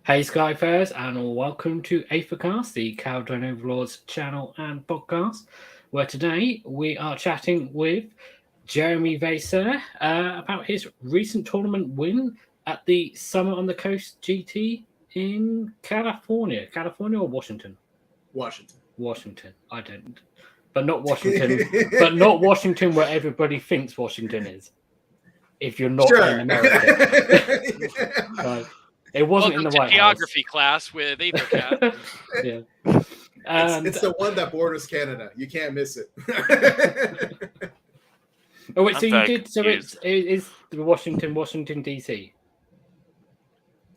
Hey Skyfarers, and welcome to Aethercast, the Kharadron Overlords channel and podcast, where today we are chatting with Jeremy Veysseire about his recent tournament win at the Summer on the Coast GT in California. California or Washington? Washington. I don't. But not Washington. But not Washington where everybody thinks Washington is. If you're not in America. It wasn't Welcome in the White geography House. class with Aethercast. Yeah. It's the one that borders Canada. You can't miss it. Oh wait, so you did. So it's Washington, DC.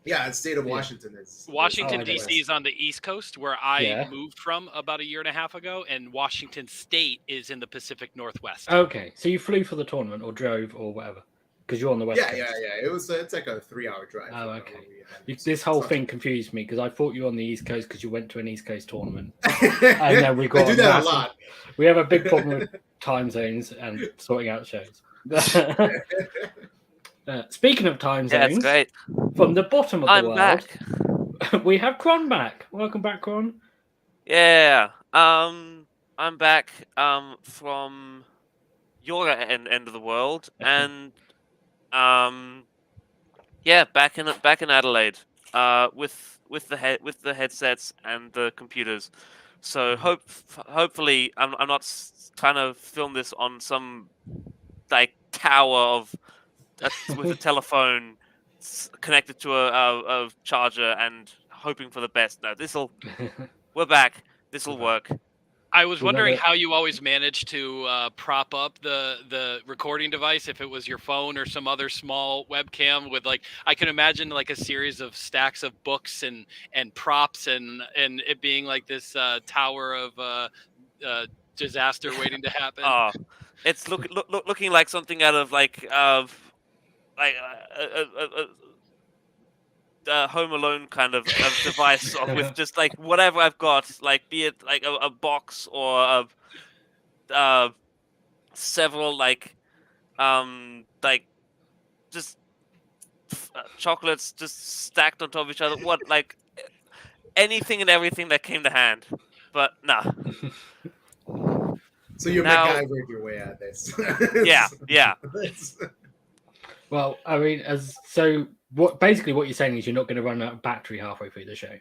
Yeah, the state of Washington is. Washington D.C. is on the East Coast, where I moved from about a year and a half ago, and Washington State is in the Pacific Northwest. Okay, so you flew for the tournament, or drove, or whatever, because you're on the West Coast. Yeah. It's like a 3-hour drive. Oh, okay. This whole thing confused me because I thought you were on the East Coast because you went to an East Coast tournament. And then we got I do that a lot. We have a big problem with time zones and sorting out shows. Speaking of time zones, great. From the bottom of the world, back. We have Kron back. Welcome back, Kron. Yeah. I'm back from your end of the world, and back in Adelaide with the headsets and the computers. So hopefully I'm not trying to film this on some like tower of with a telephone connected to a charger and hoping for the best. No, we're back. This'll work. I was wondering how you always managed to prop up the recording device, if it was your phone or some other small webcam with I can imagine like a series of stacks of books and props and it being like this tower of disaster waiting to happen. It's looking like something out of Home Alone kind of device with just like whatever I've got, like be it like a box or several just chocolates just stacked on top of each other. What anything and everything that came to hand, but nah. So you're MacGyvered your way out of this. Yeah. Well, I mean, what you're saying is you're not going to run out of battery halfway through the show.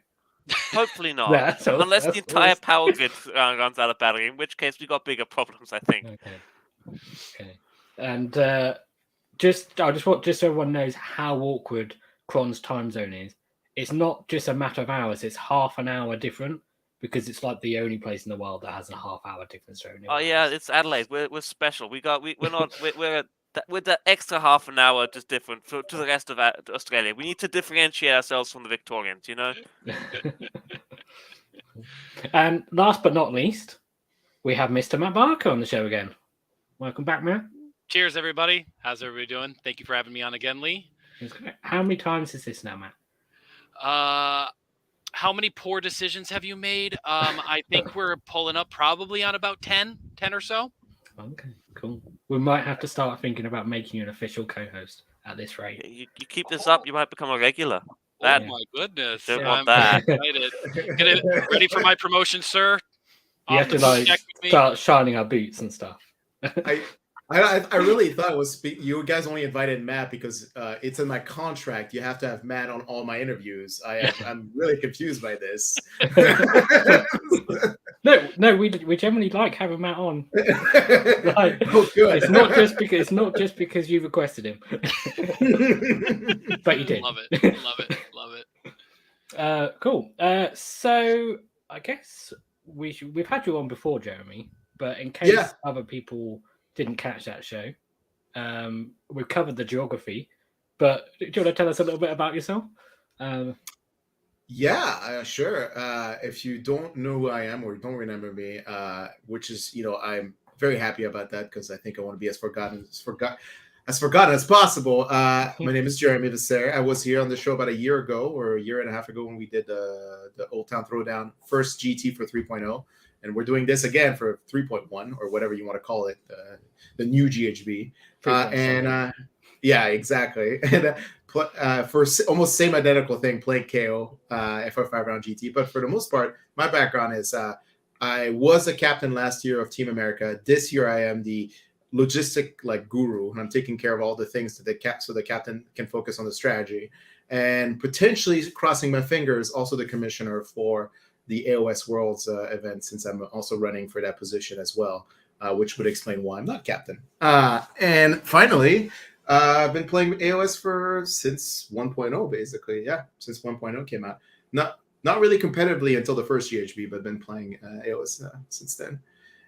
Hopefully not. Unless the entire power grid runs out of battery, in which case we got bigger problems, I think. Okay. And I just want so everyone knows how awkward Kron's time zone is. It's not just a matter of hours; it's half an hour different because it's like the only place in the world that has a half-hour difference. It's Adelaide. We're special. We're the extra half an hour just different to the rest of Australia. We need to differentiate ourselves from the Victorians, you know? And last but not least, we have Mr. Matt Barker on the show again. Welcome back, Matt. Cheers, everybody. How's everybody doing? Thank you for having me on again, Lee. How many times is this now, Matt? How many poor decisions have you made? I think we're pulling up probably on about 10 or so. Okay, cool. We might have to start thinking about making you an official co-host at this rate. You keep this up, you might become a regular. Oh my goodness! Don't want that. Excited. Ready for my promotion, sir? You have to start shining our boots and stuff. I really thought it was you guys only invited Matt because it's in my contract. You have to have Matt on all my interviews. I'm really confused by this. No, we generally like having Matt on. Good. It's not just because you requested him, but you did. Love it. Cool. So I guess we've had you on before, Jeremy, but in case other people didn't catch that show, we've covered the geography. But do you want to tell us a little bit about yourself? Sure. If you don't know who I am or don't remember me, which is, I'm very happy about that because I think I want to be as forgotten as possible. My name is Jeremy Veysseire. I was here on the show about a year ago or a year and a half ago when we did the Old Town Throwdown first GT for 3.0. And we're doing this again for 3.1 or whatever you want to call it, the new GHB. Yeah, exactly. And almost same identical thing, played KO FR5 round GT. But for the most part, my background is I was a captain last year of Team America. This year I am the logistic guru, and I'm taking care of all the things so the captain can focus on the strategy, and potentially crossing my fingers, also the commissioner for the AOS Worlds event, since I'm also running for that position as well, which would explain why I'm not captain. And finally, I've been playing AOS since 1.0, basically. Yeah, since 1.0 came out. Not really competitively until the first GHB, but been playing AOS since then.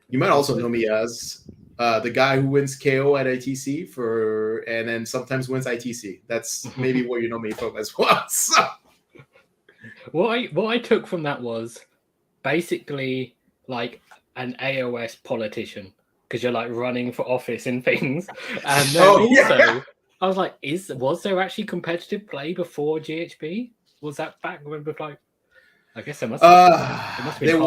You might also know me as the guy who wins KO at ITC and then sometimes wins ITC. That's maybe where you know me from as well. So. What I took from that was basically like an AOS politician, because you're like running for office and things. And then I was like, was there actually competitive play before GHB? Was that back when I guess there must have been.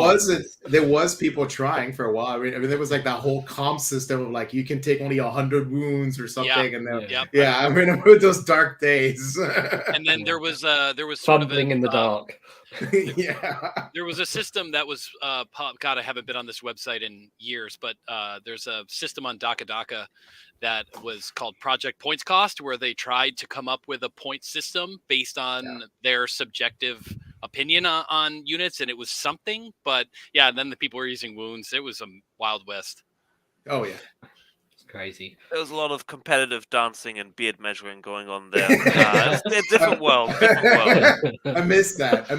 There was people trying for a while. I mean, there was like that whole comp system of you can take only 100 wounds or something, I remember those dark days. And then there was fumbling in the dark. There was a system that was God, I haven't been on this website in years, but there's a system on Daka that was called Project Points Cost, where they tried to come up with a point system based on their subjective opinion on units, and it was something. But then the people were using wounds. It was a Wild West. Oh yeah. Crazy. There was a lot of competitive dancing and beard measuring going on there. It's a different world. I missed that.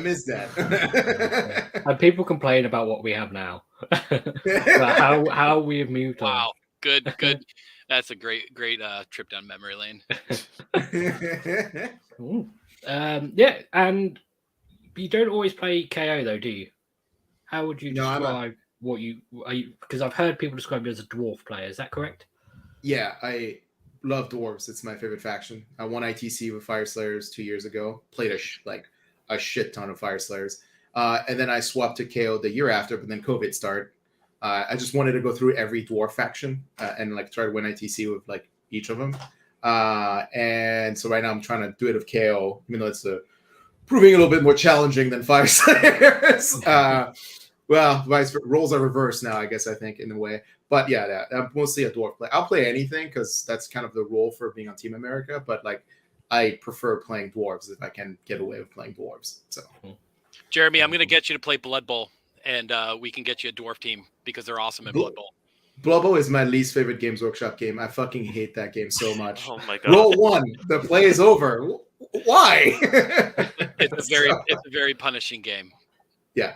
And people complain about what we have now. About how we have moved on. Wow. Good. That's a great trip down memory lane. And you don't always play KO though, do you? How would you describe what you are? Because I've heard people describe you as a dwarf player. Is that correct? Yeah, I love dwarves. It's my favorite faction. I won ITC with Fire Slayers 2 years ago. Played a shit ton of Fire Slayers, and then I swapped to KO the year after. But then COVID started. I just wanted to go through every dwarf faction and try to win ITC with each of them. And so right now I'm trying to do it with KO, even though it's proving a little bit more challenging than Fire Slayers. Well, roles are reversed now, I guess, I think, in a way. But yeah, I'm mostly a dwarf player. I'll play anything because that's kind of the role for being on Team America. But I prefer playing dwarves if I can get away with playing dwarves. So, Jeremy, I'm going to get you to play Blood Bowl, and we can get you a dwarf team because they're awesome in Blood Bowl. Blood Bowl is my least favorite Games Workshop game. I fucking hate that game so much. Oh my god! Roll 1, the play is over. Why? It's a very punishing game. Yeah,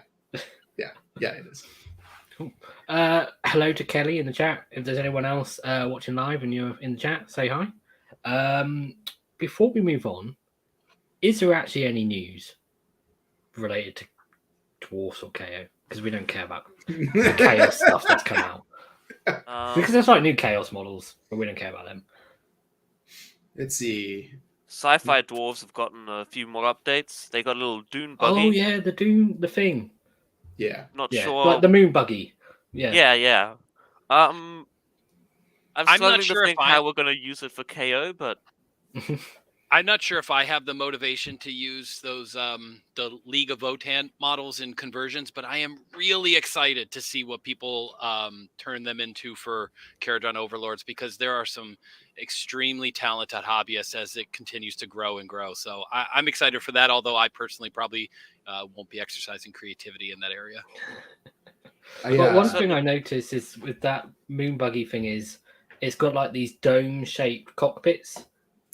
it is. Cool. Hello to Kelly in the chat. If there's anyone else watching live and you're in the chat, say hi. Before we move on, is there actually any news related to Dwarfs or KO? Because we don't care about the Chaos stuff that's come out. Because there's new Chaos models, but we don't care about them. Let's see. Sci-Fi Dwarves have gotten a few more updates. They got a little Dune buggy. Oh yeah, the thing. Yeah. Not sure. Like the moon buggy. Yeah. I'm struggling not sure to think how we're going to use it for KO, but I'm not sure if I have the motivation to use those the League of Votann models in conversions, but I am really excited to see what people turn them into for Kharadron Overlords, because there are some extremely talented hobbyists as it continues to grow and grow. So I'm excited for that, although I personally probably won't be exercising creativity in that area. But one thing I noticed is with that moon buggy thing is it's got these dome-shaped cockpits.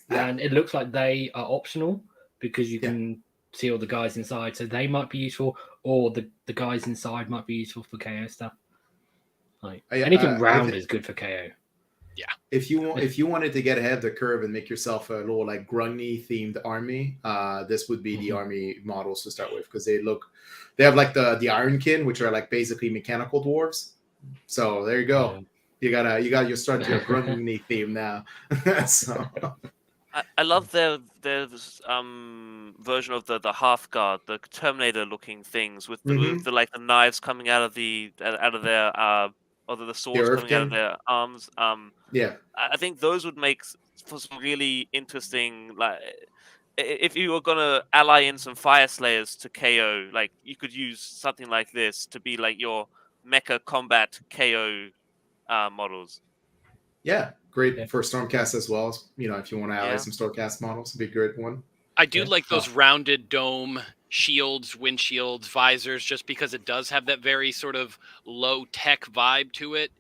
And it looks like they are optional because you can see all the guys inside. So they might be useful, or the guys inside might be useful for KO stuff. Anything round is good for KO. Yeah. If you wanted to get ahead of the curve and make yourself a little Grungy themed army, this would be the army models to start with, because they have the Ironkin, which are basically mechanical dwarves. So there you go. Yeah. You got your start to your Grungy theme now. So. I love their version of the half guard, the Terminator looking things with the knives coming out of their or the swords coming out of their arms. I think those would make for some really interesting, like, if you were gonna ally in some Fire Slayers to KO, like, you could use something like this to be like your mecha combat KO models. Yeah, great Yeah. for Stormcast as well. You know, if you want to ally Yeah. some Stormcast models, it'd be a great one. I do Yeah. like those rounded dome shields, windshields, visors, just because it does have that very sort of low tech vibe to it.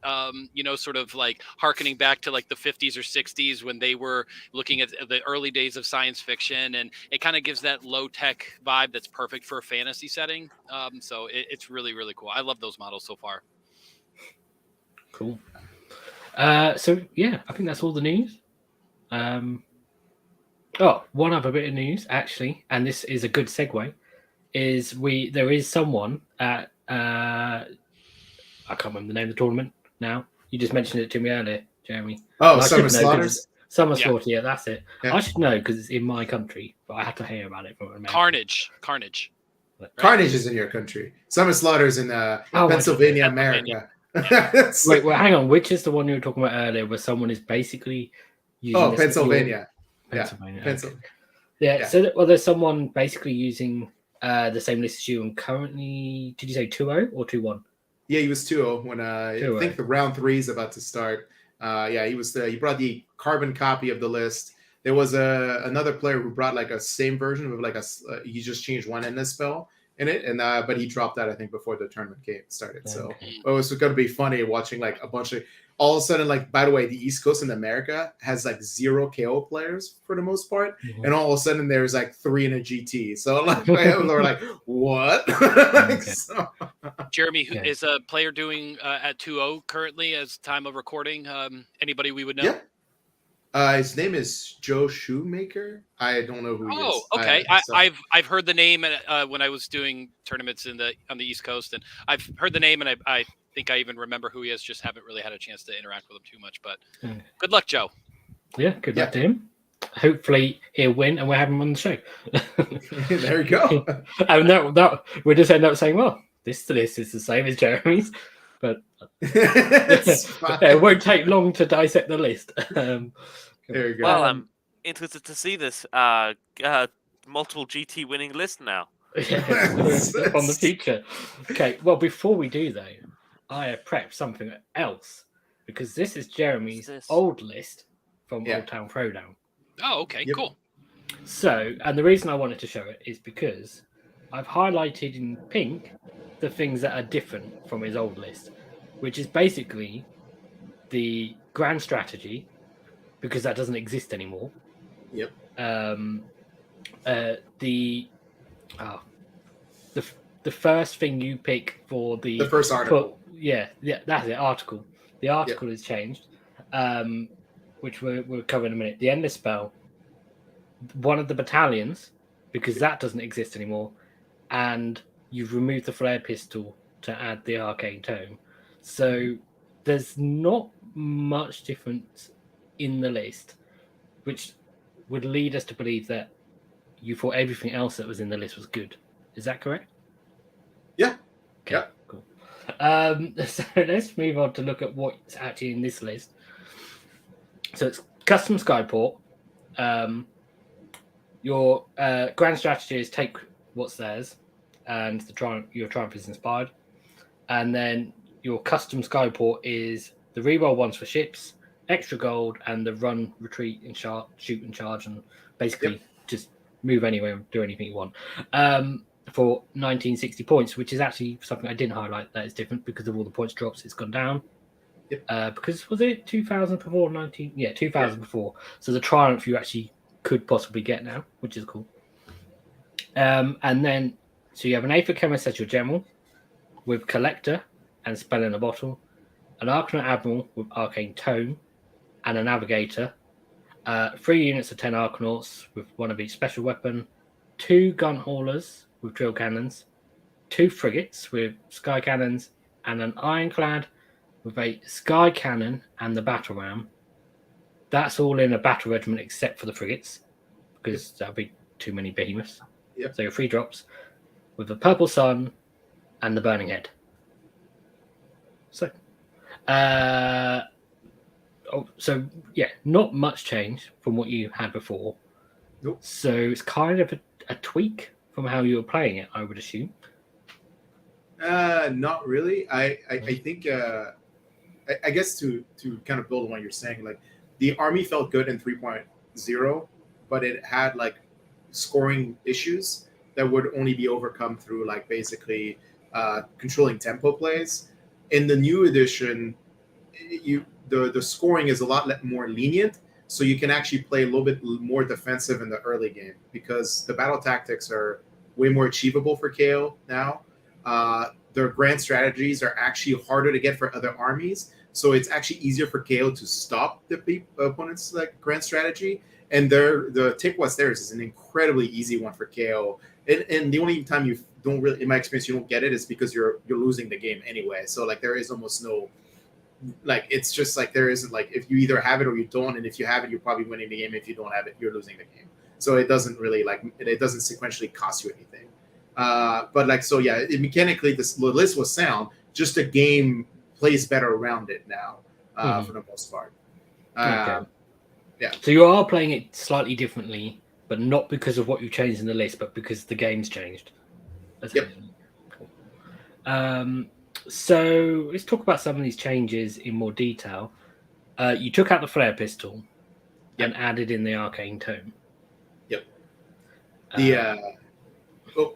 You know, sort of like harkening back to like the 50s or 60s when they were looking at the early days of science fiction, and it kind of gives that low tech vibe that's perfect for a fantasy setting. So it's really, really cool. I love those models so far. Cool. So yeah, I think that's all the news. One other bit of news actually, and this is a good segue. There is someone at I can't remember the name of the tournament now. You just mentioned it to me earlier, Jeremy. Oh, And I Summer should know 'cause Slaughters. Summer Yeah. Slaughter, yeah, that's it. Yeah. I should know because it's in my country, but I have to hear about it from America. Carnage. Right. Carnage is in your country. Summer Slaughter's in Pennsylvania, America. Wait, hang on. Which is the one you were talking about earlier, where someone is basically using this- Pennsylvania. Pennsylvania. Yeah, Okay. Yeah. So, there's someone basically using the same list as you, and currently, did you say 2-0 or 2-1? Yeah, he was 2-0 when I 2-0. think the round 3 is about to start. He was he brought the carbon copy of the list. There was another player who brought like a same version with like he just changed one NS spell in it, and but he dropped that I think before the tournament game started. So Okay. it was going to be funny watching like a bunch of all of a sudden, like, by the way, the East Coast in America has like 0 KO players for the most part, and all of a sudden there's like 3 in a GT. So like we're like, what? Okay. So, Jeremy, who Yeah. is a player doing at 2-0 currently as time of recording? Anybody we would know? yeah. His name is Joe Shoemaker. I don't know who he is. Oh, okay. So- I've heard the name when I was doing tournaments on the East Coast, and I've heard the name, and I think I even remember who he is. Just haven't really had a chance to interact with him too much. But Okay. good luck, Joe. Yeah, good luck to him. Hopefully he'll win, and we'll have him on the show. There you go. And that we're just end up saying, well, this list is the same as Jeremy's, but It's fine. it won't take long to dissect the list. There you go. Well, I'm interested to see this multiple GT winning list now. From the future. Okay, well, before we do though, I have prepped something else because this is Jeremy's What's this? old list from Yeah. Old Town Throwdown. Oh, okay, Yep. cool. So, and the reason I wanted to show it is because I've highlighted in pink the things that are different from his old list, which is basically the grand strategy, because that doesn't exist anymore. Yep. The first thing you pick for the first article. yeah, that's it. Article. The article is changed, which we'll cover in a minute. The endless spell, one of the battalions, because that doesn't exist anymore, and you've removed the flare pistol to add the arcane tome. So there's not much difference in the list, which would lead us to believe that you thought everything else that was in the list was good. Is that correct? Yeah. Okay, Yeah. cool. So let's move on to look at what's actually in this list. So it's custom Skyport. Your grand strategy is take what's theirs, and your triumph is inspired. And then your custom Skyport is the reroll ones for ships, extra gold, and the run, retreat, and shoot and charge, and basically just move anywhere and do anything you want. For 1960 points, which is actually something I didn't highlight that is different because of all the points drops. It's gone down. Yep. Because was it 2000 before 19? Yeah, 2000 before. So the triumph you actually could possibly get now, which is cool. And then so you have an Aether Chemist as your general, with Collector and Spell in a Bottle, an Arcanaut Admiral with Arcane Tome, and a Navigator. 3 units of 10 Arcanauts with one of each special weapon, 2 gun haulers with drill cannons, 2 frigates with sky cannons, and an ironclad with a sky cannon and the battle ram. That's all in a battle regiment except for the frigates, because that'll be too many behemoths. Yep. So your 3 drops with the purple sun and the burning head. So, so yeah, not much change from what you had before. Nope. So it's kind of a tweak from how you were playing it, I would assume. Not really. I think I guess to kind of build on what you're saying, like the army felt good in 3.0, but it had like scoring issues that would only be overcome through like basically controlling tempo plays. In the new edition, the scoring is a lot more lenient, so you can actually play a little bit more defensive in the early game because the battle tactics are way more achievable for KO now. Their grand strategies are actually harder to get for other armies, so it's actually easier for KO to stop the opponent's like grand strategy. And the take what's theirs is an incredibly easy one for KO. And the only time you don't really, in my experience, you don't get it is because you're losing the game anyway. So like there is almost no, like it's just like there isn't like if you either have it or you don't, and if you have it, you're probably winning the game. If you don't have it, you're losing the game. So it doesn't really like it doesn't sequentially cost you anything. But like so, yeah, mechanically the list was sound. Just the game plays better around it now for the most part. Okay. Yeah. So you are playing it slightly differently, but not because of what you changed in the list, but because the game's changed. Yep. Cool. So let's talk about some of these changes in more detail. You took out the flare pistol and added in the arcane tome. Yep.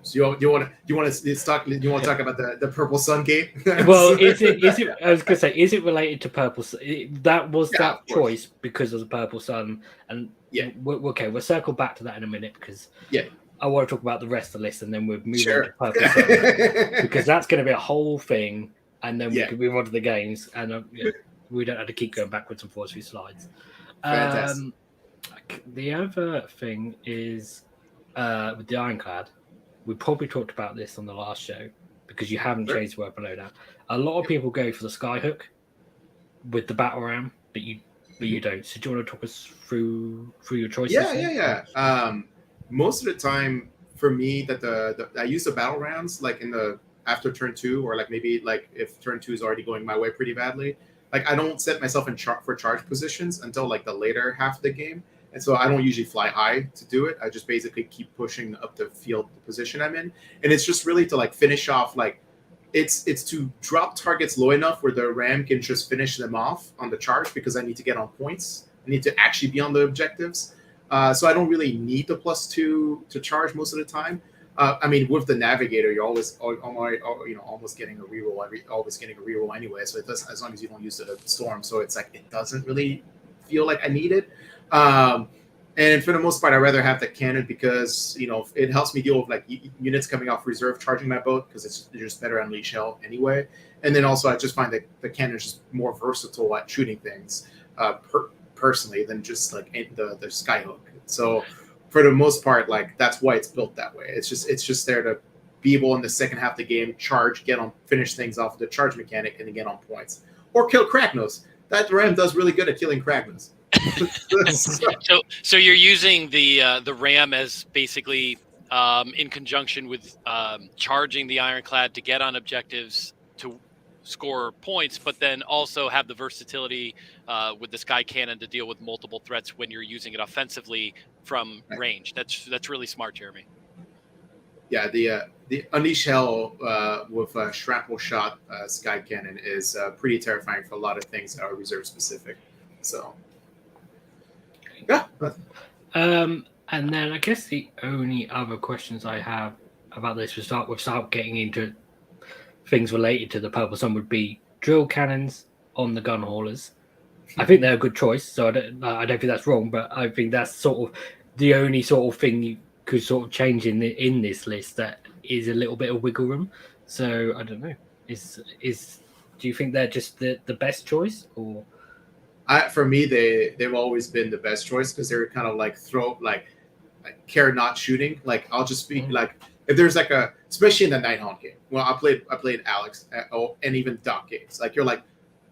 So you want to talk about the purple sun gate? Well, is it? I was gonna say, is it related to purple? That was that choice because of the purple sun, and we'll circle back to that in a minute because I want to talk about the rest of the list and then we'll move on to purple sun because that's going to be a whole thing, and then we can move on to the games, and we don't have to keep going backwards and forwards through slides. Fantastic. The other thing is with the Ironclad. We probably talked about this on the last show because you haven't changed the weapon loadout. A lot of people go for the Skyhook with the battle ram, but you don't. So do you want to talk us through your choices? Yeah. Most of the time, for me, that I use the battle rams like in the after turn 2, or like maybe like if turn 2 is already going my way pretty badly. Like I don't set myself in for charge positions until like the later half of the game. And so I don't usually fly high to do it. I just basically keep pushing up the field the position I'm in. And it's just really to like finish off, like it's to drop targets low enough where the ram can just finish them off on the charge because I need to get on points. I need to actually be on the objectives. So I don't really need the +2 to charge most of the time. I mean, with the navigator, you're always almost getting a reroll anyway. So it does, as long as you don't use the storm. So it's like it doesn't really feel like I need it. And for the most part, I'd rather have the cannon because it helps me deal with like units coming off reserve charging my boat because it's just better unleash hell anyway. And then also I just find that the cannon is just more versatile at shooting things personally than just like the Skyhook. So for the most part, like that's why it's built that way. It's just there to be able in the second half of the game charge, finish things off with the charge mechanic, and then get on points or kill Kragnos. That ram does really good at killing Kragnos. So you're using the ram as basically in conjunction with charging the Ironclad to get on objectives to score points, but then also have the versatility with the Sky Cannon to deal with multiple threats when you're using it offensively from range. That's really smart, Jeremy. Yeah, the Unleash Hell with shrapnel shot Sky Cannon is pretty terrifying for a lot of things that are reserve specific. So. Yeah. And then I guess the only other questions I have about this without getting into things related to the Purple Sun would be drill cannons on the gun haulers. I think they're a good choice, so I don't think that's wrong, but I think that's sort of the only sort of thing you could sort of change in this list that is a little bit of wiggle room. So I don't know. Do you think they're just the best choice, or? For me, they've always been the best choice because they're kind of like care not shooting. Like I'll just be like, if there's like especially in the Nighthaunt game. Well, I played Alex and even Doc games. Like you're like,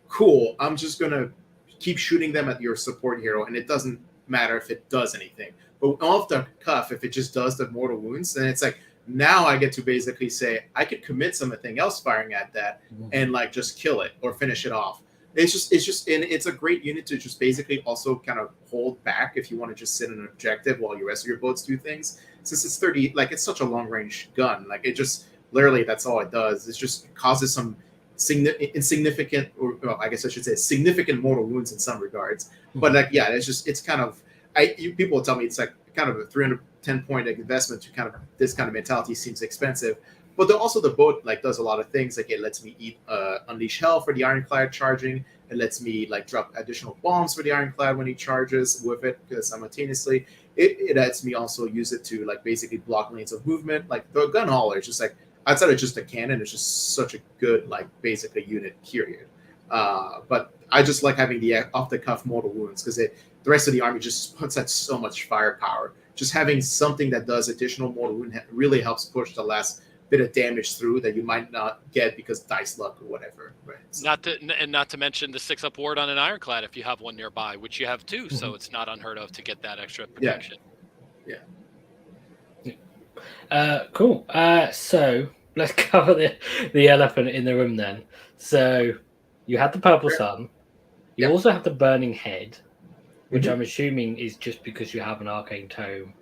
cool. I'm just gonna keep shooting them at your support hero, and it doesn't matter if it does anything. But off the cuff, if it just does the mortal wounds, then it's like now I get to basically say I could commit something else firing at that and like just kill it or finish it off. and it's a great unit to just basically also kind of hold back if you want to just sit in an objective while your rest of your boats do things. Since it's 30, like it's such a long range gun, like it just literally that's all it does. It just causes some insignificant, or well, I guess I should say significant mortal wounds in some regards. But like yeah, it's kind of people will tell me it's like kind of a 310-point investment to kind of this kind of mentality seems expensive. But also the boat like does a lot of things. Like it lets me unleash hell for the ironclad charging. It lets me like drop additional bombs for the ironclad when he charges with it simultaneously. It lets me also use it to like basically block lanes of movement. Like the gun hauler is just like outside of just a cannon, it's just such a good like basically unit period. But I just like having the off the cuff mortal wounds because the rest of the army just puts out so much firepower. Just having something that does additional mortal wound really helps push the last bit of damage through that you might not get because dice luck or whatever, right? So. Not to mention the 6-up ward on an ironclad if you have one nearby, which you have too, so it's not unheard of to get that extra protection. Cool. So let's cover the elephant in the room then. So you had the purple sun. You also have the burning head, which I'm assuming is just because you have an arcane tome.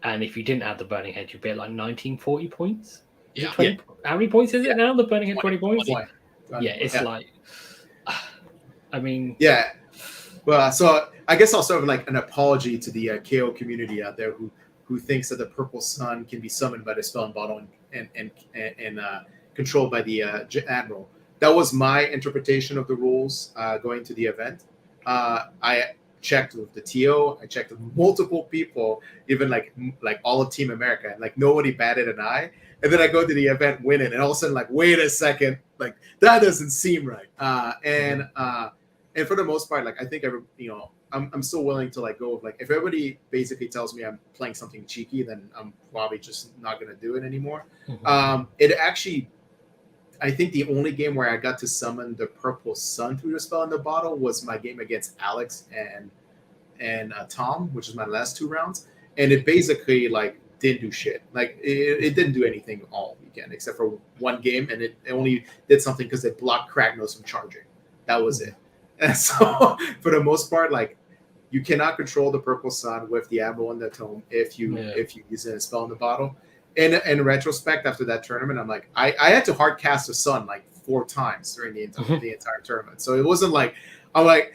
And if you didn't have the burning head, you'd be at like 1940 points. Yeah. How many points is it now? The burning head 20 points? 20. Yeah, it's like, I mean. Yeah. Well, so I guess I'll start with like an apology to the KO community out there who thinks that the purple sun can be summoned by the spell and bottle and controlled by the admiral. That was my interpretation of the rules going to the event. I checked with the TO. I checked with multiple people, even like all of Team America, and like nobody batted an eye. And then I go to the event, win it, and all of a sudden, like, wait a second, like that doesn't seem right. And for the most part, like I think I'm still willing to like go with like if everybody basically tells me I'm playing something cheeky, then I'm probably just not gonna do it anymore. It actually. I think the only game where I got to summon the purple sun through the spell in the bottle was my game against Alex and Tom, which is my last 2 rounds, and it basically like didn't do shit. Like it didn't do anything all weekend except for one game, and it only did something because it blocked Kragnos from charging. That was it. And so for the most part, like you cannot control the purple sun with the Admiral and the Tome if you use a spell in the bottle. In retrospect, after that tournament, I'm like, I had to hard cast the sun like 4 times during the entire tournament. So it wasn't like I'm like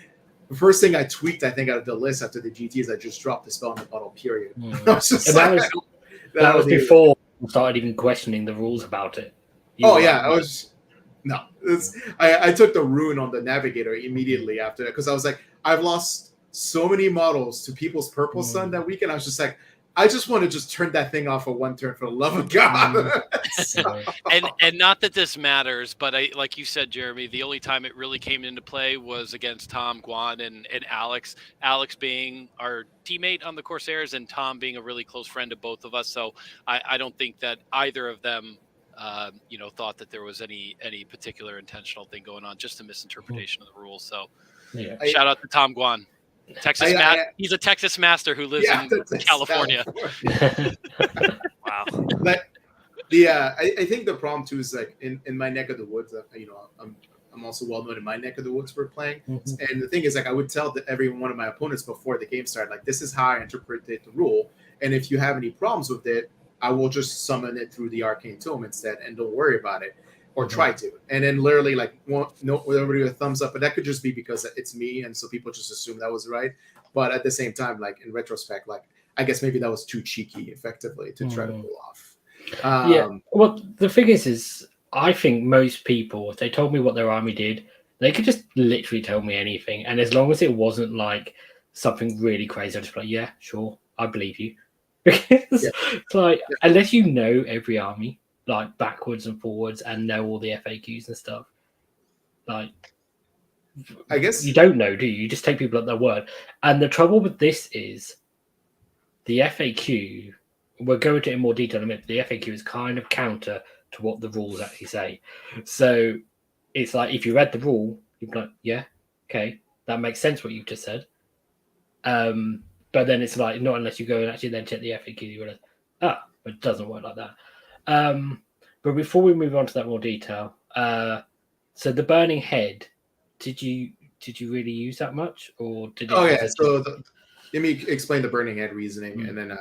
the first thing I tweaked, I think, out of the list after the GT is I just dropped the spell in the bottle. Period. I was just that was before we started even questioning the rules about it. I took the rune on the navigator immediately after that because I was like, I've lost so many models to people's purple sun that weekend. I was just like, I just want to just turn that thing off for 1 turn for the love of God. and not that this matters, but like you said, Jeremy, the only time it really came into play was against Tom, Guan, and Alex. Alex being our teammate on the Corsairs and Tom being a really close friend of both of us. So I don't think that either of them thought that there was any particular intentional thing going on, just a misinterpretation of the rules. So shout out to Tom Guan. Texas he's a Texas master who lives in California. Wow. But I think the problem too is like in my neck of the woods, I'm also well known in my neck of the woods we're playing. And the thing is like I would tell every one of my opponents before the game started, like this is how I interpret the rule. And if you have any problems with it, I will just summon it through the Arcane Tome instead and don't worry about it. Or try to, and then literally like everybody with a thumbs up, but that could just be because it's me, and so people just assume that was right. But at the same time, like in retrospect, like I guess maybe that was too cheeky, effectively, to try to pull off. Well, the thing is I think most people, if they told me what their army did, they could just literally tell me anything, and as long as it wasn't like something really crazy, I'd just be like, yeah, sure, I believe you, because it's like unless you know every army like backwards and forwards and know all the FAQs and stuff. Like, I guess you don't know, do you? You just take people at their word. And the trouble with this is the FAQ, we'll go into it in more detail in a minute, but the FAQ is kind of counter to what the rules actually say. So it's like, if you read the rule, you'd be like, yeah, okay, that makes sense what you've just said. But then it's like, not unless you go and actually then check the FAQ, you realize, but it doesn't work like that. But before we move on to that more detail, so the burning head, did you really use that much, or did it? Oh yeah. So let me explain the burning head reasoning, and then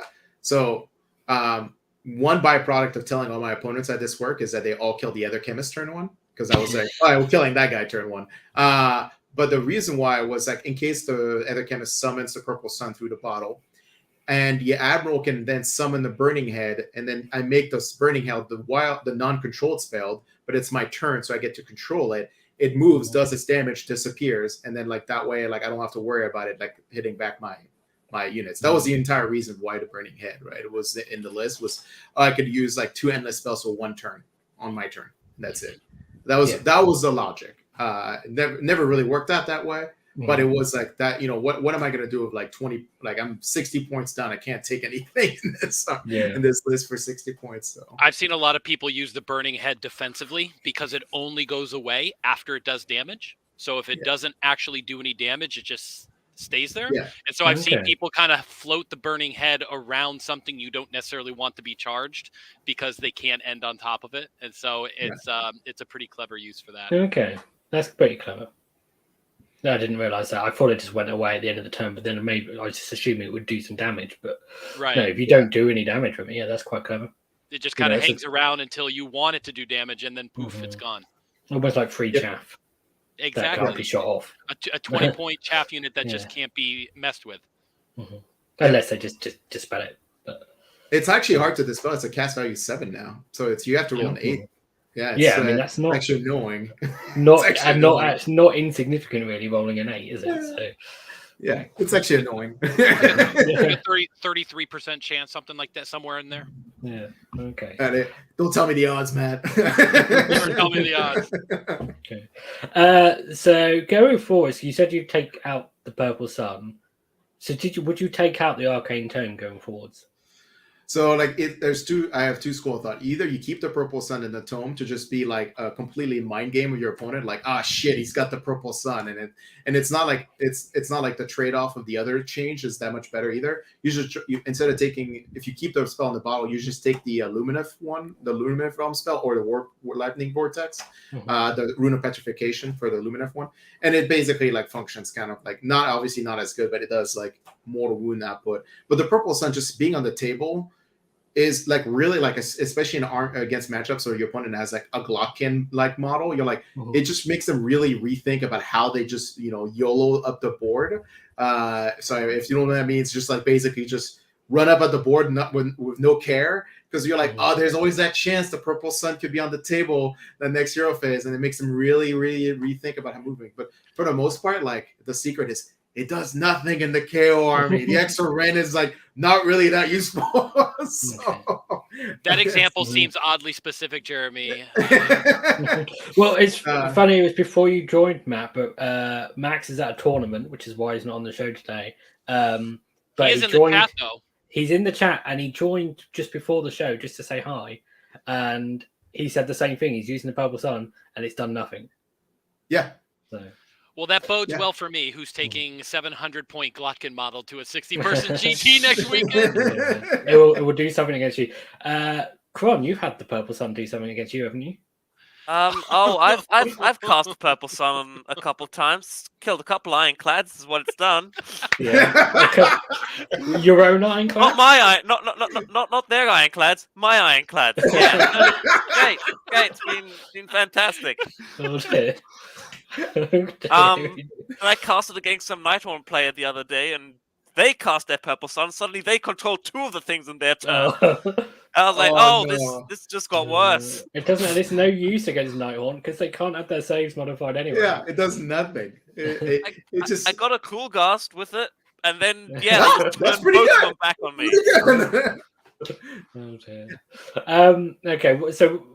one byproduct of telling all my opponents that this work is that they all killed the other chemist turn 1, because I was like, oh, we're killing that guy turn 1. But the reason why was like, in case the other chemist summons the purple sun through the bottle, and the admiral can then summon the burning head, and then I make this burning head the non-controlled spell, but it's my turn, so I get to control it. It moves, does its damage, disappears, and then like that way, like I don't have to worry about it like hitting back my units. That was the entire reason why the burning head, right? It was in the list was I could use like 2 endless spells for 1 turn on my turn. That's it. That was the logic. Never really worked out that way, but it was like that. What am I going to do with like 20? Like I'm 60 points down. I can't take anything in this list for 60 points. So I've seen a lot of people use the burning head defensively because it only goes away after it does damage. So if it doesn't actually do any damage, it just stays there. Yeah. And so I've seen people kind of float the burning head around something you don't necessarily want to be charged because they can't end on top of it. And so it's a pretty clever use for that. Okay, that's pretty clever. No, I didn't realize that. I thought it just went away at the end of the turn, but then maybe I was just assuming it would do some damage. But no, if you don't do any damage with it, that's quite clever. It just kind of hangs around until you want it to do damage, and then poof, it's gone. Almost like free chaff. Exactly. That can't be shot off. A 20-point chaff unit that just can't be messed with. Unless they just dispel it. But it's actually hard to dispel. It's a cast value 7 now, so you have to roll an 8. Yeah, I mean that's not actually annoying. It's not insignificant really rolling an 8, is it? So yeah, it's actually annoying. Like a 33% chance, something like that, somewhere in there. Yeah. Okay. Don't tell me the odds, Matt. Never tell me the odds. Okay. So going forward, so you said you'd take out the purple sun. So would you take out the arcane tome going forwards? So like I have 2 school of thought. Either you keep the purple sun in the tome to just be like a completely mind game with your opponent, like shit, he's got the purple sun, and it's not like it's not like the trade-off of the other change is that much better either. Instead of taking, if you keep the spell in the bottle, you just take the Lumineth one, the Lumineth realm spell, or the lightning vortex, the rune of petrification for the Lumineth one, and it basically like functions kind of like not as good, but it does like more wound output. But the purple sun just being on the table is like really like especially in against matchups where your opponent has like a Glockin like model, you're like it just makes them really rethink about how they just YOLO up the board. So if you don't know what that means, just like basically just run up at the board with no care, because you're like there's always that chance the purple sun could be on the table the next hero phase, and it makes them really really rethink about how moving. But for the most part, like the secret is it does nothing in the KO army. The extra rend is like not really that useful. That example seems oddly specific, Jeremy. Well, it's funny. It was before you joined, Matt, but Max is at a tournament, which is why he's not on the show today. But he is in the chat, though. He's in the chat, and he joined just before the show just to say hi. And he said the same thing. He's using the purple sun, and it's done nothing. Yeah. So. Well, that bodes well for me, who's taking 700-point Glotkin model to a 60-person GT next weekend. It will do something against you. Kron, you've had the purple sun do something against you, haven't you? I've cast the purple sun a couple times, killed a couple ironclads. Is what it's done. Yeah. Your own ironclads? Not their ironclads. My ironclads. Yeah. Great. It's been fantastic. Oh, dear. And I cast it against some Nighthaunt player the other day, and they cast their purple sun. Suddenly, they control 2 of the things in their turn. I was like, this just got worse. It doesn't. It's no use against Nighthaunt because they can't have their saves modified anyway. Yeah, it does nothing. I got a cool ghast with it, and then that's pretty good. Them back on me. Oh dear. Okay. So,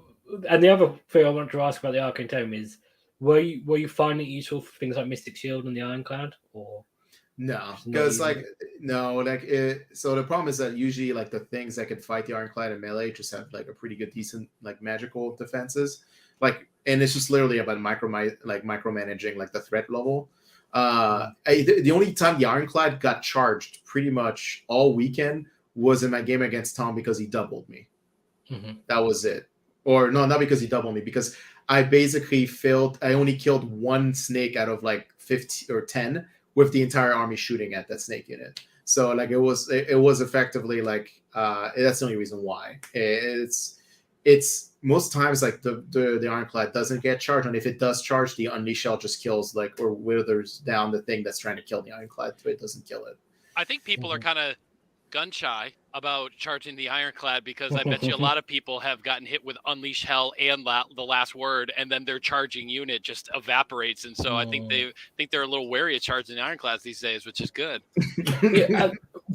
and the other thing I want to ask about the Arcane Tome is, were you finding it useful for things like Mystic Shield and the Ironclad, or? No, because so the problem is that usually like the things that could fight the Ironclad and melee just have like a pretty good, decent like magical defenses, like, and it's just literally about micromanaging like the threat level. The only time the Ironclad got charged pretty much all weekend was in my game against Tom because he doubled me. That was it. or no, not because he doubled me, because I basically failed. I only killed one snake out of like 15 or 10 with the entire army shooting at that snake unit. So like it was effectively like that's the only reason why. It's most times like the ironclad doesn't get charged, and if it does charge, the unleash shell just kills like or withers down the thing that's trying to kill the ironclad, but it doesn't kill it. I think people are kind of gun shy about charging the ironclad, because I bet you a lot of people have gotten hit with Unleash Hell and the last word, and then their charging unit just evaporates. And so I think they're a little wary of charging the ironclads these days, which is good. Yeah,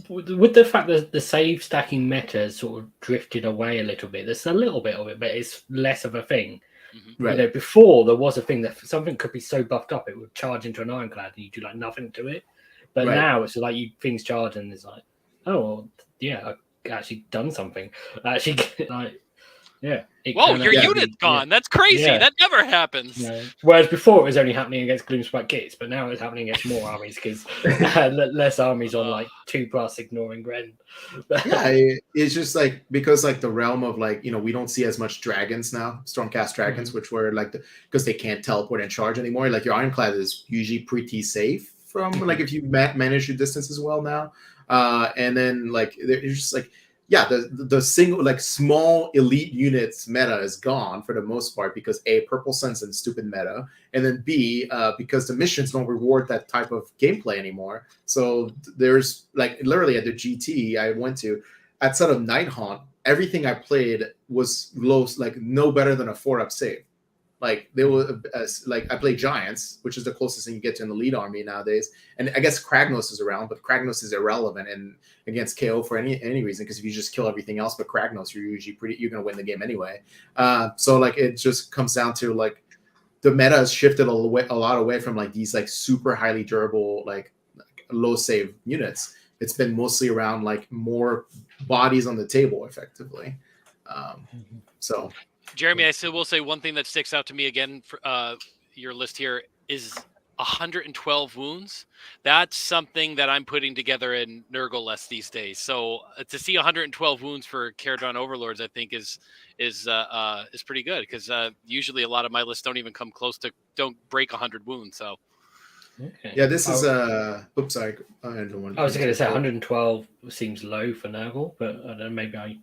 with the fact that the save stacking meta has sort of drifted away a little bit, there's a little bit of it, but it's less of a thing. Right. You know, before there was a thing that something could be so buffed up it would charge into an ironclad and you do like nothing to it. But now it's like things charge and it's like, oh well, yeah, I've actually done something. Actually, like, yeah. Whoa, your unit's gone. That's crazy. Yeah. That never happens. Yeah. Whereas before it was only happening against Gloomspite kits, but now it's happening against more armies because less armies on like 2+ ignoring Gren. Yeah, it's just like because like the realm of like, you know, we don't see as much dragons now, Stormcast dragons, which were like because they can't teleport and charge anymore. Like your ironclad is usually pretty safe from like if you manage your distance as well now. And then like it's just like the single like small elite units meta is gone for the most part because A, purple sense and stupid meta, and then B, because the missions don't reward that type of gameplay anymore. So there's like literally at the GT I went to, outside of Nighthaunt, everything I played was low, like no better than a 4-up save. Like there was like I play Giants, which is the closest thing you get to an elite army nowadays. And I guess Kragnos is around, but Kragnos is irrelevant and against KO for any reason, because if you just kill everything else but Kragnos, you're gonna win the game anyway. So like it just comes down to like the meta has shifted a lot away from like these like super highly durable like low save units. It's been mostly around like more bodies on the table effectively. So Jeremy, I still will say one thing that sticks out to me again. Your list here is 112 wounds. That's something that I'm putting together in Nurgle less these days. So to see 112 wounds for Kharadron Overlords, I think is pretty good, because usually a lot of my lists don't even come close to, don't break 100 wounds. So yeah, this is oops, sorry. I was going to say 112 seems low for Nurgle, but I don't know, maybe I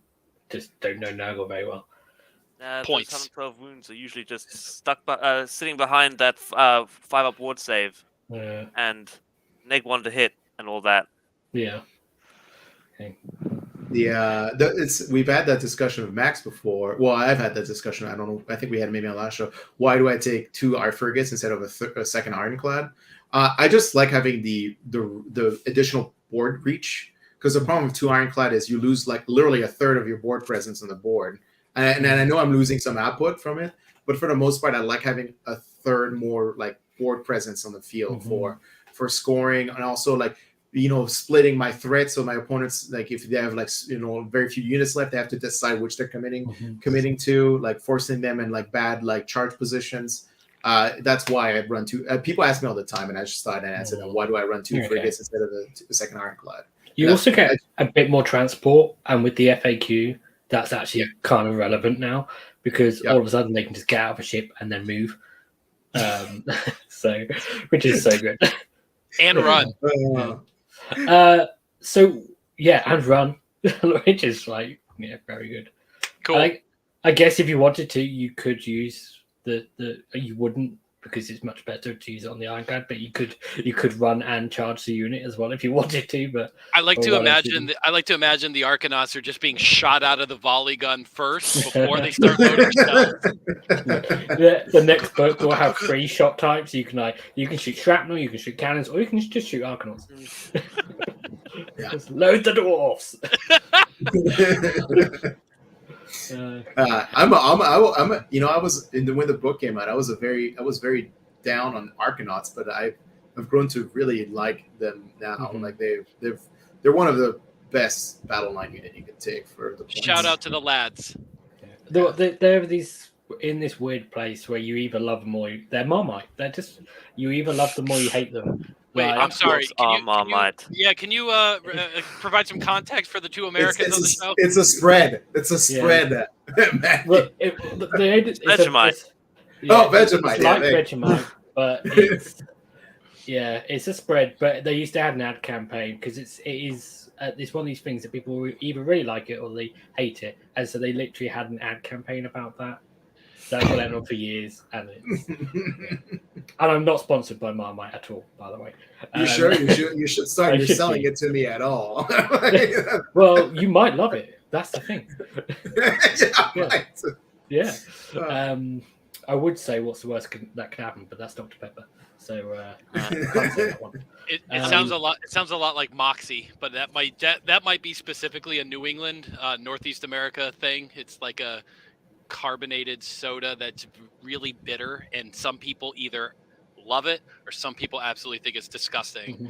just don't know Nurgle very well. Points. 112 wounds are usually just stuck, sitting behind that 5-up ward save, and -1 to hit and all that. Yeah. Okay. Yeah, we've had that discussion with Max before. Well, I've had that discussion. I don't know. I think we had maybe on the last show. Why do I take 2 Iron Frigates instead of a second Ironclad? I just like having the additional board reach, because the problem with 2 Ironclad is you lose like literally a third of your board presence on the board. And I know I'm losing some output from it, but for the most part, I like having a third more like board presence on the field for scoring, and also like, you know, splitting my threat. So my opponents, like if they have like, you know, very few units left, they have to decide which they're committing to, like forcing them in like bad like charge positions. That's why I run 2. People ask me all the time, and I just thought and answered them. Why do I run 2 frigates instead of the second Ironclad? You also get a bit more transport, and with the FAQ. That's actually kind of relevant now, because all of a sudden they can just get out of a ship and then move. So, which is so good. And run. And run, which is like, very good. Cool. I guess if you wanted to, you could use you wouldn't, because it's much better to use it on the Ironclad, but you could run and charge the unit as well if you wanted to. But I like to imagine the Arcanauts are just being shot out of the volley gun first before they start loading shells. The next book will have 3 shot types. You can shoot shrapnel, you can shoot cannons, or you can just shoot Arcanauts. Just load the dwarfs. I was when the book came out, I was very down on Arcanauts, but I've grown to really like them now. Like they're one of the best battle line unit you can take for the points. Shout out to the lads. They're these in this weird place where you either love them or they're Marmite. They're just, you either love them or you hate them. Wait, Like, I'm sorry. Marmite. Can you provide some context for the two Americans on the show? It's a spread. It's a spread. Matthew. Well, it's Vegemite. Vegemite. It's like Vegemite, but it's a spread. But they used to have an ad campaign because it's one of these things that people either really like it or they hate it, and so they literally had an ad campaign about that. That went on for years, and and I'm not sponsored by Marmite at all, by the way. You sure? You should start. You're selling it to me at all. Well, you might love it. That's the thing. Yeah. I would say what's the worst that could happen, but that's Dr. Pepper. So I can't say that one. It sounds a lot. It sounds a lot like Moxie, but that might be specifically a New England, Northeast America thing. It's like a carbonated soda that's really bitter, and some people either love it or some people absolutely think it's disgusting. Mm-hmm.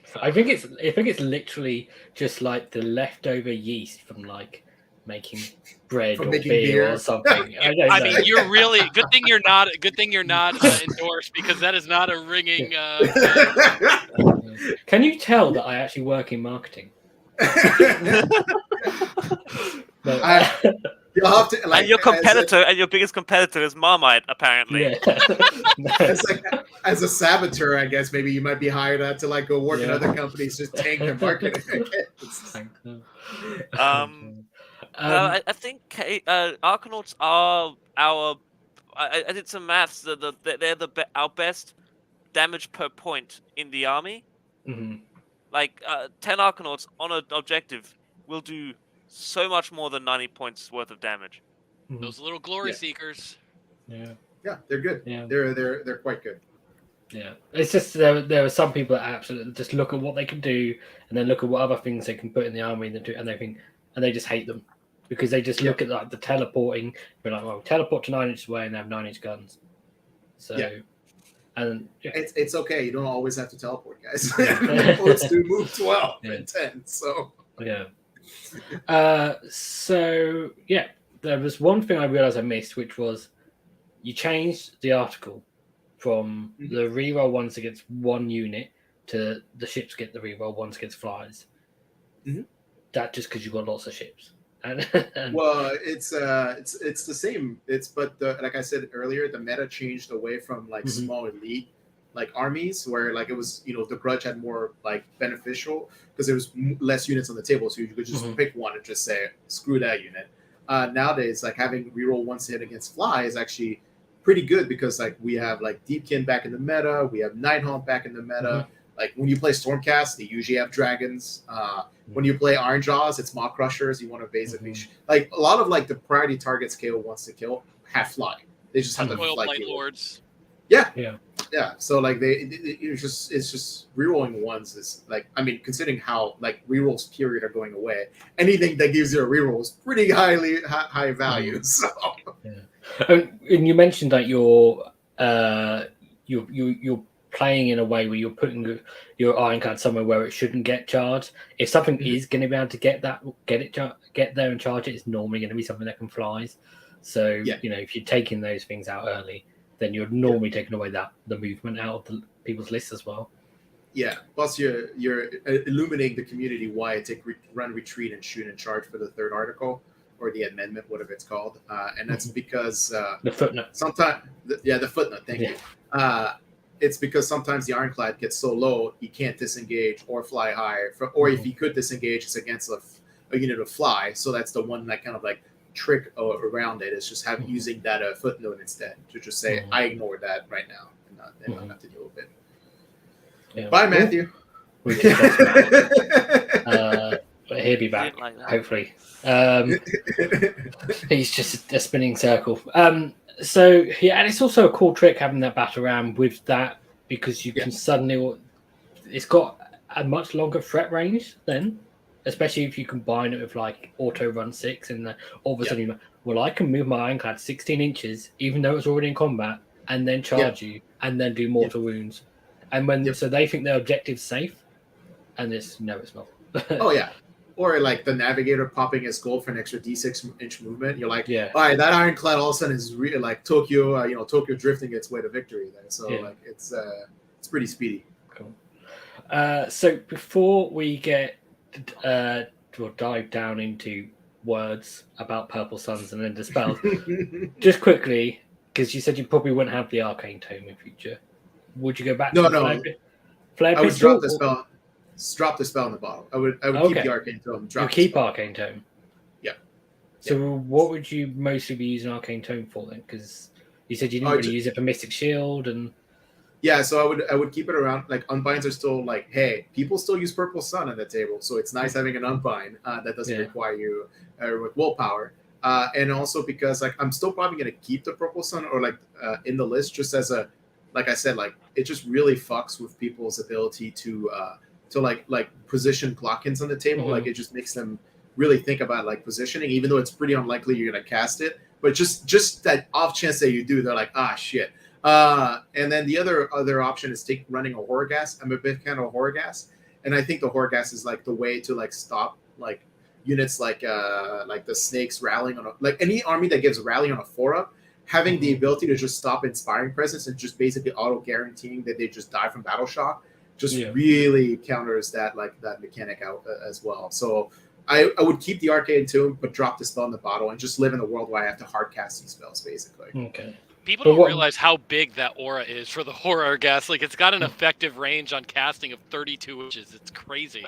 So I think it's literally just like the leftover yeast from like making bread or beer or something. I mean, you're really good thing you're not endorsed, because that is not a ringing. Can you tell that I actually work in marketing? You'll have to, and your competitor, and your biggest competitor is Marmite, apparently. Yeah. As a saboteur, I guess maybe you might be hired to like go work in other companies, just tank their marketing. I think Arcanauts are our. I did some maths. They're our best damage per point in the army. Mm-hmm. Like 10 Arcanauts on an objective will do so much more than 90 points worth of damage. Those little glory seekers. Yeah, they're good. Yeah, they're quite good. Yeah, it's just there are some people that absolutely just look at what they can do and then look at what other things they can put in the army and they just hate them because they just look at like the teleporting, be like, well, teleport to 9 inches away and have 9-inch guns. So, and it's okay. You don't always have to teleport, guys. Teleport do move 12 and 10. So there was one thing I realized I missed, which was you changed the article from the reroll ones against one unit to the ships get the reroll ones against flyers. Mm-hmm. That just because you've got lots of ships. Well, it's the same. Like I said earlier, the meta changed away from like small elite like armies where like it was the Grudge had more like beneficial because there was less units on the table, so you could just pick one and just say screw that unit. Nowadays, like having reroll once hit against fly is actually pretty good because like we have like Deepkin back in the meta, we have Nighthaunt back in the meta. Like when you play Stormcast, they usually have dragons. When you play Iron Jaws, it's Maw Crushers. You want to basically like a lot of like the priority targets KO wants to kill have fly. They just have the Light Lords. Yeah. So like it's just rerolling ones is like, I mean, considering how like rerolls period are going away, anything that gives you a reroll is pretty high value. So and you mentioned that you're playing in a way where you're putting your ironclad somewhere where it shouldn't get charged. If something is going to be able to get there and charge it, it's normally going to be something that can flies. So if you're taking those things out early, then you're normally taking away the movement out of the people's lists as well. Yeah. Plus, you're illuminating the community why I take run, retreat, and shoot and charge for the third article or the amendment, whatever it's called, and that's because the footnote. Sometimes, the footnote. Thank you. It's because sometimes the ironclad gets so low he can't disengage or fly higher. Or if he could disengage, it's against a unit of fly. So that's the one that kind of like trick around it is just using that footnote instead to just say I ignore that right now and not have to deal with it. Yeah. Bye, Matthew. But he'll be back hopefully. He's just a spinning circle. So and it's also a cool trick having that Batarang with that because you can suddenly it's got a much longer threat range then. Especially if you combine it with like auto run 6 and all of a sudden you're like, well, I can move my ironclad 16 inches even though it's already in combat and then charge you and then do mortal wounds. And so they think their objective's safe and it's not. Oh yeah. Or like the navigator popping his gold for an extra D6-inch movement. You're like, all right, that ironclad all of a sudden is really like Tokyo, Tokyo drifting its way to victory there. So like it's pretty speedy. Cool. So before we get or dive down into words about purple suns and then dispels, just quickly, because you said you probably wouldn't have the arcane tome in future. Would you go back to No, the no. flare I would pistol? drop the spell. Drop the spell in the bottle. I would keep Okay. the arcane tome. You Drop the keep spell. arcane tome. Yeah. So what would you mostly be using arcane tome for then? Because you said you didn't really use it for Mystic Shield and. Yeah, so I would keep it around. Like unbinds are still like, hey, people still use Purple Sun on the table, so it's nice having an unbind that doesn't require you with willpower. And also because like I'm still probably gonna keep the Purple Sun or like in the list just as a, like I said, like it just really fucks with people's ability to like position Glockins on the table. Mm-hmm. Like it just makes them really think about like positioning, even though it's pretty unlikely you're gonna cast it. But just that off chance that you do, they're like, ah, shit. And then the other option is running a horror gas. I'm a big fan of horror gas, and I think the horror gas is like the way to like stop like units like the snakes rallying on like any army that gives rally on a 4-up, having the ability to just stop inspiring presence and just basically auto guaranteeing that they just die from battle shock just really counters that mechanic out as well. So I would keep the arcane tome, but drop the spell in the bottle and just live in a world where I have to hard cast these spells basically. Okay. People don't realize how big that aura is for the horror gas. Like, it's got an effective range on casting of 32 inches. It's crazy.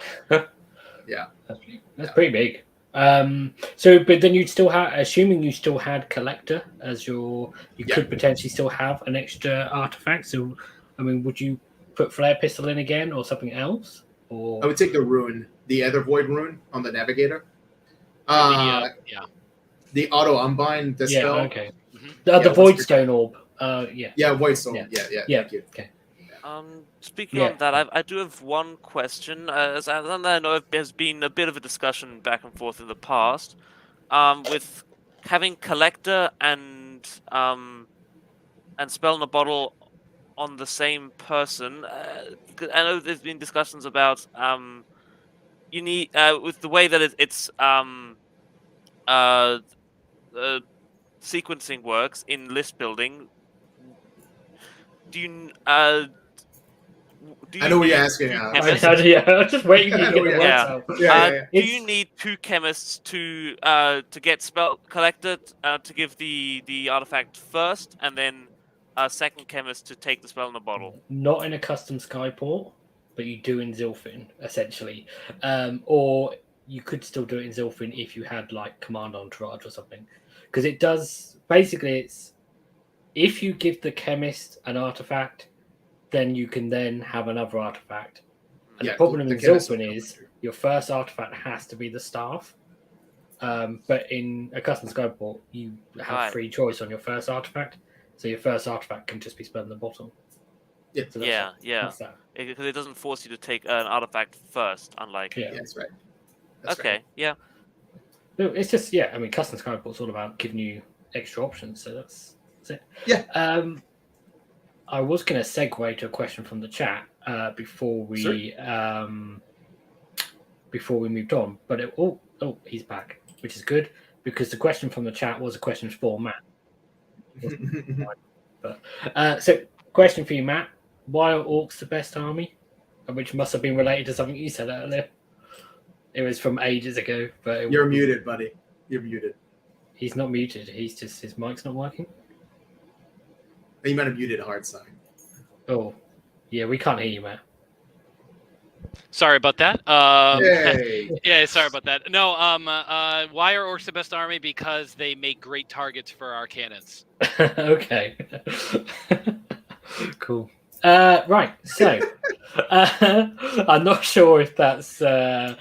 Yeah. That's pretty big. So, but then you'd still have, assuming you still had Collector as you could potentially still have an extra artifact. So, I mean, would you put Flare Pistol in again or something else? Or I would take the rune, the Ether Void rune on the Navigator. The auto unbind dispel. Yeah, okay. The Void Stone Orb. Yeah, Void Stone. Yeah. Thank you. Okay. Speaking on that, I do have one question. As I know there's been a bit of a discussion back and forth in the past, with having Collector and Spell in a Bottle on the same person. I know there's been discussions about you need with the way that it's sequencing works in list building. Do you I know what you're asking. I was just waiting to get the words out. Do you need 2 chemists to get Spell Collector to give the artifact first, and then a second chemist to take the spell in the bottle? Not in a custom Skyport, but you do in Zilfin, essentially. Or you could still do it in Zilfin if you had like Command Entourage or something. Because it does, basically it's, if you give the chemist an artifact, then you can then have another artifact. And the problem in Zilfin is your first artifact has to be the staff. But in a custom Skyport, you have free choice on your first artifact. So your first artifact can just be spelled in the bottom. Yeah, so that's because it doesn't force you to take an artifact first, unlike... Yeah, that's right. Yeah. No, it's just, I mean, custom Skyport's all about giving you extra options, so that's it. Yeah. I was going to segue to a question from the chat before we moved on, but he's back, which is good because the question from the chat was a question for Matt. So, question for you, Matt: why are orcs the best army? Which must have been related to something you said earlier. It was from ages ago, but you're muted, buddy. You're muted. He's not muted. He's just his mic's not working. You might have muted hard sign. Oh, yeah, we can't hear you, Matt. Sorry about that. Hey. Yeah, sorry about that. No, why are orcs the best army? Because they make great targets for our cannons. Okay. Cool. Right, so I'm not sure if that's the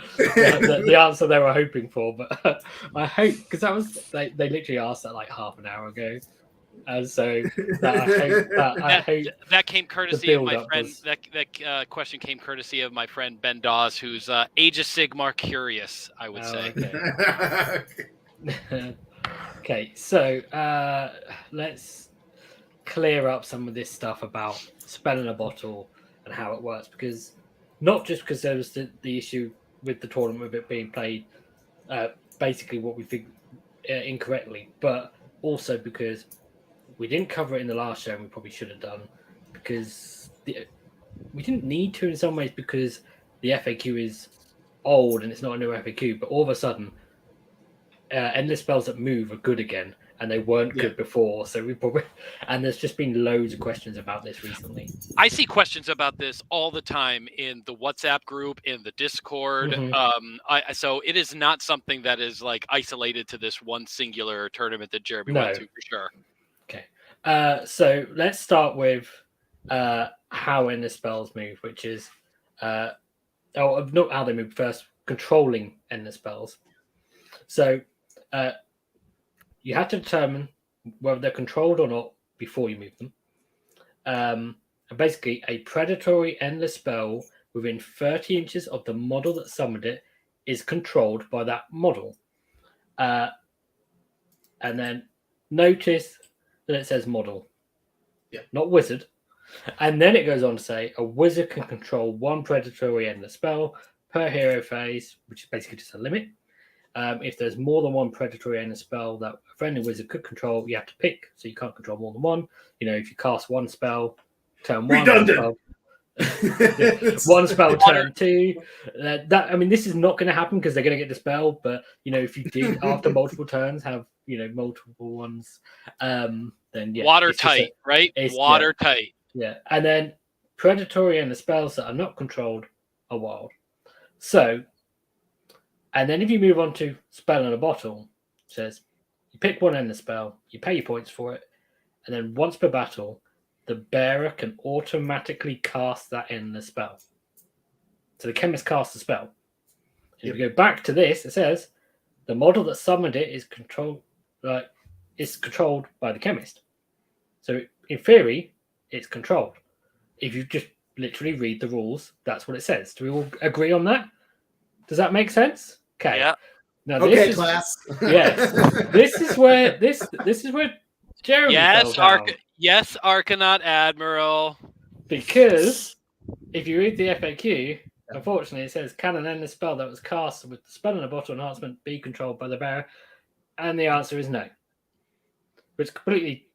answer they were hoping for, but I hope, because they literally asked that like half an hour ago. And so I hope that came courtesy of my friend. That question came courtesy of my friend Ben Dawes, who's Age of Sigmar curious, I would say. Okay. Okay, so let's clear up some of this stuff about spell in a bottle and how it works, because not just because there was the issue with the tournament of it being played basically what we think incorrectly, but also because we didn't cover it in the last show and we probably should have done, because we didn't need to in some ways because the FAQ is old and it's not a new FAQ. But all of a sudden, endless spells that move are good again, and they weren't good before. So we probably and there's just been loads of questions about this recently. I see questions about this all the time in the WhatsApp group, in the Discord. So it is not something that is like isolated to this one singular tournament that Jeremy went to for sure. Okay. So let's start with how endless spells move, which is not how they move first, controlling endless spells. So you have to determine whether they're controlled or not before you move them. And basically, a predatory endless spell within 30 inches of the model that summoned it is controlled by that model. And then notice that it says model, not wizard. And then it goes on to say a wizard can control one predatory endless spell per hero phase, which is basically just a limit. If there's more than one predatory endless spell that a friendly wizard could control, you have to pick. So you can't control more than one. If you cast one spell, turn one. One spell, turn two. This is not going to happen because they're going to get the spell. But if you did after multiple turns have multiple ones, then watertight, right? Watertight. Yeah, and then predatory and the spells that are not controlled are wild. So, and then if you move on to spell in a bottle, it says you pick one end of spell, you pay your points for it, and then once per battle, the bearer can automatically cast that in the spell. So the chemist casts the spell. If you go back to this, it says the model that summoned it is controlled by the chemist. So in theory, it's controlled. If you just literally read the rules, that's what it says. Do we all agree on that? Does that make sense? Okay. Yeah. Now okay, class. Yes. This is where Jeremy fell down. Yes, Arcanaut Admiral. Because if you read the FAQ, unfortunately it says, can an endless spell that was cast with the spell in a bottle enhancement be controlled by the bearer? And the answer is no. Which completely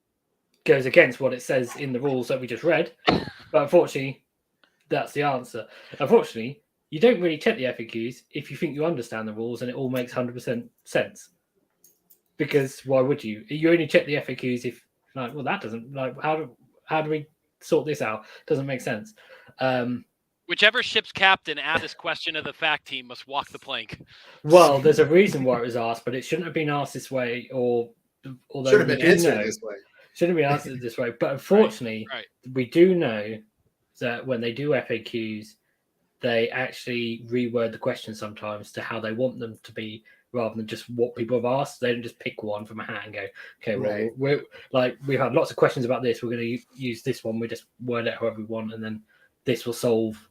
goes against what it says in the rules that we just read. But unfortunately, that's the answer. Unfortunately, you don't really check the FAQs if you think you understand the rules and it all makes 100% sense. Because why would you? You only check the FAQs if, that doesn't, how do we sort this out? Doesn't make sense. Whichever ship's captain asked this question of the fact team must walk the plank. Well, there's a reason why it was asked, but it shouldn't have been asked this way, although should have been answered this way. Shouldn't be answered this way. But unfortunately, we do know that when they do FAQs, they actually reword the question sometimes to how they want them to be, rather than just what people have asked. They don't just pick one from a hat and go, okay, well, we've had lots of questions about this. We're going to use this one. We just word it however we want, and then this will solve,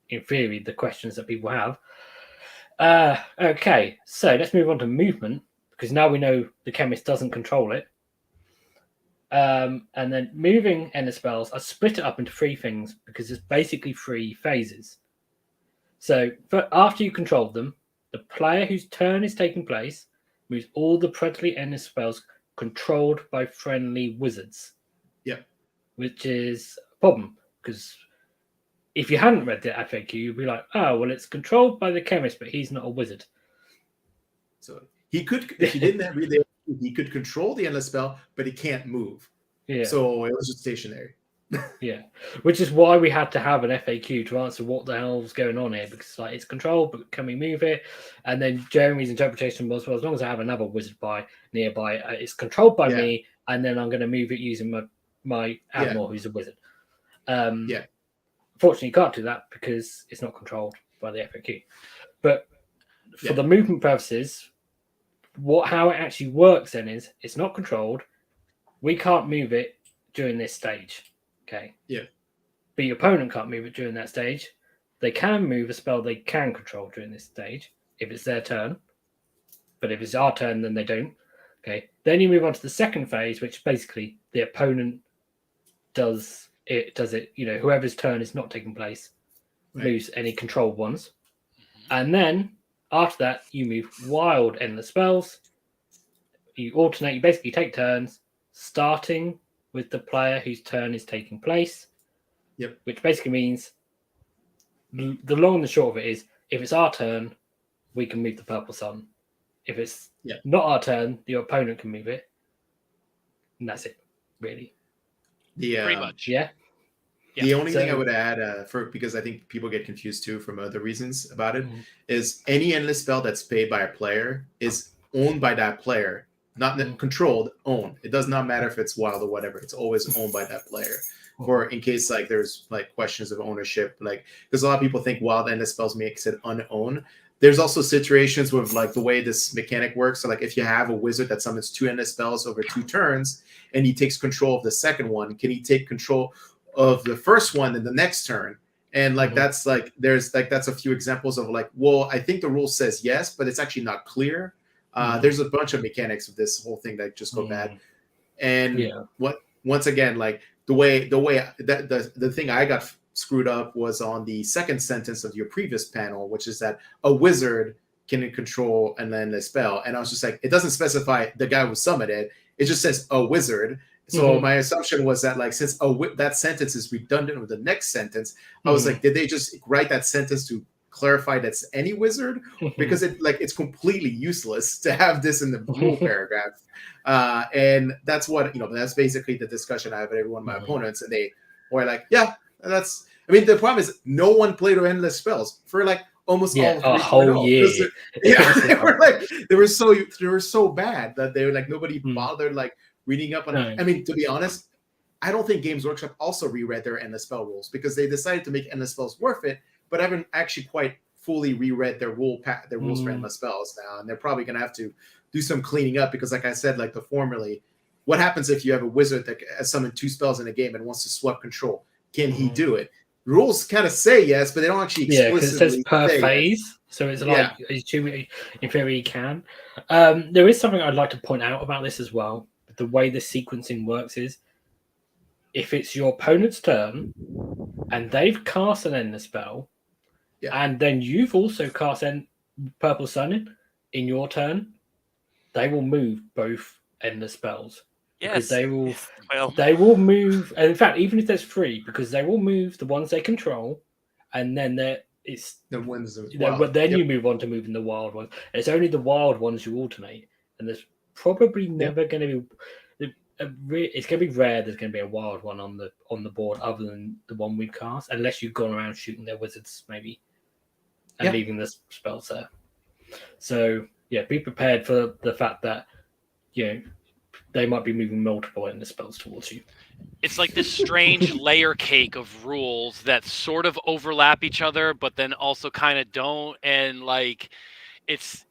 in theory, the questions that people have. Okay, so let's move on to movement, because now we know the chemist doesn't control it. And then moving endless spells, I split it up into three things because it's basically three phases. So after you control them, the player whose turn is taking place moves all the predatory endless spells controlled by friendly wizards. Yeah. Which is a problem, because if you hadn't read the FAQ, you'd be like, oh, well, it's controlled by the chemist, but he's not a wizard. So he could, if he didn't read the he could control the endless spell, but he can't move. Yeah. So it was just stationary. Yeah. Which is why we had to have an FAQ to answer what the hell's going on here, because it's controlled, but can we move it? And then Jeremy's interpretation was, well, as long as I have another wizard nearby, it's controlled by me, and then I'm going to move it using my Admiral who's a wizard. Fortunately, you can't do that because it's not controlled by the FAQ. But for the movement purposes, how it actually works then is it's not controlled. We can't move it during this stage. Okay. Yeah. But your opponent can't move it during that stage. They can move a spell they can control during this stage if it's their turn. But if it's our turn, then they don't. Okay. Then you move on to the second phase, which basically the opponent does it. Whoever's turn is not taking place moves any controlled ones. And then after that, you move wild endless spells. You alternate. You basically take turns, starting with the player whose turn is taking place. Yep. Which basically means the long and the short of it is, if it's our turn, we can move the purple sun. If it's not our turn, your opponent can move it, and that's it, really. Pretty much. Yeah. The only thing I would add, because I think people get confused too from other reasons about it, is any endless spell that's paid by a player is owned by that player, not controlled, owned. It does not matter if it's wild or whatever. It's always owned by that player. Or in case like there's like questions of ownership, like because a lot of people think wild endless spells makes it unowned. There's also situations with like the way this mechanic works. So like if you have a wizard that summons 2 endless spells over 2 turns and he takes control of the second one, can he take control of the first one in the next turn? And like that's like that's a few examples of like, well, I think the rule says yes, but it's actually not clear. There's a bunch of mechanics of this whole thing that just go bad. And once again, like the thing I got screwed up was on the second sentence of your previous panel, which is that a wizard can control an endless spell. And I was just like, it doesn't specify the guy who summoned it. It just says a wizard. So my assumption was that like since that sentence is redundant with the next sentence, I was like, did they just write that sentence to clarify that's any wizard? Because it's completely useless to have this in the rule paragraph. And that's what that's basically the discussion I have with every one of my opponents, and they were like, yeah, that's. I mean, the problem is no one played endless spells for like almost a whole year. They were so bad that they were like nobody bothered like reading up on it. I mean, to be honest, I don't think Games Workshop also reread their endless spell rules because they decided to make endless spells worth it, but haven't actually quite fully reread their rules for endless spells now, and they're probably going to have to do some cleaning up because, like I said, like the formally, what happens if you have a wizard that has summoned 2 spells in a game and wants to swap control? Can he do it? Rules kind of say yes, but they don't actually explicitly because it says per phase, yes. So it's like in theory he can. There is something I'd like to point out about this as well. The way the sequencing works is if it's your opponent's turn and they've cast an endless spell, and then you've also cast Purple Sun in your turn, they will move both endless spells. Because they will move, and in fact, even if there's 3, because they will move the ones they control, and then it's the ones but then you move on to moving the wild ones. It's only the wild ones you alternate, and there's probably never going to be. It's going to be rare. There's going to be a wild one on the board other than the one we cast, unless you've gone around shooting their wizards maybe, and leaving the spells there. So be prepared for the fact that they might be moving multiple endless spells towards you. It's like this strange layer cake of rules that sort of overlap each other, but then also kind of don't. And like, it's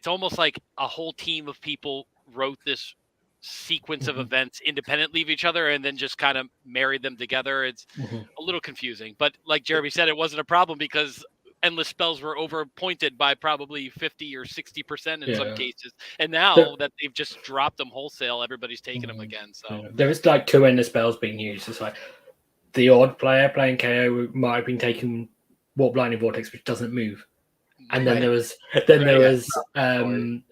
almost like a whole team of people wrote this sequence of events independently of each other and then just kind of married them together. It's a little confusing, but like Jeremy said, it wasn't a problem because endless spells were overpointed by probably 50 or 60% in some cases, and now that they've just dropped them wholesale, everybody's taking them again. So there is like 2 endless spells being used. It's like the odd player playing KO might have been taking Warp Blinding Vortex, which doesn't move, and then there was the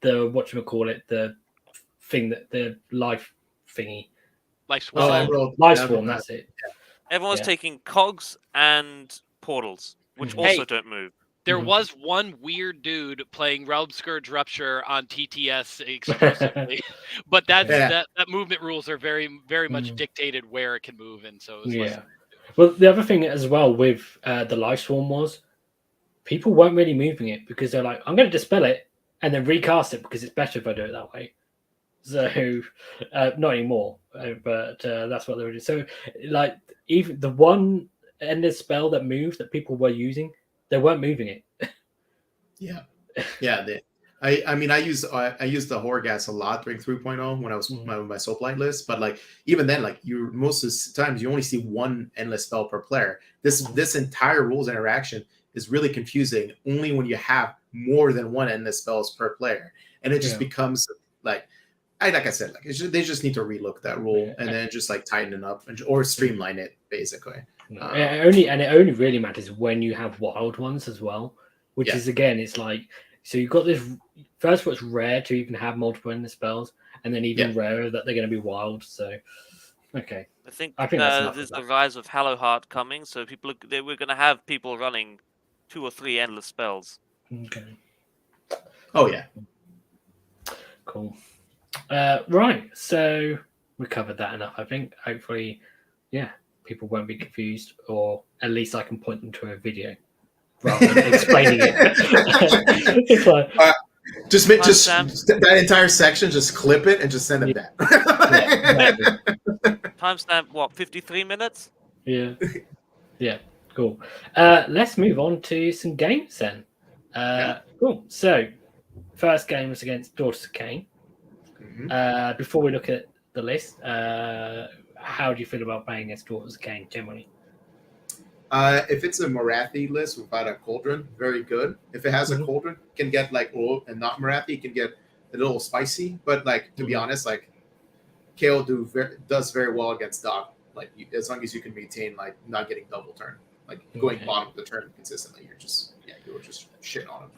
whatchamacallit, the thing that the life thingy, life swarm. Life swarm. That's it. Everyone's taking cogs and portals, which also don't move. There was one weird dude playing Realm Scourge Rupture on TTS exclusively, but that movement rules are very, very much dictated where it can move, and so Well, the other thing as well with the Life Swarm was people weren't really moving it because they're like, I'm going to dispel it and then recast it because it's better if I do it that way. So not anymore, but that's what they were doing. So like even the one endless spell that moved that people were using, they weren't moving it. I mean, I used the Horgas a lot during 3.0 when I was my Soapline list, but like even then, like most of the times you only see one endless spell per player. This entire rules interaction is really confusing only when you have more than one endless spells per player, and it just becomes like I said, like they just need to relook that rule and then just like tighten it up or streamline it basically. It only really matters when you have wild ones as well, which is again, it's like, so you've got this. First of all, it's rare to even have multiple endless spells, and then even rarer that they're going to be wild. So Okay. I think that's enough there's of the that. rise of Hallowheart coming, so we're going to have people running 2 or 3 endless spells. Okay. Oh yeah. Cool. Right. So we covered that enough. I think. Hopefully, yeah, people won't be confused, or at least I can point them to a video rather than explaining it. It's like, just that entire section, just clip it and just send them that. Timestamp, what, 53 minutes? Yeah. Yeah. Cool. Let's move on to some games then. Cool. So, first game was against Daughters of Khaine. Mhm. Before we look at the list, how do you feel about playing against Daughters of Khaine generally? If it's a Morathi list without a cauldron, very good. If it has a cauldron, it can get like old and not Morathi, it can get a little spicy. But like to be honest, like KO does very well against Doc. Like as long as you can maintain like not getting double turn, like going bottom of the turn consistently, you're just shitting on him.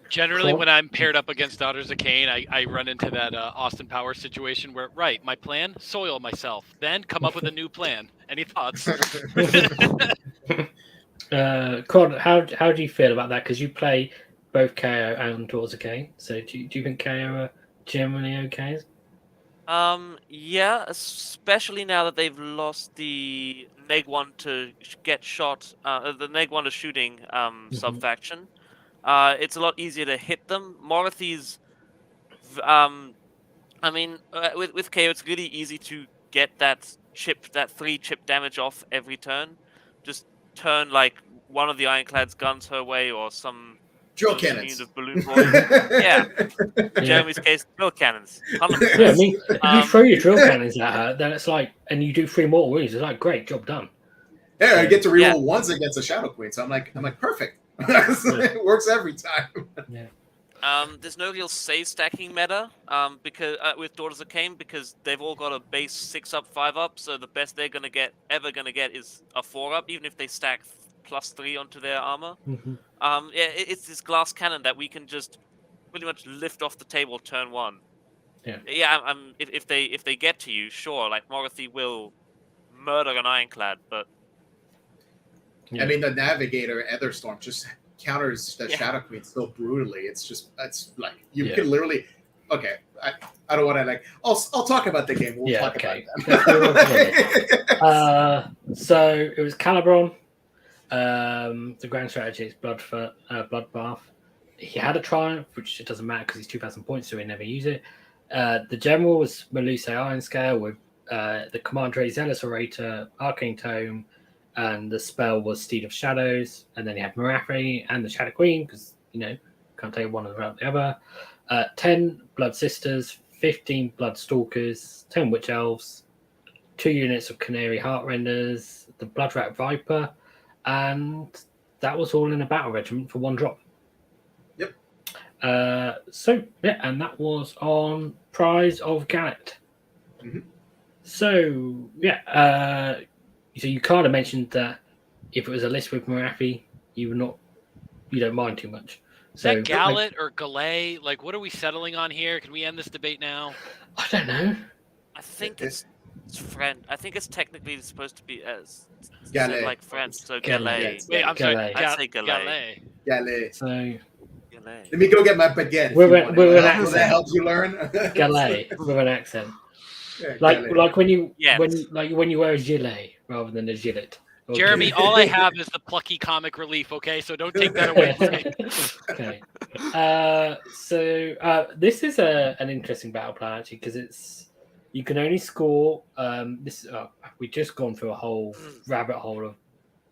Generally, when I'm paired up against Daughters of Khaine, I run into that Austin Powers situation where, my plan, soil myself, then come up with a new plan. Any thoughts? Cod, how do you feel about that? Because you play both KO and Daughters of Khaine. So do you think KO are generally okay? Yeah, especially now that they've lost the neg 1 to get shot, the neg 1 to shooting sub-faction. It's a lot easier to hit them. Morathi's, I mean, with KO, it's really easy to get that 3 chip damage off every turn. Just turn like one of the Ironclad's guns her way or some drill sort of cannons. unit of balloon boy. Yeah. Jeremy's case, drill cannons. 100%. Yeah, I mean, if you throw your drill cannons at her, then it's like, and you do 3 more wounds. It's like, great, job done. Yeah, I get to reroll once against a Shadow Queen, so I'm like, perfect. It works every time. Yeah. There's no real save stacking meta because with Daughters of Khaine, because they've all got a base 6-up, 5-up, so the best they're ever gonna get is a 4-up, even if they stack +3 onto their armor. It's this glass cannon that we can just pretty much lift off the table turn 1. Yeah. If they get to you, sure, like Morathi will murder an Ironclad, but I mean, the Navigator Etherstorm just counters the Shadow Queen so brutally. It's like you can literally. Okay, I don't want to like. I'll talk about the game. We'll talk about that. So it was Kharadron. The grand strategy is Bloodbath. He had a triumph, which it doesn't matter because he's 2,000 points, so he never use it. The general was Maluse Ironscale with the commander Zealous Orator, Arcane Tome, and the spell was Steed of Shadows. And then he had Morathi and the Shadow Queen because can't take one without the other. 10 Blood Sisters, 15 Blood Stalkers, 10 Witch Elves, 2 units of Canary Heartrenders, the Blood Rat Viper, and that was all in a battle regiment for 1 drop. Yep. And that was on Prize of Gallet. So so you kind of mentioned that if it was a list with Morathi, you don't mind too much. Is that Gallet or Gallet? Like, what are we settling on here? Can we end this debate now? I don't know. I think it's French. I think it's technically supposed to be as Gallet, like French. So Gallet. Wait, I'm sorry. I'd say Gallet. Gallet. So let me go get my baguette. With an accent. That helps you learn. Gallet with an accent. Yeah, like when you wear a gilet rather than a gilet. Okay. Jeremy, all I have is the plucky comic relief. Okay, so don't take that away from me. Okay. So this is an interesting battle plan actually because you can only score. We've just gone through a whole rabbit hole of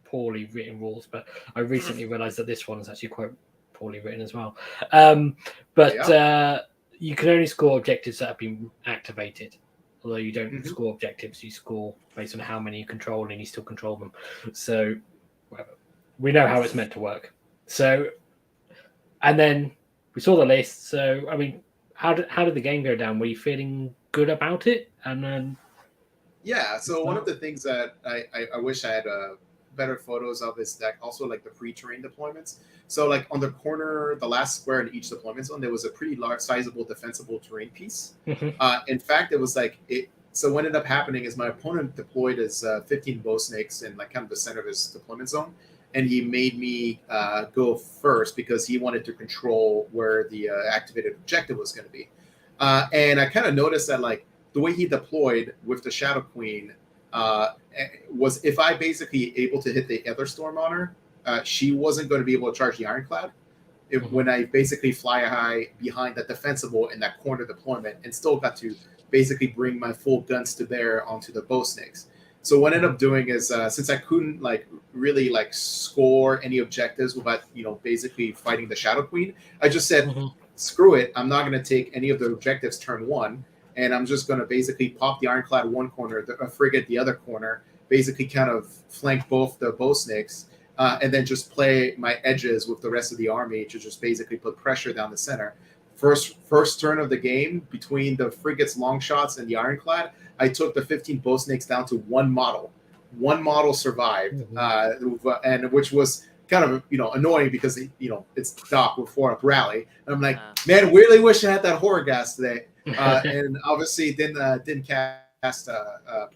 poorly written rules, but I recently realised that this one is actually quite poorly written as well. You can only score objectives that have been activated. Although you don't score objectives, you score based on how many you control, and you still control them. So we know how it's meant to work. So, and then we saw the list. So, I mean, how did the game go down? Were you feeling good about it? And then so one of the things that I wish I had better photos of is that also like the pre-terrain deployments. So like on the corner, the last square in each deployment zone, there was a pretty large, sizable defensible terrain piece. In fact, it was like So what ended up happening is my opponent deployed his 15 bow snakes in like kind of the center of his deployment zone, and he made me go first because he wanted to control where the activated objective was going to be. And I kind of noticed that like the way he deployed with the Shadow Queen was if I basically able to hit the Aetherstorm on her, she wasn't going to be able to charge the Ironclad. When I basically fly high behind that defensible in that corner deployment and still got to basically bring my full guns to bear onto the bow snakes. So what I ended up doing is since I couldn't like really like score any objectives without basically fighting the Shadow Queen, I just said screw it, I'm not going to take any of the objectives turn one, and I'm just going to basically pop the Ironclad one corner, a frigate the other corner, basically kind of flank both the bow snakes. And then just play my edges with the rest of the army to just basically put pressure down the center. First turn of the game, between the frigates, long shots, and the Ironclad, I took the 15 bow snakes down to one model. One model survived, and which was kind of annoying because it's Doc with 4-up rally, and I'm like, man, really wish I had that horror gas today. And obviously didn't cast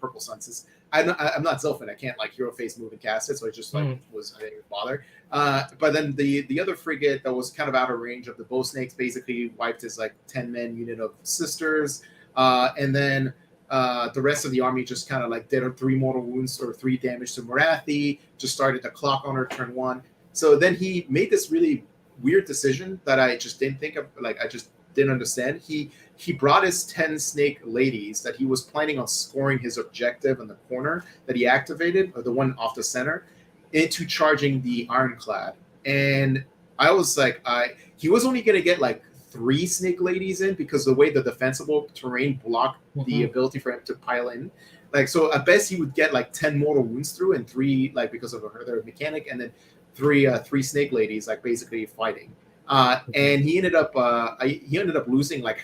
Purple Sun since I'm not Zilfin. I can't like hero face move and cast it, so I just I didn't even bother. But then the other frigate that was kind of out of range of the bow snakes basically wiped his like 10-man unit of sisters, and then the rest of the army just kind of like did 3 mortal wounds or 3 damage to Morathi. Just started the clock on her turn 1. So then he made this really weird decision that I just didn't think of. Like I just didn't understand. He brought his 10 snake ladies that he was planning on scoring his objective in the corner that he activated, or the one off the center, into charging the Ironclad. And I was like, he was only going to get like 3 snake ladies in because the way the defensible terrain blocked the ability for him to pile in. Like, so at best he would get like 10 mortal wounds through and 3 like because of their mechanic, and then 3 snake ladies like basically fighting. And he ended up losing like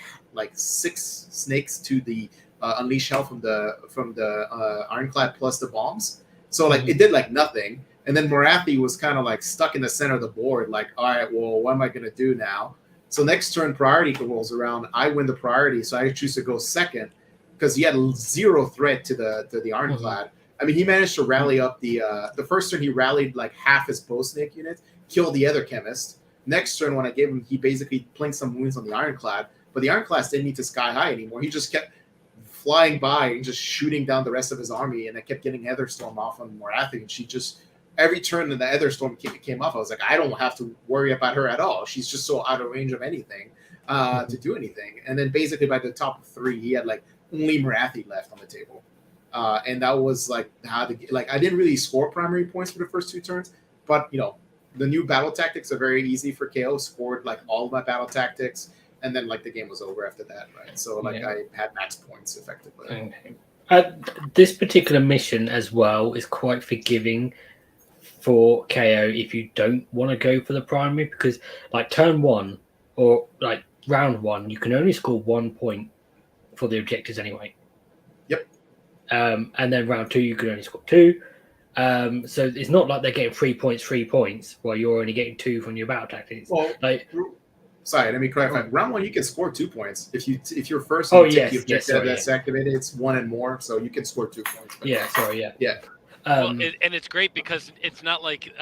6 snakes to the Unleash Hell from the Ironclad plus the bombs. So like it did like nothing. And then Morathi was kind of like stuck in the center of the board, like, all right, well, what am I gonna do now? So next turn priority rolls around, I win the priority, so I choose to go second because he had 0 threat to the Ironclad. I mean, he managed to rally up the first turn. He rallied like half his bow snake unit, killed the other chemist. Next turn, when I gave him, he basically plinked some wounds on the Ironclad, but the Ironclad didn't need to sky high anymore. He just kept flying by and just shooting down the rest of his army, and I kept getting Aetherstorm off on Morathi, and she just every turn that the Aetherstorm came off, I was like, I don't have to worry about her at all. She's just so out of range of anything to do anything. And then basically by the top of 3, he had like only Morathi left on the table. And that was like how I didn't really score primary points for the first 2 turns, but the new battle tactics are very easy for KO. Scored like all of my battle tactics, and then like the game was over after that, right? So like I had max points effectively. Okay. This particular mission as well is quite forgiving for KO if you don't want to go for the primary, because like turn 1 or like round 1, you can only score 1 point for the objectives anyway. Yep. And then round 2, you can only score 2. So it's not like they're getting 3 points while you're only getting 2 from your battle tactics. Well, sorry, let me clarify. Round 1, you can score 2 points if you're first. Oh, take the objective that's activated. It's 1 and more, so you can score 2 points. Yeah. Well, and it's great because it's not like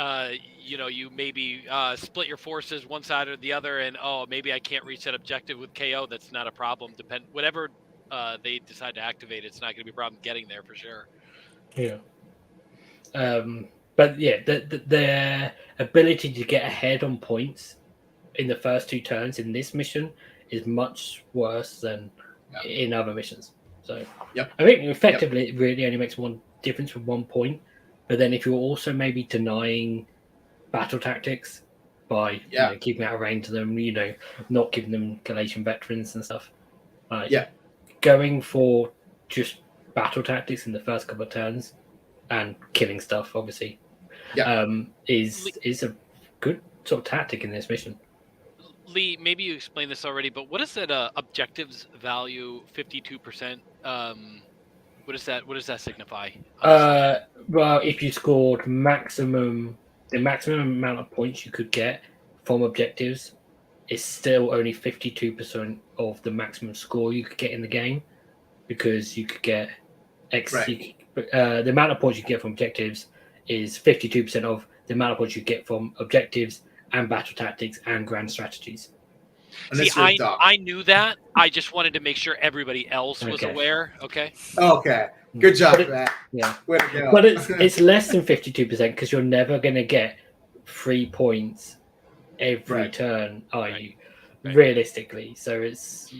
you maybe split your forces one side or the other, and maybe I can't reach that objective with KO. That's not a problem. Whatever they decide to activate, it's not going to be a problem getting there for sure. Yeah. But yeah, their ability to get ahead on points in the first 2 turns in this mission is much worse than in other missions. So I think effectively it really only makes one difference with 1 point. But then if you're also maybe denying battle tactics by keeping out of range of them, not giving them Galatian veterans and stuff, going for just battle tactics in the first couple of turns and killing stuff, obviously, is a good sort of tactic in this mission. Lee, maybe you explained this already, but what is that objectives value 52%? What does that signify? Well, if you scored the maximum amount of points you could get from objectives is still only 52% of the maximum score you could get in the game. because you could get Right. the amount of points you get from objectives is 52% of the amount of points you get from objectives and battle tactics and grand strategies. See, Unless you're a doc. I knew that. I just wanted to make sure everybody else was Okay. aware. Okay. Okay. Good job, But Matt. Yeah, Way to go. but it's less than 52% because you're never going to get 3 points every Right. turn, are you? Right. Realistically, so it's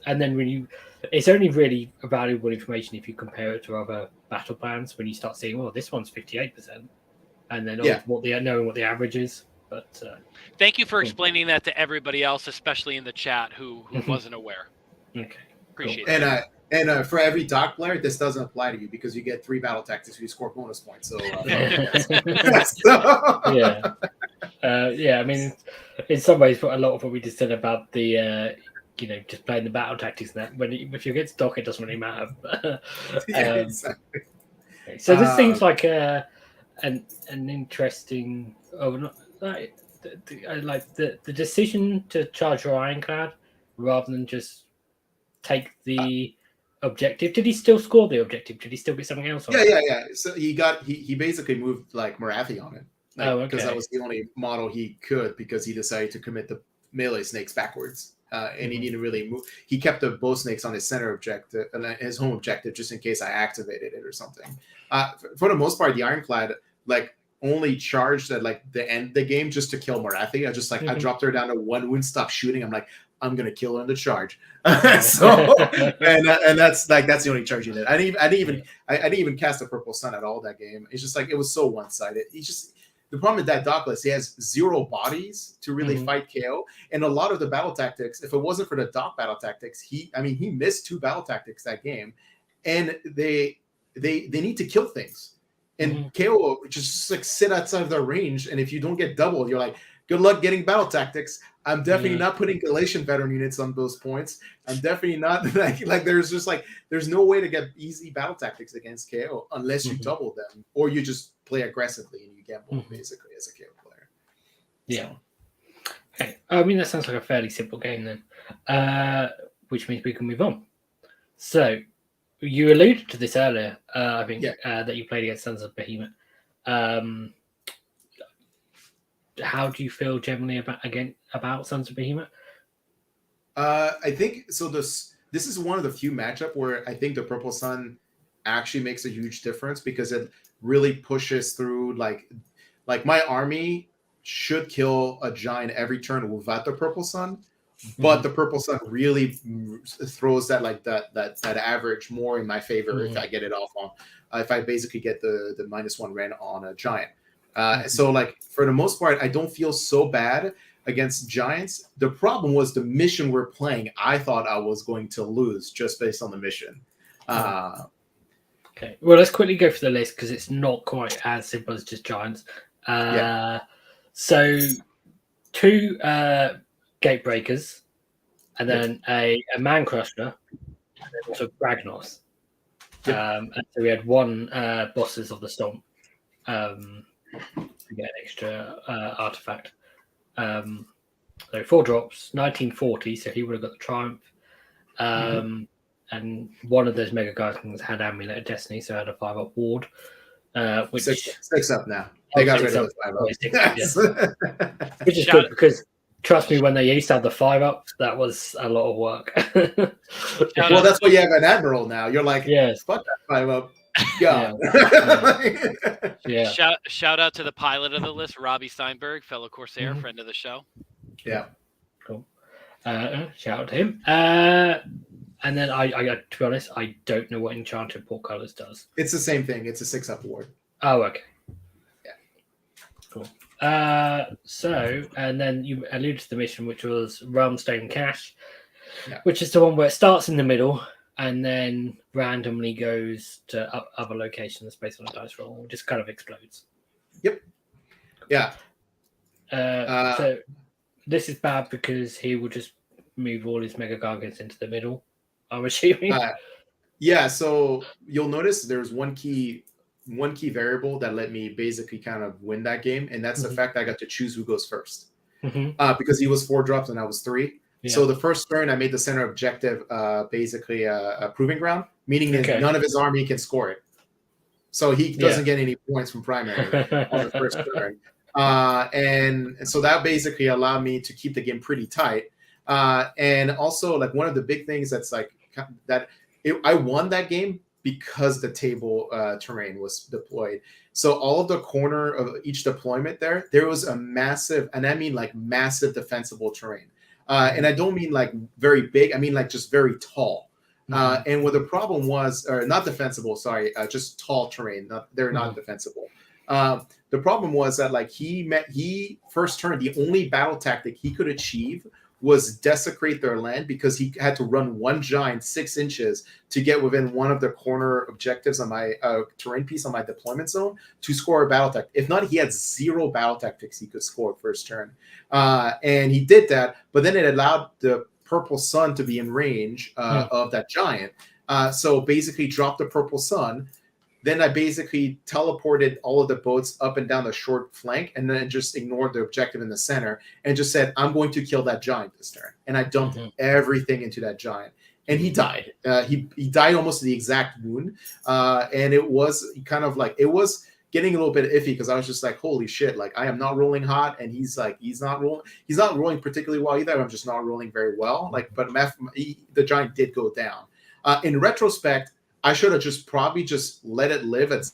and then it's only really valuable information if you compare it to other battle plans when you start seeing, well, this one's 58%, and then knowing what the average is. But thank you for explaining that to everybody else, especially in the chat who wasn't aware. Okay, Appreciate and it. And for every doc player, this doesn't apply to you because you get 3 battle tactics, you score bonus points. So, I mean, in some ways, a lot of what we just said about the just playing the battle tactics and that, if you get stock, it doesn't really matter. exactly. So this seems like an interesting. Like the decision to charge your ironclad rather than just take the objective. Did he still score the objective? Did he still get something else on it? Yeah. So he basically moved like Morathi on it. Because that was the only model he could, because he decided to commit the melee snakes backwards. And he didn't really move. He kept the bow snakes on his center objective, his home objective, just in case I activated it or something. For the most part, the ironclad only charged at the end of the game just to kill Morathi. I dropped her down to 1 wound, stopped shooting. I'm like, I'm gonna kill her in the charge. So and that's the only charge he did. I didn't even cast a purple sun at all that game. It's just it was so one sided. The problem with that dock list, he has 0 bodies to really fight KO, and a lot of the battle tactics. If it wasn't for the dock battle tactics, he missed 2 battle tactics that game, and they need to kill things, and KO just sit outside of their range, and if you don't get doubled, you're like, good luck getting battle tactics. I'm definitely not putting Galatian veteran units on those points. I'm definitely not there's no way to get easy battle tactics against KO unless you double them or you just play aggressively and you gamble basically as a KO player. Yeah. Okay. I mean, that sounds like a fairly simple game then, which means we can move on. So you alluded to this earlier, I think, that you played against Sons of Behemat. How do you feel generally about Sons of Behemat? I think so. This is one of the few matchup where I think the Purple Sun actually makes a huge difference because it really pushes through. Like my army should kill a giant every turn without the Purple Sun, but the Purple Sun really throws that that average more in my favor if I get it off on. If I basically get the -1 ren on a giant. So for the most part, I don't feel so bad against giants. The problem was the mission we're playing. I thought I was going to lose just based on the mission. Okay, well, let's quickly go through the list because it's not quite as simple as just giants. So 2 gate breakers, and then a man crusher, and then also Kragnos. And so we had 1 bosses of the stomp. To get an extra artifact. So 4 drops, 1940, so he would have got the Triumph. And one of those Mega Guardians had Amulet of Destiny, so had a 5-up ward. Which 6 up now. They got rid of the 5-up. Which is good because, trust me, when they used to have the 5-up, that was a lot of work. Well, that's why you have an Admiral now. You're like, fuck that 5-up. Shout out to the pilot of the list, Robbie Steinberg, fellow Corsair, friend of the show. Yeah, cool. Shout out to him. And then I to be honest, I don't know what Enchanted Portcullis does. It's the same thing. It's a 6-up ward. Oh, okay. Yeah, cool. So, and then you alluded to the mission, which was Realmstone Cache, which is the one where it starts in the middle and then randomly goes to other locations based on a dice roll. It just kind of explodes. Yep. Yeah. So this is bad because he will just move all his Mega Gargants into the middle, I'm assuming. So you'll notice there's one key variable that let me basically kind of win that game, and that's the fact I got to choose who goes first. Because he was 4 drops and I was 3. So the first turn, I made the center objective basically a proving ground, meaning that none of his army can score it. So he doesn't get any points from primary on the first turn. And so that basically allowed me to keep the game pretty tight. And also, like, one of the big things that's like that I won that game because the table terrain was deployed. So all of the corner of each deployment there was a massive, and I mean like massive defensible terrain. And I don't mean like very big, I mean like just very tall. And what the problem was, or not defensible, sorry, just tall terrain. They're not defensible. The problem was that like he first turn, the only battle tactic he could achieve was desecrate their land, because he had to run one giant 6 inches to get within one of the corner objectives on my terrain piece on my deployment zone to score a battle tactic. If not, he had 0 battle tactics he could score first turn. And he did that, but then it allowed the purple sun to be in range of that giant. So basically dropped the purple sun. Then I basically teleported all of the boats up and down the short flank, and then just ignored the objective in the center and just said, I'm going to kill that giant this turn. And I dumped everything into that giant. And he died. He died almost to the exact wound. And it was kind of like, it was getting a little bit iffy, because I was just like, holy shit, like I am not rolling hot, and he's not rolling particularly well either. I'm just not rolling very well. Like, but the giant did go down. In retrospect, I should have probably just let it live at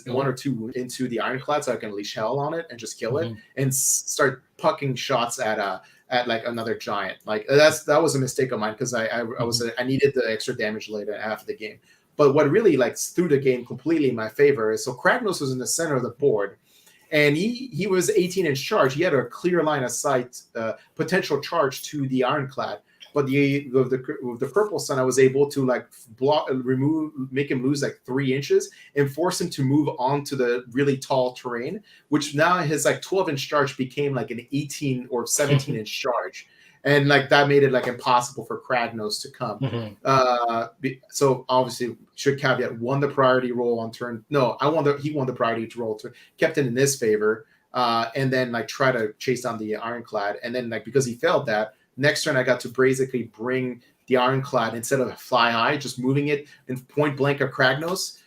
1 or 2 into the ironclad, so I can unleash hell on it and just kill it and start pucking shots at like another giant. Like that was a mistake of mine, because I needed the extra damage later after the game. But what really like threw the game completely in my favor is, so Kragnos was in the center of the board, and he was 18-inch charge. He had a clear line of sight, potential charge to the ironclad. But with the purple sun, I was able to like make him lose like 3 inches and force him to move onto the really tall terrain, which now his like 12-inch charge became like an 18 or 17-inch charge. And like that made it like impossible for Kragnos to come. So obviously, should caveat, won the priority roll on turn. No, he won the priority roll, kept it in his favor, and then like try to chase down the ironclad. And then like because he failed that, next turn I got to basically bring the ironclad, instead of fly high, just moving it in point blank at Kragnos.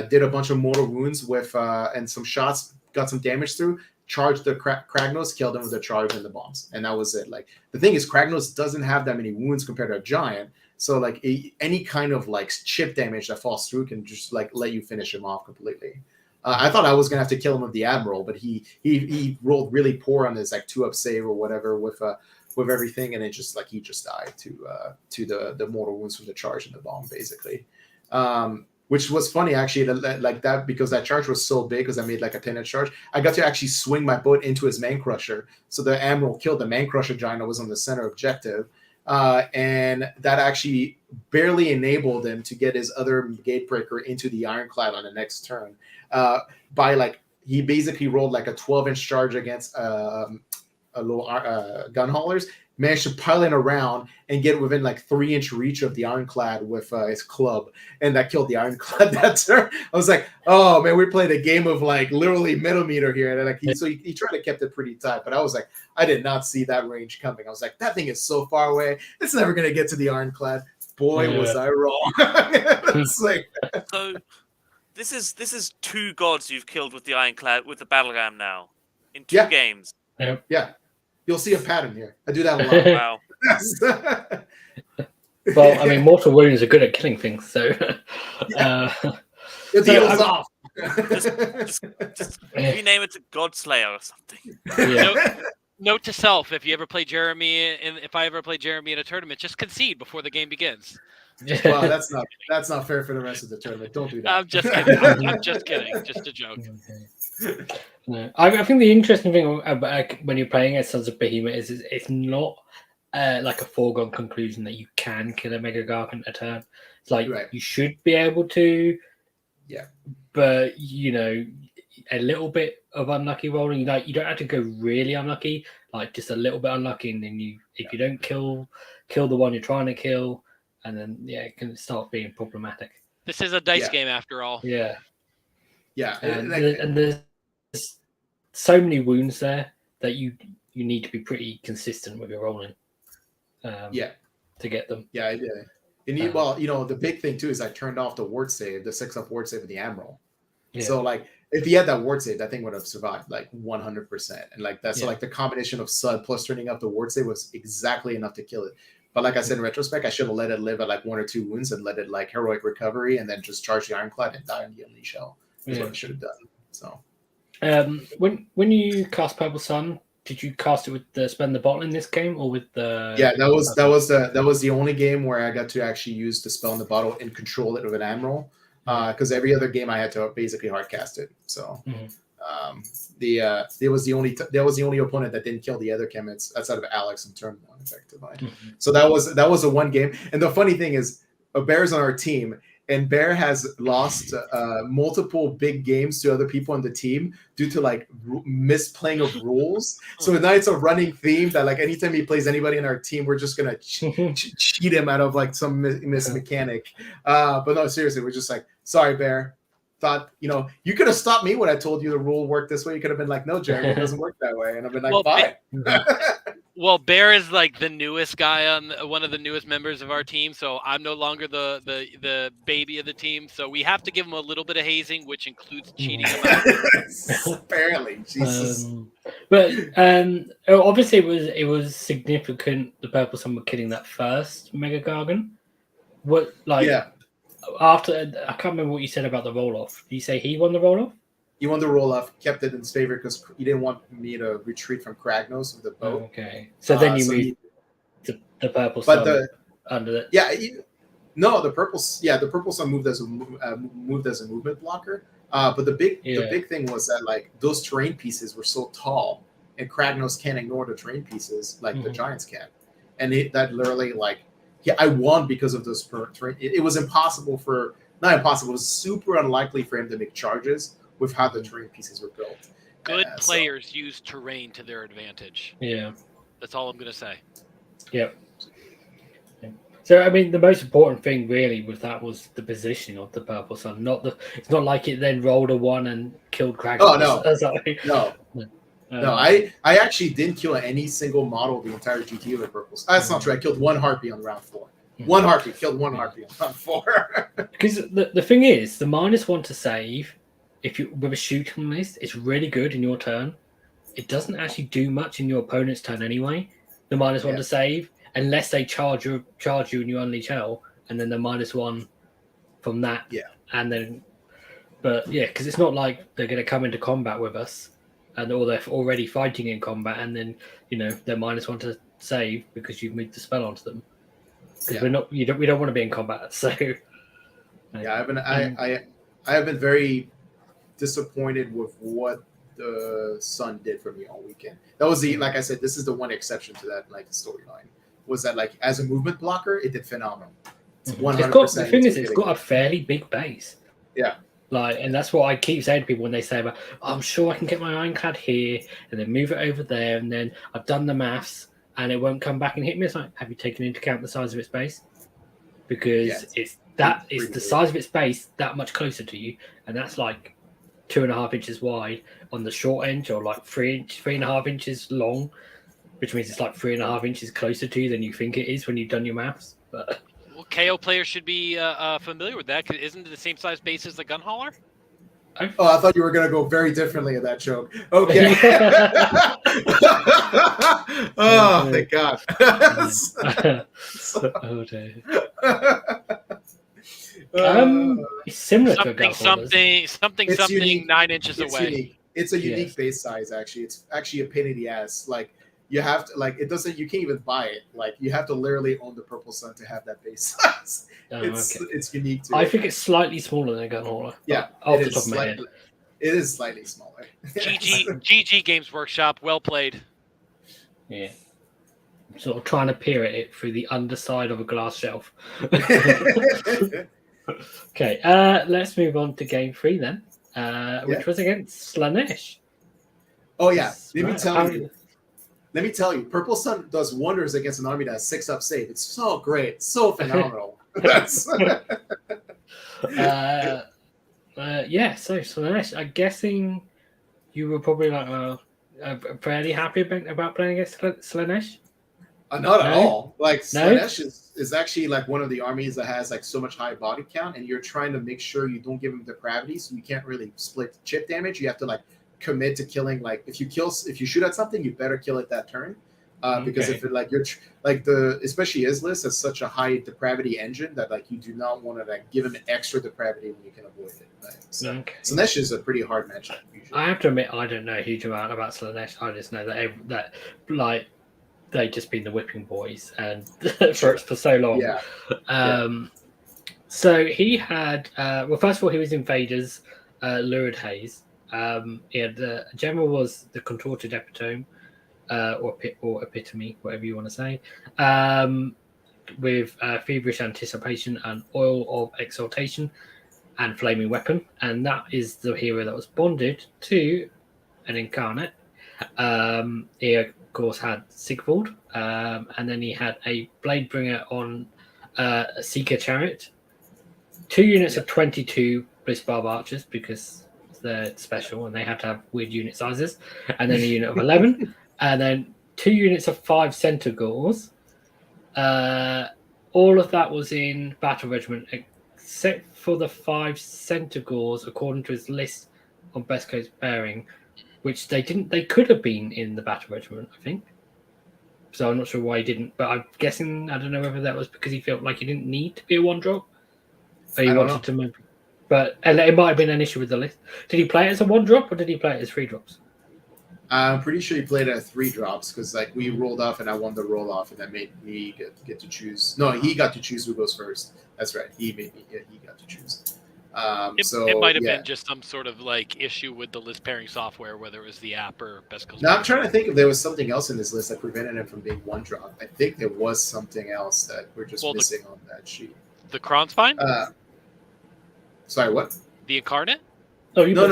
Did a bunch of mortal wounds with and some shots, got some damage through. Charged the Kragnos, killed him with the charge and the bombs, and that was it. Like the thing is, Kragnos doesn't have that many wounds compared to a giant, so like any kind of like chip damage that falls through can just like let you finish him off completely. I thought I was gonna have to kill him with the Admiral, but he rolled really poor on his like 2-up save or whatever with everything, and it just like he just died to the mortal wounds from the charge and the bomb basically. Which was funny actually, like that, because that charge was so big, because I made like a 10-inch charge. I got to actually swing my boat into his man crusher, so the Admiral killed the man crusher giant that was on the center objective, and that actually barely enabled him to get his other gatebreaker into the ironclad on the next turn. By like he basically rolled like a 12-inch charge against a little gun haulers. Managed to pilot around and get within like 3-inch reach of the ironclad with his club, and that killed the ironclad that turn. I was like, oh man, we played a game of like literally millimeter here, and like he tried to keep it pretty tight, but I was like, I did not see that range coming. I was like, that thing is so far away, it's never gonna get to the ironclad. Boy, was I wrong. It's like, so this is 2 gods you've killed with the ironclad with the battle ram now in 2 games. Yeah. You'll see a pattern here. I do that a lot. Wow. Well, I mean, mortal wounds are good at killing things, so the deal's off. Just rename it to Godslayer or something. Yeah. Note to self: if I ever play Jeremy in a tournament, just concede before the game begins. Well, that's not fair for the rest of the tournament. Don't do that. I'm just kidding. I'm just kidding. Just a joke. No, I think the interesting thing about when you're playing as Sons of Behemat is it's not like a foregone conclusion that you can kill a Mega Gargant a turn. It's like you should be able to, but you know, a little bit of unlucky rolling. Like you don't have to go really unlucky, like just a little bit unlucky, and then if you don't kill the one you're trying to kill, and then it can start being problematic. This is a dice game after all. Yeah. Yeah, and there's so many wounds there that you you need to be pretty consistent with your rolling. Yeah. To get them. Yeah, I did. And well, the big thing too is I turned off the ward save, the 6-up ward save of the Admiral. Yeah. So like, if he had that ward save, that thing would have survived like 100%. And like that's like the combination of Sud plus turning up the ward save was exactly enough to kill it. But like I said in retrospect, I should have let it live at like 1 or 2 wounds and let it like heroic recovery and then just charge the Ironclad and die on the Unleash Shell. That's what I should have done. So when you cast Purple Sun, did you cast it with the spend the bottle in this game or with the? Yeah, that was the only game where I got to actually use the spell in the bottle and control it with an Admiral. Because every other game I had to basically hard cast it. So there was the only opponent that didn't kill the other chemists outside of Alex in turn 1, effectively. So that was a one game. And the funny thing is, Bear's on our team, and Bear has lost multiple big games to other people on the team due to like misplaying of rules. So now it's a running theme that like anytime he plays anybody in our team, we're just gonna cheat him out of like some miss mechanic. But no, seriously, we're just like, sorry, Bear. Thought you could have stopped me when I told you the rule worked this way. You could have been like, no, Jeremy, it doesn't work that way, and I've been like, fine. Well, Bear is like the newest guy on one of the newest members of our team, so I'm no longer the baby of the team. So we have to give him a little bit of hazing, which includes cheating him out. Apparently, Jesus. But obviously it was significant. The Purple Sun were killing that first Mega Gargan. What after I can't remember what you said about the roll off. Did you say he won the roll off? He won the roll off, kept it in his favor because he didn't want me to retreat from Kragnos with the boat. Okay, so then you moved the Purple Sun under it. Yeah, the Purple Sun moved as a movement blocker. But the big thing was that like those terrain pieces were so tall, and Kragnos can't ignore the terrain pieces like the Giants can, and that literally like I won because of those terrain. It was impossible not impossible. It was super unlikely for him to make charges with how the terrain pieces were built. Good players use terrain to their advantage. Yeah. That's all I'm going to say. Yep. So, I mean, the most important thing really was the positioning of the Purple Sun. It's not like it then rolled a 1 and killed Kragnos. Oh, no. No, I actually didn't kill any single model of the entire GT of the Purples. That's not true. I killed 1 Harpy on round 4. One Harpy. Killed 1 Harpy on round 4. Because the thing is, the -1 to save, if you with a shooting list, it's really good in your turn. It doesn't actually do much in your opponent's turn anyway. The -1 to save, unless they charge you and you unleash hell, and then the -1 from that. Yeah. And then, because it's not like they're going to come into combat with us, or they're already fighting in combat, and then they're -1 to save because you've moved the spell onto them. Because we don't want to be in combat. So I have been very disappointed with what the Sun did for me all weekend. That was like I said, this is the one exception to that like storyline. Was that like as a movement blocker, it did phenomenal. It's 100%. The thing is, it's got a fairly big base. Yeah. And that's what I keep saying to people when they say about, I'm sure I can get my Ironclad here and then move it over there, and then I've done the maths and it won't come back and hit me. It's like, have you taken into account the size of its base? Because it's the size of its base that much closer to you, and that's like 2.5 inches wide on the short edge, or like 3.5 inches long, which means it's like 3.5 inches closer to you than you think it is when you've done your maths. But well, KO players should be familiar with that, because isn't it the same size base as the gun hauler? Oh, I thought you were going to go very differently in that joke. Okay. Oh, thank God. Oh, dear. It's similar to a gun hauler. Something 9 inches it's away. Unique. It's a unique base size, actually. It's actually a pain in the ass. Like, you have to, like, it doesn't, you can't even buy it. Like, you have to literally own the Purple Sun to have that base size. It's unique too. I think it's slightly smaller than a gun hauler. Yeah, off the top of my head. It is slightly smaller. GG Games Workshop, well played. Yeah. Sort of trying to peer at it through the underside of a glass shelf. Okay, let's move on to game 3 then, which was against Slaanesh. Oh yeah, let me tell you, Purple Sun does wonders against an army that has 6-up save. It's so great, so phenomenal. So Slaanesh, I'm guessing you were probably like, fairly happy about playing against Slaanesh? Not at No? all. Like No? Slaanesh is actually like one of the armies that has like so much high body count, and you're trying to make sure you don't give him depravity, so you can't really split chip damage. You have to like commit to killing. Like if you shoot at something, you better kill it that turn. Because if it like you're like especially Islis has such a high depravity engine that like you do not want to like give him extra depravity when you can avoid it. Right? So Slaanesh is a pretty hard matchup usually. I have to admit I don't know a huge amount about Slaanesh. I just know that like they've just been the whipping boys and for so long. Yeah. So he had first of all he was Invaders, Lurid Haze. He had general was the contorted epitome. Or epitome, whatever you want to say, with feverish anticipation and oil of exaltation and flaming weapon, and that is the hero that was bonded to an incarnate. He of course had Sigvald, and then he had a Bladebringer on a Seeker Chariot, 2 units of 22 Blitzbarb archers because they're special and they have to have weird unit sizes, and then a unit of 11. And then 2 units of 5 Centaurs. All of that was in Battle Regiment, except for the 5 Centaurs, according to his list on Best Coast Bearing, which they didn't. They could have been in the Battle Regiment, I think. So I'm not sure why he didn't. But I'm guessing I don't know whether that was because he felt like he didn't need to be a 1-drop, or he wanted to maybe. But it might have been an issue with the list. Did he play it as a 1-drop or did he play it as 3 drops? I'm pretty sure he played at 3 drops because like we rolled off and I won the roll off and that made me get to choose. No, he got to choose who goes first. That's right. He got to choose. It might have been just some sort of like issue with the list pairing software, whether it was the app or Best Coast. Now I'm trying to think if there was something else in this list that prevented him from being 1-drop. I think there was something else that we're just missing on that sheet. The Kronspine? Sorry, what? The Incarnate? Oh, no.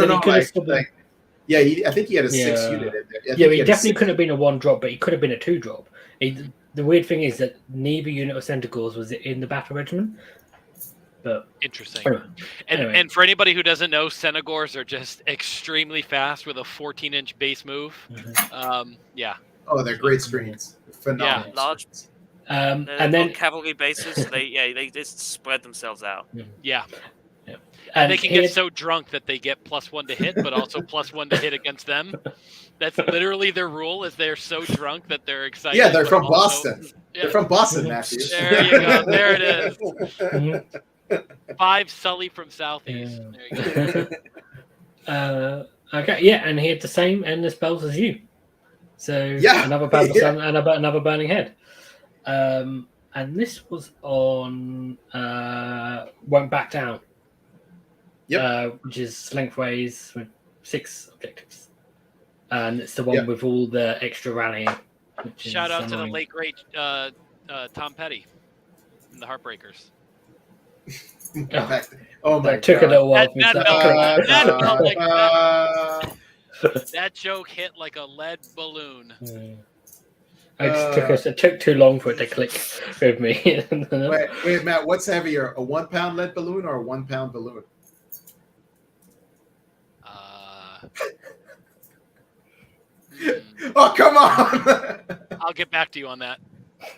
Yeah, I think he had a 6 unit in there. He definitely couldn't have been a 1-drop, but he could have been a 2-drop. The weird thing is that neither unit of Centaurs was in the Battle Regiment. But interesting. And for anybody who doesn't know, Centaurs are just extremely fast with a 14-inch base move. Yeah. Oh, they're great screens. Phenomenal. Yeah, large. And then cavalry bases, they just spread themselves out. Yeah. And they can get so drunk that they get +1 to hit, but also +1 to hit against them. That's literally their rule. Is they're so drunk that they're excited. Yeah, they're from Boston. Yeah. They're from Boston, Matthew. There you go. There it is. 5 Sully from Southeast. Yeah. There you go. Okay, yeah, and he had the same endless spells as you. So another Battle Sun and another Burning Head. And this was on Won't Back Down. Yep. Which is lengthways with 6 objectives. And it's the one with all the extra rallying. Shout out to the late great Tom Petty from the Heartbreakers. Oh my God. Took a little while. That joke hit like a lead balloon. It took too long for it to click with me. Wait, Matt, what's heavier, a 1-pound lead balloon or a 1-pound balloon? Oh, come on! I'll get back to you on that.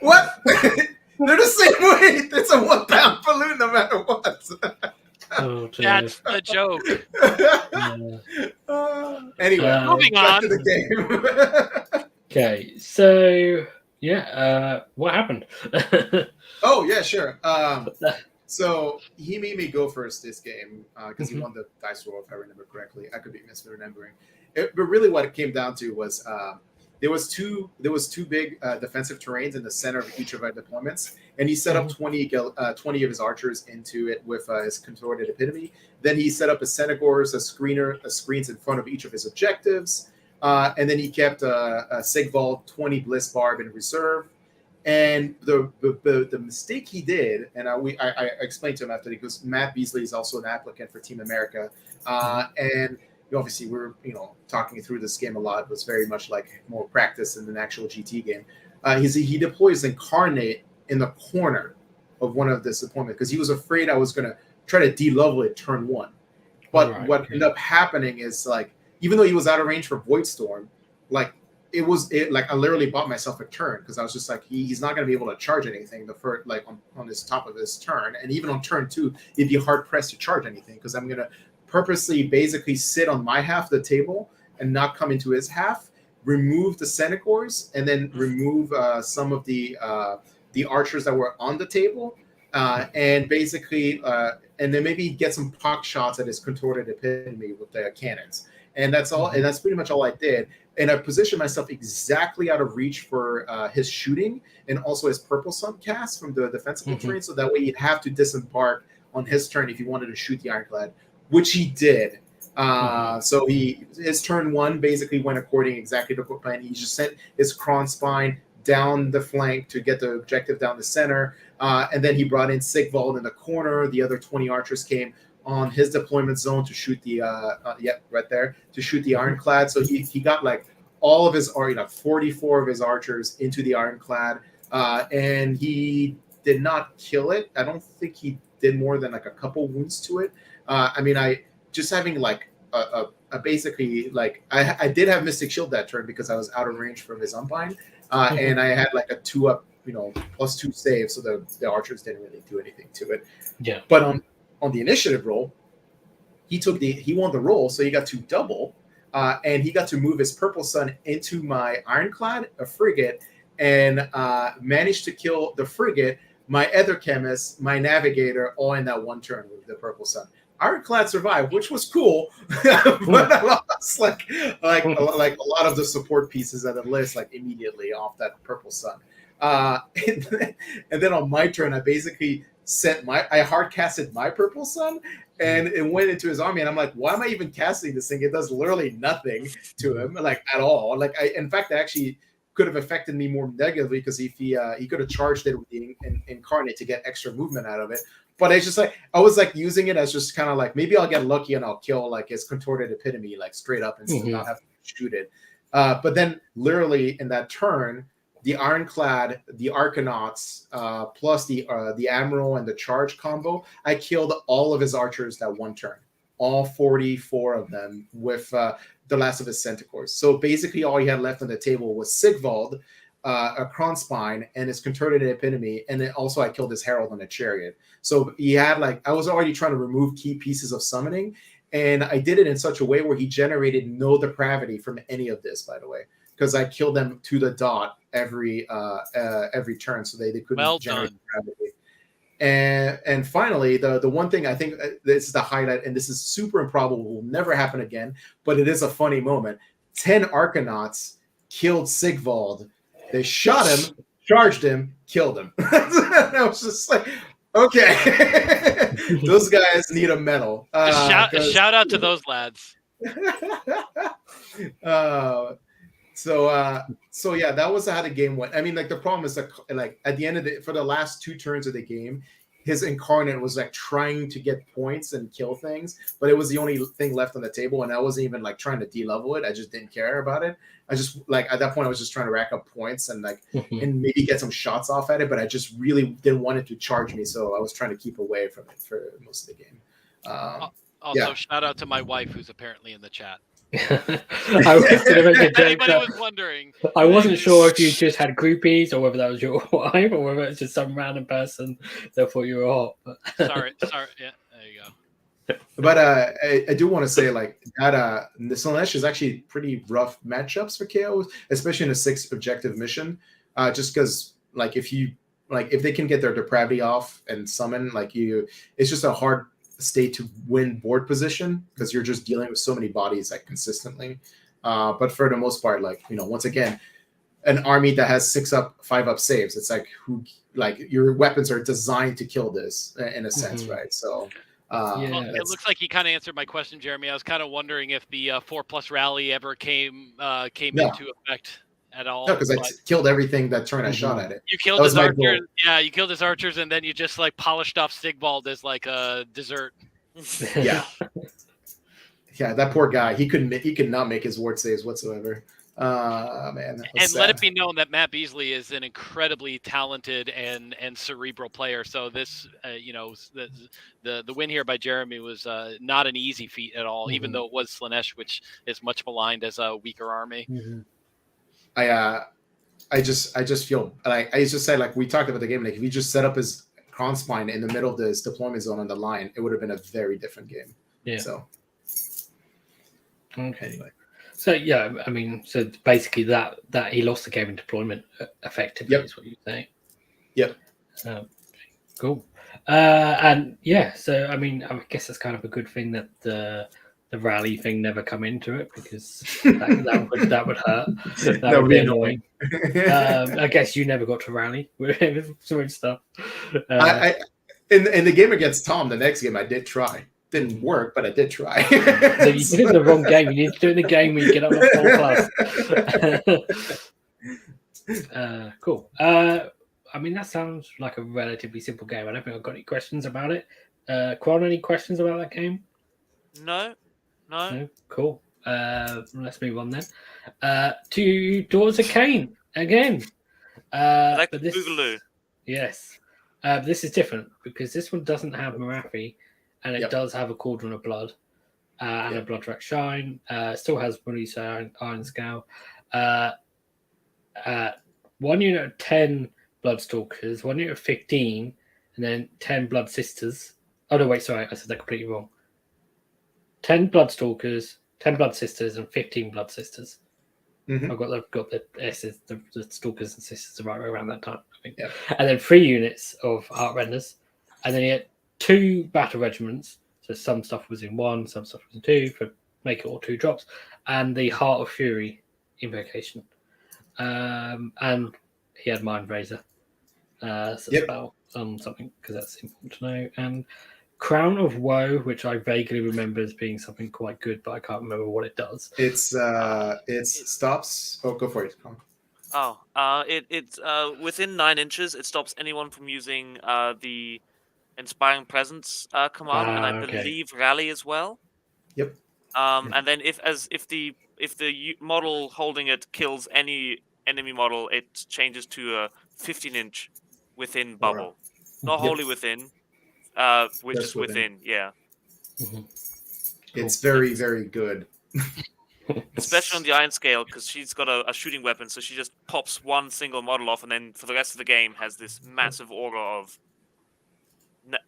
What? They're the same weight. It's a 1-pound balloon no matter what. That's the joke. Anyway, moving on to the game. Okay, so what happened? Oh yeah, sure. So he made me go first this game because he won the dice roll, if I remember correctly. I could be misremembering. But really, what it came down to was there was two big defensive terrains in the center of each of our deployments, and he set up 20 of his archers into it with his contorted epitome. Then he set up a Centaurs, a screens in front of each of his objectives, and then he kept a Sigvald 20 Bliss Barb in reserve. And the mistake he did, and I explained to him after, because Matt Beasley is also an applicant for Team America, and obviously we're talking through this game a lot. It was very much like more practice than an actual GT game. He deploys Incarnate in the corner of one of this deployment because he was afraid I was going to try to de-level it turn 1. But what ended up happening is, like, even though he was out of range for Void Storm, like I literally bought myself a turn because I was just like he's not going to be able to charge anything the first like on his top of his turn, and even on turn 2 he'd be hard pressed to charge anything because I'm going to purposely basically sit on my half of the table and not come into his half, remove the Senecors, and then remove some of the archers that were on the table, and basically and then maybe get some pock shots at his contorted epitome with the cannons. And that's all. And that's pretty much all I did. And I positioned myself exactly out of reach for his shooting and also his Purple Sun cast from the defensible terrain. So that way he'd have to disembark on his turn if he wanted to shoot the Ironclad, which he did. So his turn 1 basically went according exactly to plan. He just sent his Kron Spine down the flank to get the objective down the center. And then he brought in Sigvald in the corner. The other 20 archers came on his deployment zone to shoot the right there to shoot the Ironclad. So he got like all of his 44 of his archers into the Ironclad, and he did not kill it. I don't think he did more than like a couple wounds to it. I mean, I just having like a basically like I did have Mystic Shield that turn because I was out of range from his Unbind, and I had like a 2-up +2 save, so the archers didn't really do anything to it. Yeah, but on the initiative roll, he won the roll, so he got to double, and he got to move his Purple Sun into my Ironclad, a frigate, and managed to kill the frigate, my Ether Chemist, my Navigator, all in that one turn with the Purple Sun. Ironclad survived, which was cool, but I lost like a lot of the support pieces of the list like immediately off that Purple Sun. And then on my turn, I basically I hard casted my Purple Sun, and it went into his army, and I'm like, why am I even casting this thing? It does literally nothing to him, like at all. Like in fact, actually could have affected me more negatively because if he could have charged it with the Incarnate to get extra movement out of it. But it's just like I was like using it as just kind of like maybe I'll get lucky and I'll kill like his contorted epitome like straight up and not have to shoot it. But then literally in that turn, the Ironclad, the Arcanauts, plus the Admiral and the Charge combo, I killed all of his archers that one turn, all 44 of them with the last of his Centaurs. So basically all he had left on the table was Sigvald, a Kronspine, and his contorted epitome, and then also I killed his Herald on a Chariot. So he had like I was already trying to remove key pieces of summoning, and I did it in such a way where he generated no depravity from any of this, by the way, because I killed them to the dot every turn, so they couldn't generate depravity. And finally, the one thing I think this is the highlight, and this is super improbable, will never happen again, but it is a funny moment. 10 Arcanauts killed Sigvald. They shot him, charged him, killed him. I was just like, okay, those guys need a medal. Shout out to those lads. So yeah, that was how the game went. I mean, like the problem is that like at the end of for the last 2 turns of the game, his Incarnate was like trying to get points and kill things, but it was the only thing left on the table, and I wasn't even like trying to de-level it. I just didn't care about it. I just like at that point I was just trying to rack up points and like and maybe get some shots off at it, but I just really didn't want it to charge me, so I was trying to keep away from it for most of the game. Also, shout out to my wife who's apparently in the chat. I was going to make a joke. Anybody was wondering. I wasn't sure if you just had groupies or whether that was your wife or whether it's just some random person that thought you were hot. Sorry. Yeah, there you go. But I do want to say like that the Slaanesh is actually pretty rough matchups for KO, especially in a 6 objective mission. Just because like if they can get their depravity off and summon it's just a hard state to win board position because you're just dealing with so many bodies like consistently. But for the most part, once again, an army that has 6-up, 5-up saves, it's like your weapons are designed to kill this in a sense, right? So. It looks like you kind of answered my question, Jeremy. I was kind of wondering if the 4+ rally ever came into effect at all. No, because I killed everything that turn I shot at it. You killed his archers. Yeah, you killed his archers, and then you just polished off Sigvald as like a dessert. Yeah, yeah. That poor guy. He could not make his ward saves whatsoever. Man. And let it be known that Matt Beasley is an incredibly talented and cerebral player. So this, the win here by Jeremy was not an easy feat at all, even though it was Slaanesh, which is much maligned as a weaker army. I just feel like I just said, like we talked about the game, like if you just set up his crown spine in the middle of this deployment zone on the line, it would have been a very different game. Yeah. So Okay. anyway. So yeah, I mean, so basically that he lost the game in deployment effectively is what you're saying. Yep. Cool. And yeah, so I mean, I guess it's kind of a good thing that the rally thing never come into it, because that would hurt. That would be annoying. I guess you never got to rally with some stuff. I in the game against Tom, the next game I did try. Didn't work, but I did try. So you did it in the wrong game. You need to do it in the game where you get up to 4+. Cool. I mean, that sounds like a relatively simple game. I don't think I've got any questions about it. Quan, any questions about that game? No. Cool. Let's move on then. To Daughters of Khaine again. Like but the Boogaloo. Yes. This is different because this one doesn't have Morathi, and it does have a Cauldron of Blood and a Blood-Rack Shine. Still has Marisa Iron Scale. 1 unit of 10 Bloodstalkers, 1 unit of 15, and then 10 Blood Sisters. Oh, no, wait, sorry. I said that completely wrong. 10 Bloodstalkers, 10 Blood Sisters, and 15 Blood Sisters. Mm-hmm. I've got the S's, the Stalkers and Sisters the right way around that time, I think. Yeah. And then 3 units of Heartrenders. And then you get 2 battle regiments. So some stuff was in 1, some stuff was in 2, for make it all 2 drops. And the Heart of Fury invocation. And he had Mind Razor. Spell something, because that's important to know. And Crown of Woe, which I vaguely remember as being something quite good, but I can't remember what it does. It stops. Oh, go for it. It's within 9 inches. It stops anyone from using the Inspiring Presence command, and I believe Rally as well. Yep. And then if the model holding it kills any enemy model, it changes to a 15-inch within bubble, not wholly within. Just within, yeah. Mm-hmm. It's very, very good. Especially on the Iron Scale, because she's got a shooting weapon, so she just pops one single model off, and then for the rest of the game has this massive aura of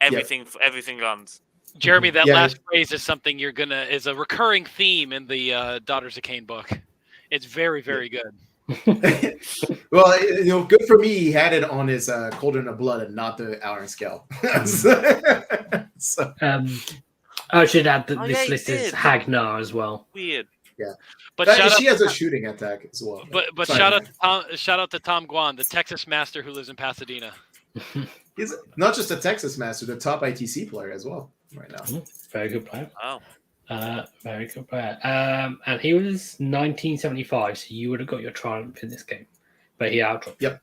everything. Everything guns. Jeremy, that last phrase is something is a recurring theme in the Daughters of Khaine book. It's very, very good. Well, good for me. He had it on his Cauldron of Blood and not the Iron Scale. So. I should add that this list is Hagnar as well. Weird. Yeah, but she has a shooting attack as well. But shout out to Tom Guan, the Texas master who lives in Pasadena. He's not just a Texas master, the top ITC player as well right now. Very good player. Wow. Very good player. And he was 1975, so you would have got your triumph in this game, but he outdropped. Yep.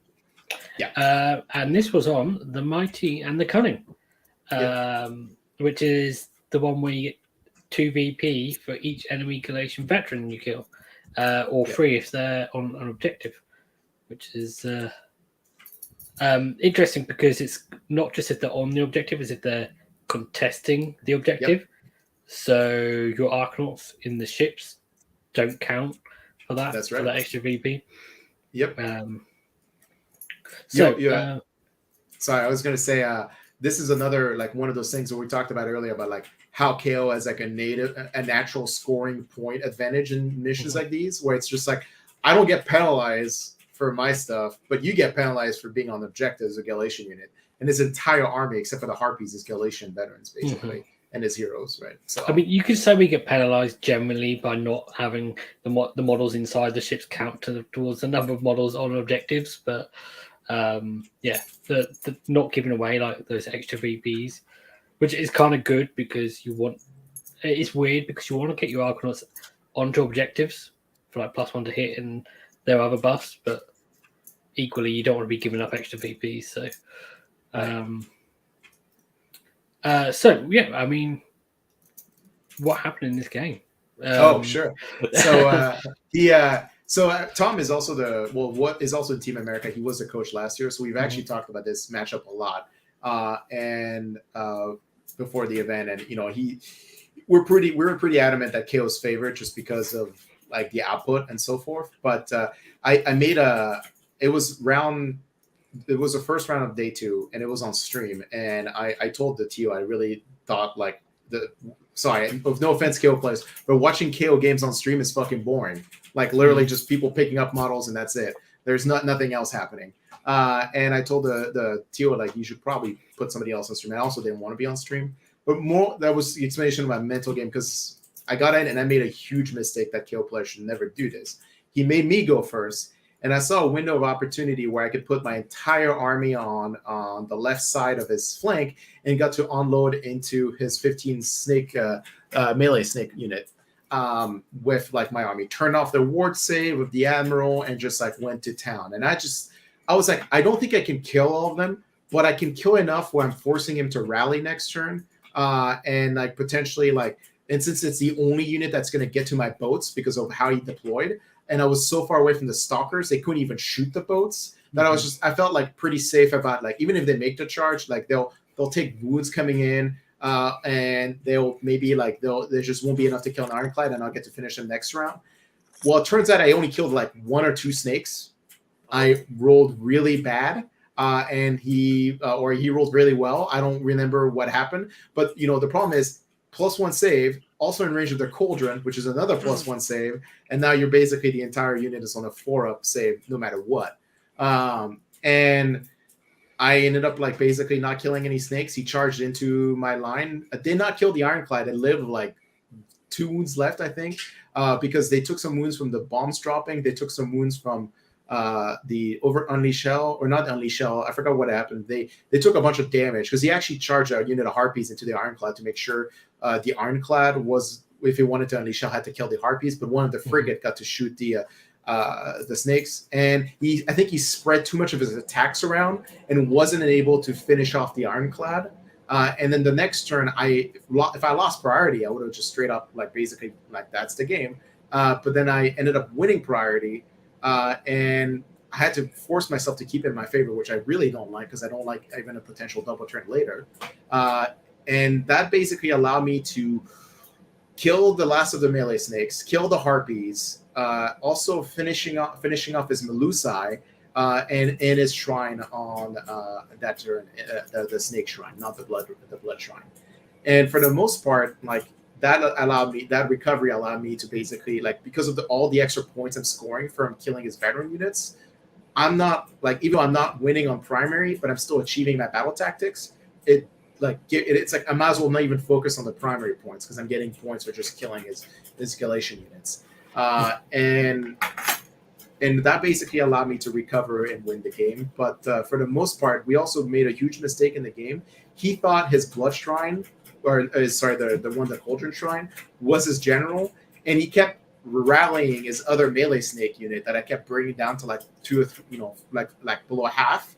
Yeah. And this was on the Mighty and the Cunning, which is the one where you get 2 VP for each enemy Galatian veteran you kill, or 3 if they're on an objective, which is interesting because it's not just if they're on the objective, it's if they're contesting the objective. Yep. So your Arcanauts in the ships don't count for that. That's right. For that extra VP. Yep. Sorry, I was going to say this is another one of those things that we talked about earlier about how KO has a natural scoring point advantage in missions like these, where it's just I don't get penalized for my stuff, but you get penalized for being on the objective as a Galatian unit, and his entire army except for the Harpies is Galatian veterans basically. And his heroes, right? So I mean, you could say we get penalized generally by not having the models inside the ships count towards the number of models on objectives, but the not giving away those extra VPs, which is kind of good because it's weird because you want to get your Arcanauts onto objectives for +1 to hit and their other buffs, but equally you don't want to be giving up extra VPs. So. I mean, what happened in this game? Sure. So Tom is also what is also in Team America. He was the coach last year, so we've actually talked about this matchup a lot. And before the event, and we were pretty adamant that KO's favorite just because of like the output and so forth. But I made it was the first round of day 2, and it was on stream. And I told the TO I really thought like sorry, no offense, KO players, but watching KO games on stream is fucking boring. Like literally just people picking up models and that's it. There's nothing else happening. And I told the TO like you should probably put somebody else on stream. I also didn't want to be on stream, but that was the explanation of my mental game because I got in and I made a huge mistake that KO players should never do this. He made me go first. And I saw a window of opportunity where I could put my entire army on the left side of his flank and got to unload into his 15 snake melee snake unit with like my army. Turned off the ward save with the admiral and just like went to town. And I was like, I don't think I can kill all of them, but I can kill enough where I'm forcing him to rally next turn and like potentially like. And since it's the only unit that's going to get to my boats because of how he deployed, and I was so far away from the stalkers, they couldn't even shoot the boats. That I felt like pretty safe about like even if they make the charge, like they'll take wounds coming in, and they'll maybe like there just won't be enough to kill an ironclad, and I'll get to finish them next round. Well, it turns out I only killed like 1 or 2 snakes. I rolled really bad. And he rolled really well. I don't remember what happened, but the problem is. +1 save, also in range of their cauldron, which is another +1 save, and now you're basically the entire unit is on a 4-up save no matter what. And I ended up like basically not killing any snakes. He charged into my line. I did not kill the ironclad. It lived like 2 wounds left, I think, because they took some wounds from the bombs dropping. They took some wounds from the unleash shell, or not unleash shell. I forgot what happened. They took a bunch of damage because he actually charged a unit of harpies into the ironclad to make sure the ironclad was, if he wanted to unleash shell, had to kill the harpies. But one of the frigate got to shoot the snakes, and I think he spread too much of his attacks around and wasn't able to finish off the ironclad. And then the next turn, if I lost priority, I would have just straight up like basically like that's the game. But then I ended up winning priority. And I had to force myself to keep it in my favor, which I really don't like because I don't like even a potential double turn later. And that basically allowed me to kill the last of the melee snakes, kill the harpies, also finishing off his Melusai and his shrine on that turn, the snake shrine, not the blood shrine. And for the most part, like that recovery allowed me to basically like because of all the extra points I'm scoring from killing his veteran units, I'm not like even though I'm not winning on primary, but I'm still achieving my battle tactics. It's like I might as well not even focus on the primary points because I'm getting points for just killing his Galatian units, and that basically allowed me to recover and win the game. But for the most part, we also made a huge mistake in the game. He thought his blood shrine. The Cauldron Shrine was his general, and he kept rallying his other melee snake unit that I kept bringing down to like 2 or 3, like below half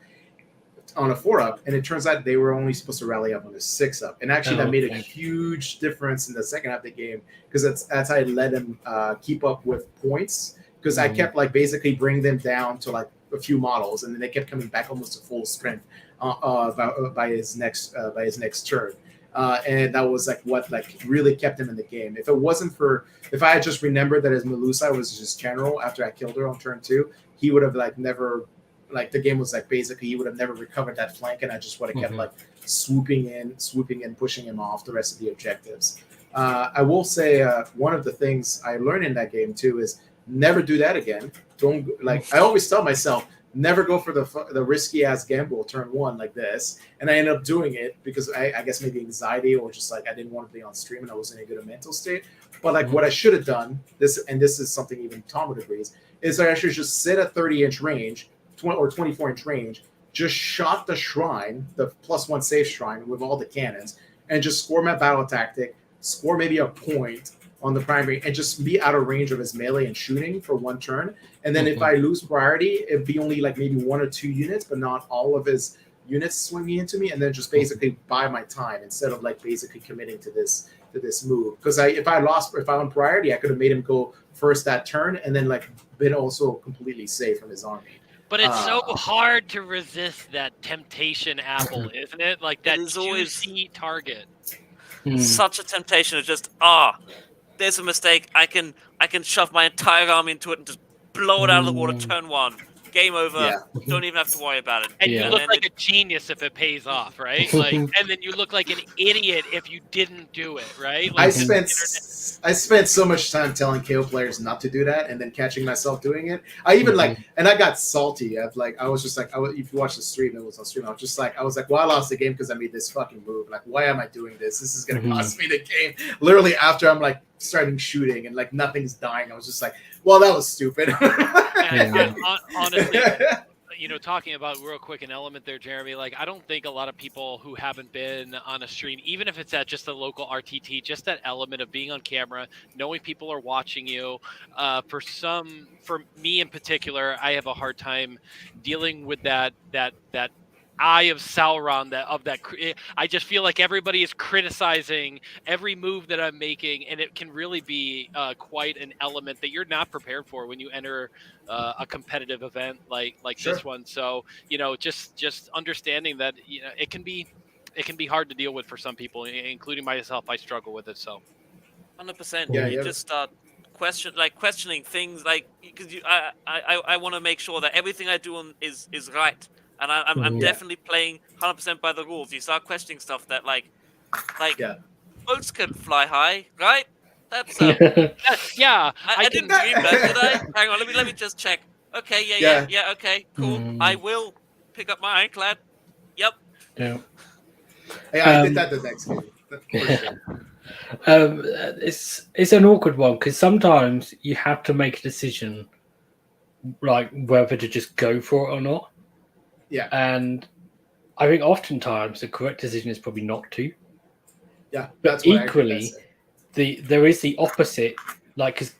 on a 4-up, and it turns out they were only supposed to rally up on a 6-up, and actually that made a huge difference in the second half of the game because that's how I let him keep up with points because I kept like basically bringing them down to like a few models, and then they kept coming back almost to full strength by his next turn. And that was like what like really kept him in the game. If I had just remembered that his Melusai was just general after I killed her on turn 2, he would have like never like the game was like basically he would have never recovered that flank, and I just would have kept like swooping in, pushing him off the rest of the objectives. I will say one of the things I learned in that game too is never do that again. Don't like I always tell myself. Never go for the risky ass gamble turn 1 like this, and I ended up doing it because I guess maybe anxiety or just like I didn't want to be on stream and I wasn't in a good mental state. But like what I should have done, this is something even Tom would agree, is I should just sit at 30-inch range, or 24-inch range, just shot the shrine, the +1 save shrine with all the cannons, and just score my battle tactic, score maybe a point on the primary, and just be out of range of his melee and shooting for 1 turn. And then if I lose priority, it'd be only like maybe 1 or 2 units, but not all of his units swinging into me, and then just basically buy my time instead of like basically committing to this move. Because if I won priority, I could have made him go first that turn, and then like been also completely safe from his army. But it's so hard to resist that temptation apple, isn't it? Like that juicy target. Such a temptation to just there's a mistake. I can shove my entire army into it and just blow it out of the water. Turn 1. Game over. Yeah. Don't even have to worry about it. And Yeah. you look like a genius if it pays off, right? Like, and then you look like an idiot if you didn't do it, right? Like, I spent so much time telling KO players not to do that, and then catching myself doing it. I even and I got salty. I was just like, if you watch the stream, it was on stream. I was like, well, I lost the game because I made this fucking move. Like, why am I doing this? This is gonna cost me the game. Literally after I'm like starting shooting and like nothing's dying, I was just like, well, that was stupid. and honestly, talking about real quick an element there, Jeremy, like I don't think a lot of people who haven't been on a stream, even if it's at just a local RTT, just that element of being on camera, knowing people are watching you. For me in particular, I have a hard time dealing with that eye of Sauron, I just feel like everybody is criticizing every move that I'm making, and it can really be quite an element that you're not prepared for when you enter a competitive event like Sure. this one. So just understanding that it can be hard to deal with for some people, including myself. I struggle with it. So 100%. Yeah, You just start questioning things, like, because I want to make sure that everything I do is right. And I'm definitely playing 100% by the rules. You start questioning stuff that boats can fly high, right? That's yeah. I didn't dream that, did I? Hang on, let me just check. Okay, yeah, okay, cool. I will pick up my ironclad. Yep. Yeah. I did that the next game. For sure. It's an awkward one because sometimes you have to make a decision, like whether to just go for it or not. Yeah. And I think oftentimes the correct decision is probably not to. Yeah. But equally, there is the opposite, like, because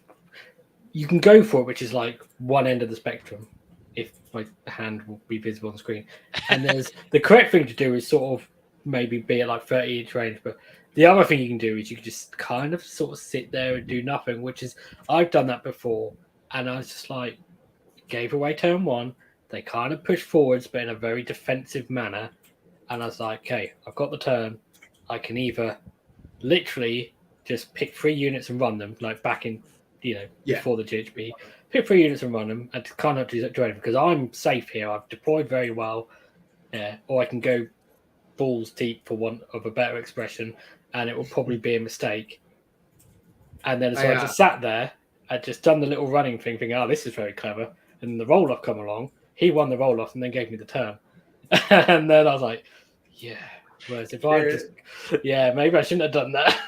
you can go for it, which is like one end of the spectrum, if my hand will be visible on the screen. And there's the correct thing to do is sort of maybe be at like 30-inch range. But the other thing you can do is you can just kind of sort of sit there and do nothing, which is, I've done that before. And I was just like, gave away turn 1. They kind of pushed forwards, but in a very defensive manner. And I was like, okay, I've got the turn. I can either literally just pick 3 units and run them, like back in, before the GHB. Pick 3 units and run them, and kind of do anything because I'm safe here. I've deployed very well. Or I can go balls deep, for want of a better expression, and it will probably be a mistake. And then I just sat there. I'd just done the little running thing, thinking, oh, this is very clever. And the roll-off come along. He won the roll-off and then gave me the turn. And then I was like, yeah. Whereas if maybe I shouldn't have done that.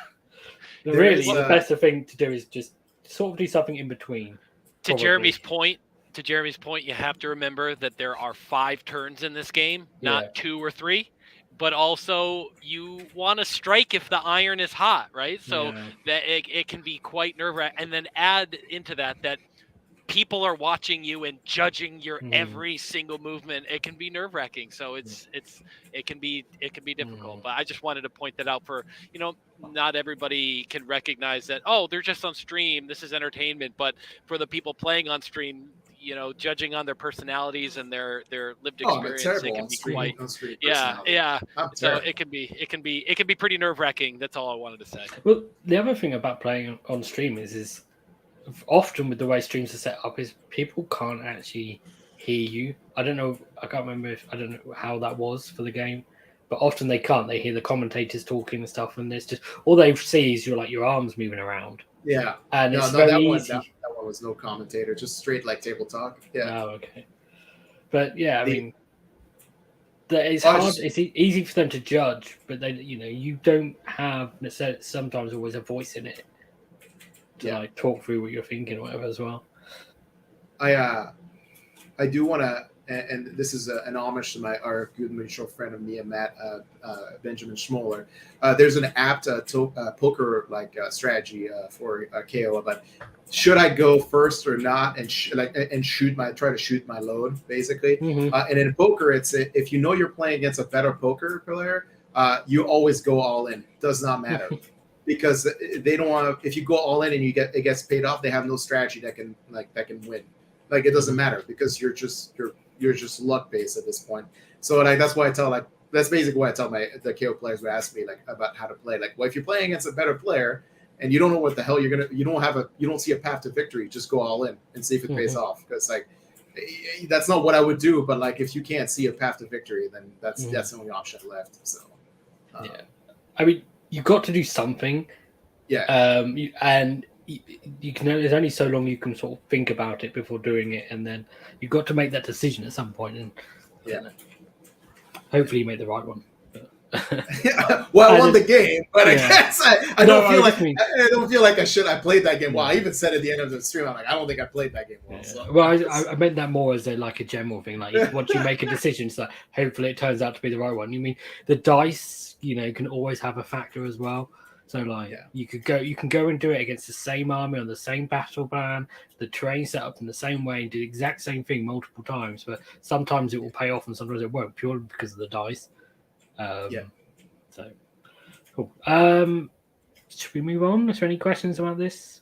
Really, the best thing to do is just sort of do something in between. To Jeremy's point, you have to remember that there are 5 turns in this game, not 2 or 3. But also, you want to strike if the iron is hot, right? So that it can be quite nerve-wracking. And then add into that people are watching you and judging your every single movement. It can be nerve-wracking. So it can be difficult. But I just wanted to point that out for, not everybody can recognize that, oh, they're just on stream, this is entertainment. But for the people playing on stream, judging on their personalities and their lived experience, it can be quite So it can be pretty nerve-wracking. That's all I wanted to say. Well, the other thing about playing on stream is often with the way streams are set up is people can't actually hear you. I don't know how that was for the game, but often they can't. They hear the commentators talking and stuff, and there's just all they see is your arms moving around. Yeah, and it's very easy. That one was no commentator, just straight like table talk. Yeah. Oh, okay. But yeah, I mean, it's hard. It's easy for them to judge, but they, you don't have necessarily sometimes always a voice in it to talk through what you're thinking or whatever as well. I do want to, and this is an homage to our good mutual friend of me and Matt, Benjamin Schmoller. There's an apt poker strategy for KO about should I go first or not, and try to shoot my load basically. And in poker, it's if you're playing against a better poker player, you always go all in. Does not matter. Because they don't want to. If you go all in and it gets paid off, they have no strategy that can win. Like it doesn't matter because you're just luck based at this point. So that's why that's basically why I tell the KO players who ask me about how to play. Well, if you're playing against a better player and you don't know what the hell you're gonna. You don't see a path to victory. Just go all in and see if it pays off. Because like that's not what I would do. But like if you can't see a path to victory, then that's the only option left. So yeah, I mean you've got to do something. Yeah. And you can. There's only so long you can sort of think about it before doing it, and then you've got to make that decision at some point. And hopefully you make the right one. Well, I won the game, but I guess I don't feel like I should. I played that game well. I even said at the end of the stream, I'm like, I don't think I played that game well. Yeah. So. Well, I meant that more as a general thing. Like once you make a decision, so hopefully it turns out to be the right one. You mean the dice, can always have a factor as well. So you can go and do it against the same army on the same battle plan, the terrain set up in the same way, and do the exact same thing multiple times. But sometimes it will pay off, and sometimes it won't, purely because of the dice. So cool. Should we move on? Is there any questions about this?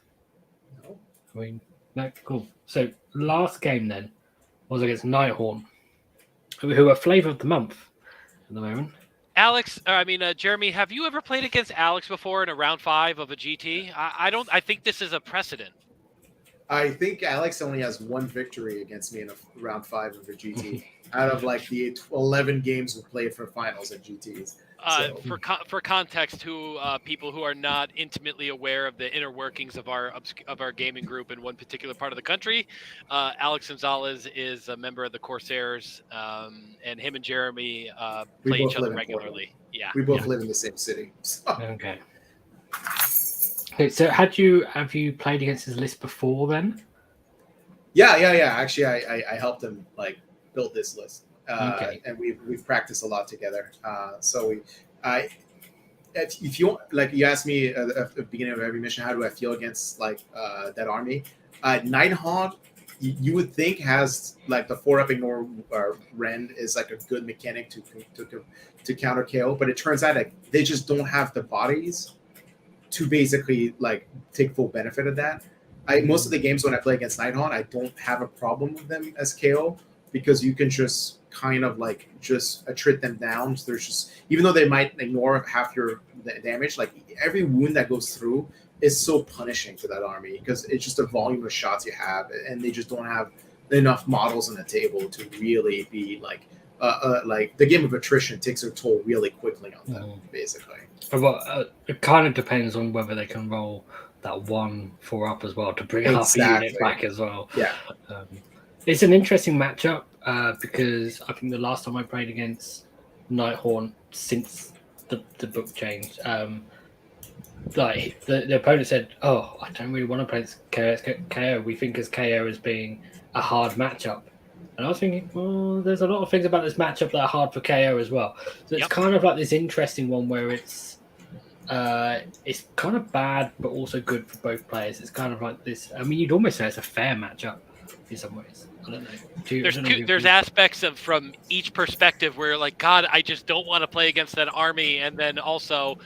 No. I mean, no. Cool. So last game then was against Nighthaunt, who are flavor of the month at the moment. Jeremy, have you ever played against Alex before in a round 5 of a GT? I think this is a precedent. I think Alex only has one victory against me in a round 5 of a GT out of like the 11 games we played for finals at GTs. For context, people who are not intimately aware of the inner workings of our gaming group in one particular part of the country, Alex Gonzalez is a member of the Corsairs, and him and Jeremy play each other regularly. Yeah, we both live in the same city. So. Okay. So have you played against his list before then? Yeah. Actually, I helped him build this list. And we've practiced a lot together. If you you asked me at the beginning of every mission, how do I feel against that army? Nighthaunt, you would think has the 4-up ignore rend is a good mechanic to counter KO, but it turns out they just don't have the bodies to basically take full benefit of that. Most of the games when I play against Nighthaunt, I don't have a problem with them as KO because you can just kind of just attrit them down. So there's just, even though they might ignore half your damage, every wound that goes through is so punishing to that army because it's just a volume of shots you have, and they just don't have enough models on the table to really be the game of attrition takes a toll really quickly on them, basically. Well, it kind of depends on whether they can roll that 1 4-up as well to bring half a unit back as well. Yeah. It's an interesting matchup because I think the last time I played against Nighthaunt since the book changed, the opponent said, "Oh, I don't really want to play KO. We think as KO as being a hard matchup." And I was thinking, well, there's a lot of things about this matchup that are hard for KO as well. So it's kind of this interesting one where it's kind of bad but also good for both players. It's kind of this. I mean, you'd almost say it's a fair matchup in some ways. I don't know. There's aspects of from each perspective where God, I just don't want to play against that army, and then also,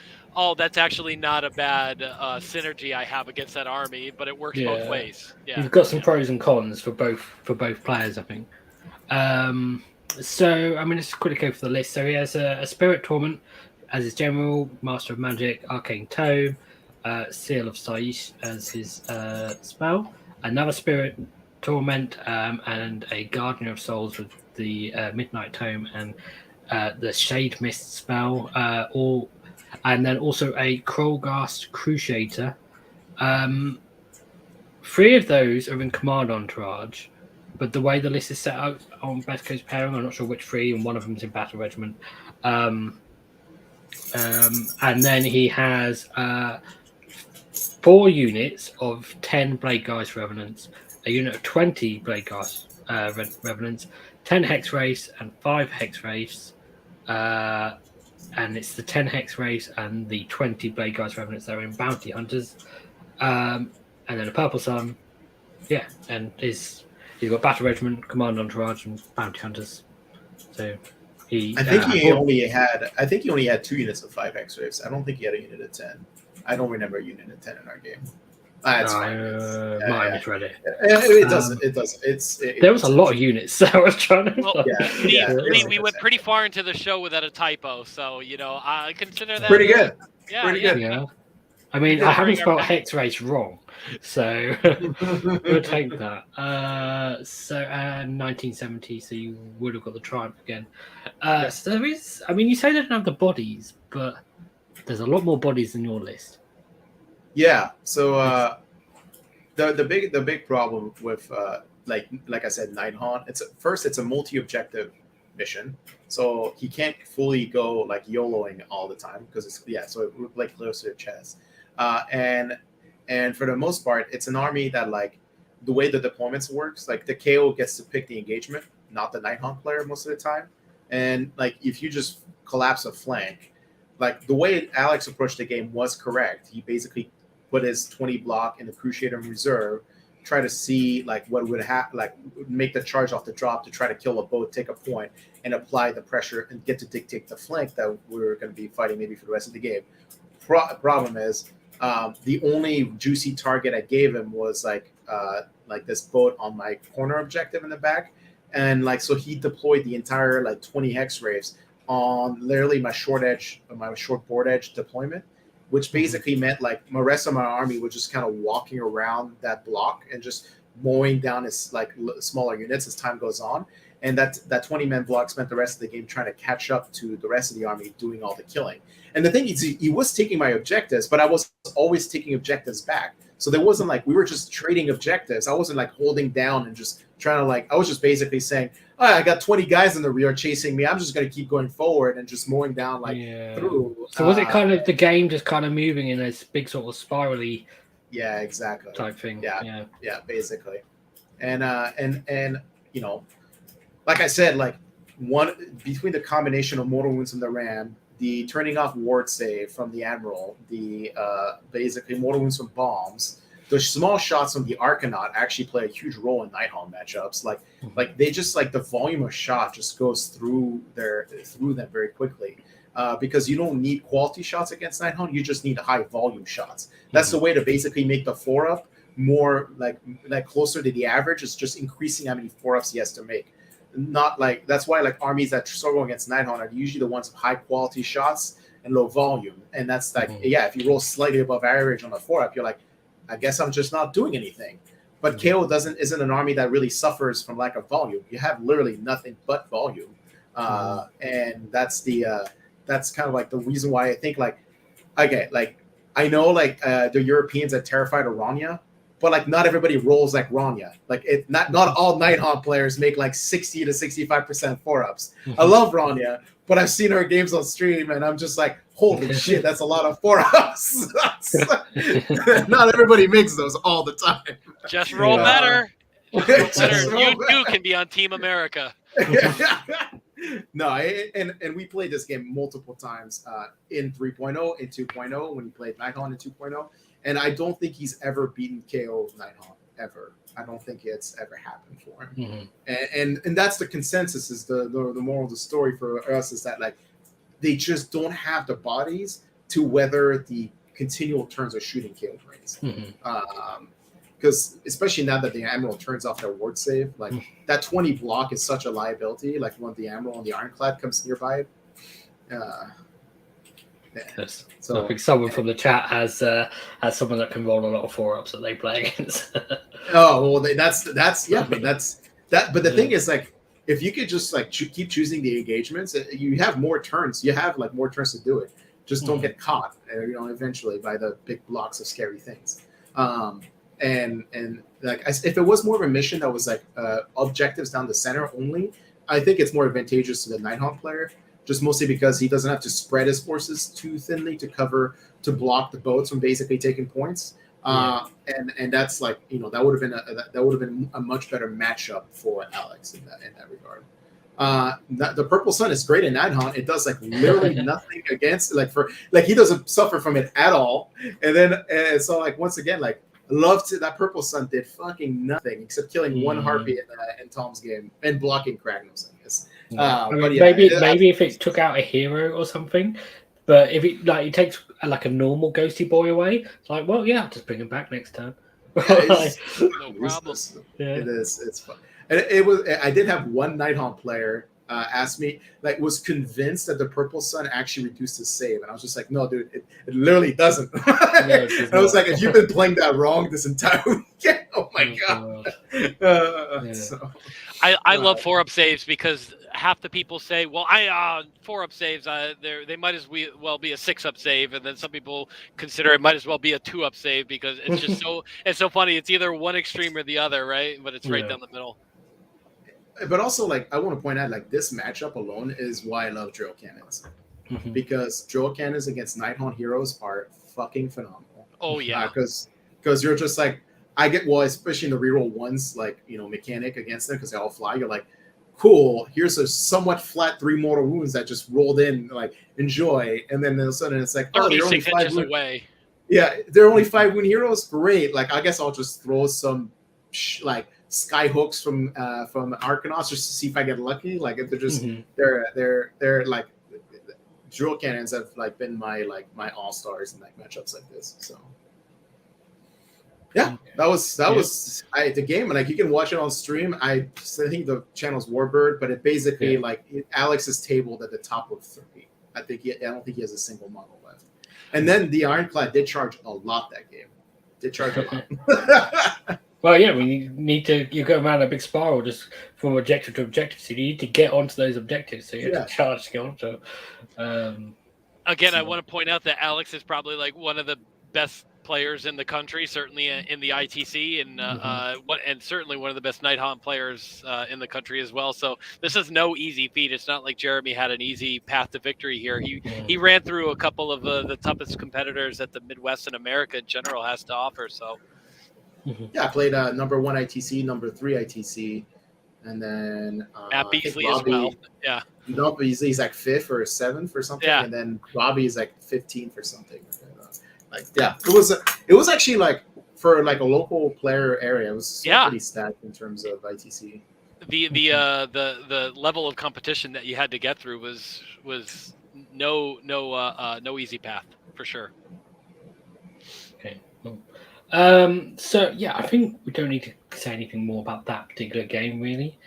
that's actually not a bad synergy I have against that army, but it works both ways. Yeah, you've got some pros and cons for both players, I think. So I mean, let's quickly go for the list. So he has a Spirit Torment as his general, Master of Magic, Arcane Tome, Seal of Saish as his spell, another Spirit Torment, and a Guardian of Souls with the Midnight Tome and the Shade Mist spell, and then also a Krogast Crusader. 3 of those are in Command Entourage, but the way the list is set out on Best Coast Pairing, I'm not sure which 3, and one of them is in Battle Regiment. And then he has 4 units of 10 Blade Geist Revenants, a unit of 20 Blade Geist Revenants, 10 Hex Wraiths, and 5 Hex Wraiths. And it's the 10 Hex Wraiths and the 20 Blade Geist Revenants that are in Bounty Hunters. And then a Purple Sun. Yeah, and he's got Battle Regiment, Command Entourage, and Bounty Hunters. So I think he only had 2 units of 5 Hex Wraiths. I don't think he had a unit of 10. I don't remember a unit of 10 in our game. That's fine. I misread it. It doesn't. There was a lot of units, so I was trying to. Well, we went pretty far into the show without a typo, so I consider that pretty good. Yeah, pretty good. Yeah. I mean, did I haven't bring spelled our- hex race wrong, so we'll take that. 1970, so you would have got the triumph again. So there is. I mean, you say they don't have the bodies, but there's a lot more bodies than your list. Yeah. So the big problem with like I said, Nighthaunt, it's a multi-objective mission, so he can't fully go like YOLOing all the time because so it would like close to your chest, and for the most part, it's an army that like the way the deployments works, like the KO gets to pick the engagement, not the Nighthaunt player most of the time, and like if you just collapse a flank, like the way Alex approached the game was correct. He basically put his 20 block in the Crusader in reserve, try to see like what would happen, like make the charge off the drop to try to kill a boat, take a point, and apply the pressure and get to dictate the flank that we're going to be fighting maybe for the rest of the game. Problem is, the only juicy target I gave him was like this boat on my corner objective in the back, and like so he deployed the entire like 20 hex raves on literally my short board edge deployment, which basically meant like the rest of my army was just kind of walking around that block and just mowing down its like smaller units as time goes on. And that 20-man block spent the rest of the game trying to catch up to the rest of the army doing all the killing. And the thing is, he was taking my objectives, but I was always taking objectives back. So there wasn't like we were just trading objectives. I wasn't like holding down and just trying to like I was just basically saying, oh, I got 20 guys in the rear chasing me. I'm just going to keep going forward and just mowing down like through. So was it kind of the game just kind of moving in this big sort of spirally? Yeah, exactly. Type thing. Yeah, basically. And you know, like I said, like one between the combination of mortal wounds from the ram, the turning off ward save from the admiral, the basically mortal wounds from bombs, the small shots from the Arcanaut actually play a huge role in Nighthaunt matchups. Like they just like the volume of shot just goes through them very quickly. Because you don't need quality shots against Nighthaunt, you just need high volume shots. That's the way to basically make the 4-up more like closer to the average. Is just increasing how many 4-ups he has to make. Not like that's why like armies that struggle against Nighthaunt are usually the ones with high quality shots and low volume. And that's like if you roll slightly above average on a 4-up, you're like, I guess I'm just not doing anything. But KO isn't an army that really suffers from lack of volume. You have literally nothing but volume, and that's kind of like the reason why I think like I know like the Europeans are terrified of Rania, but like not everybody rolls like Rania. Like not all Nighthaunt players make like 60 to 65% 4-ups. I love Rania, but I've seen her games on stream and I'm just like, holy shit, that's a lot of 4-ups. Not everybody makes those all the time. Just roll better. You can be on Team America. No, and we played this game multiple times in 3.0, in 2.0, when he played Nighthaunt in 2.0, and I don't think he's ever beaten KO Nighthaunt, ever. I don't think it's ever happened for him. And that's the consensus, is the moral of the story for us, is that like they just don't have the bodies to weather the continual turns of shooting KO brains. Because especially now that the Admiral turns off their ward save, like that 20 block is such a liability. Like when the Admiral and the Ironclad comes nearby. Yes. So I think someone from the chat has someone that can roll a lot of 4-ups that they play against. oh well, that's yeah. I mean that's that. But the thing is, like, if you could just like keep choosing the engagements, you have more turns. You have like more turns to do it. Just don't get caught, eventually by the big blocks of scary things. And like if it was more of a mission that was like objectives down the center only, I think it's more advantageous to the Nighthaunt player, just mostly because he doesn't have to spread his forces too thinly to block the boats from basically taking points. And that's like that would have been a much better matchup for Alex in that regard. The Purple Sun is great in Nighthaunt. It does like literally nothing against he doesn't suffer from it at all. And so like once again like that Purple Sun did fucking nothing except killing one Harpy in Tom's game and blocking Kragnos, I guess. Maybe if it took out a hero or something, but if it takes like a normal ghosty boy away, it's like, well, yeah, I'll just bring him back next turn. No problem. It is. It's fun. And it was. I did have one Nighthaunt player asked me, like, was convinced that the Purple Sun actually reduced his save, and I was just like, no, dude, it literally doesn't. And I was like, if you've been playing that wrong this entire weekend, oh my god. So, I love 4-up saves because half the people say, well, 4-up saves, they might as well be a 6-up save, and then some people consider it might as well be a 2-up save because it's just it's so funny. It's either one extreme or the other, right? But it's right down the middle. But also, like, I want to point out, like, this matchup alone is why I love drill cannons, because drill cannons against Nighthaunt heroes are fucking phenomenal. Oh yeah, because you're just like, I get, well, especially in the reroll ones, like, you know, mechanic against them because they all fly. You're like, cool, here's a somewhat flat 3 mortal wounds that just rolled in, like, enjoy, and then all of a sudden it's like, oh, they're only 5 inches away. Yeah, they're only 5 wound heroes. Great. Like, I guess I'll just throw some like sky hooks from Arcanos just to see if I get lucky. Like, if they're just they're like, drill cannons have like been my all stars in like matchups like this. So yeah, that was the game, and like you can watch it on stream. I think the channel's Warbird, but it basically like Alex is tabled at the top of 3. I don't think he has a single model left. And then the Ironclad did charge a lot that game. Did charge a lot. Well, yeah, we need to. You go around a big spiral just from objective to objective, so you need to get onto those objectives. So you have to charge to get onto. Again, I want to point out that Alex is probably like one of the best players in the country, certainly in the ITC, and certainly one of the best Nighthaunt players in the country as well. So this is no easy feat. It's not like Jeremy had an easy path to victory here. He ran through a couple of the toughest competitors that the Midwest and America in general has to offer. So. Yeah, I played number 1 ITC, number 3 ITC, and then Matt Beasley as well. Yeah. No, Beasley's like 5th or 7th or something, and then Robbie's like 15th or something. It was actually like for like a local player area. It was pretty stacked in terms of ITC. The level of competition that you had to get through was no easy path for sure. Okay. Cool. So yeah, I think we don't need to say anything more about that particular game, really.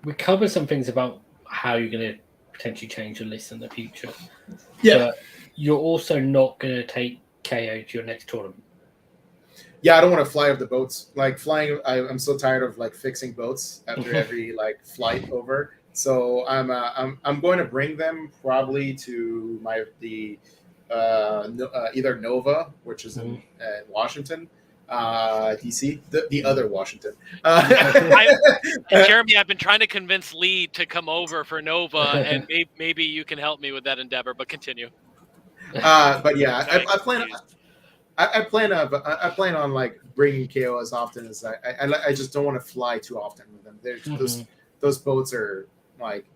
We covered some things about how you're going to potentially change your list in the future. Yeah, but you're also not going to take KO to your next tournament. Yeah, I don't want to fly off the boats. Like flying, I'm so tired of like fixing boats after every like flight over. So I'm going to bring them probably to either Nova, which is in Washington, DC, the other Washington. Jeremy, I've been trying to convince Lee to come over for Nova, and maybe you can help me with that endeavor. But continue. But yeah, I plan on like bringing KO as often as I just don't want to fly too often with them. Those boats are like.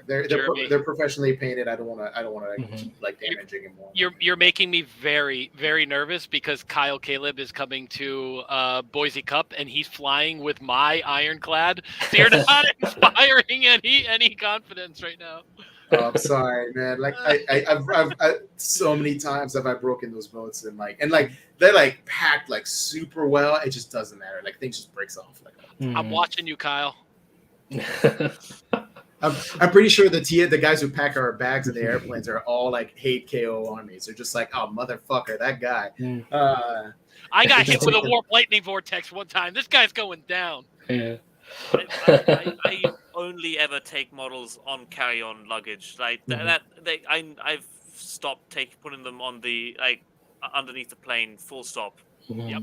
They're professionally painted. I don't want to keep like damaging them more. You're making me very, very nervous because Kyle Caleb is coming to Boise Cup and he's flying with my Ironclad. So you're not inspiring any confidence right now. Oh, I'm sorry, man. Like I've so many times have I broken those boats and they're like packed like super well. It just doesn't matter. Like things just breaks off. Like I'm watching you, Kyle. I'm pretty sure the guys who pack our bags in the airplanes are all like hate KO armies. They're just like, oh motherfucker, that guy. I got hit with a warp lightning vortex one time. This guy's going down. Yeah. I only ever take models on carry-on luggage. Like I've stopped putting them on the underneath the plane. Full stop. Yep.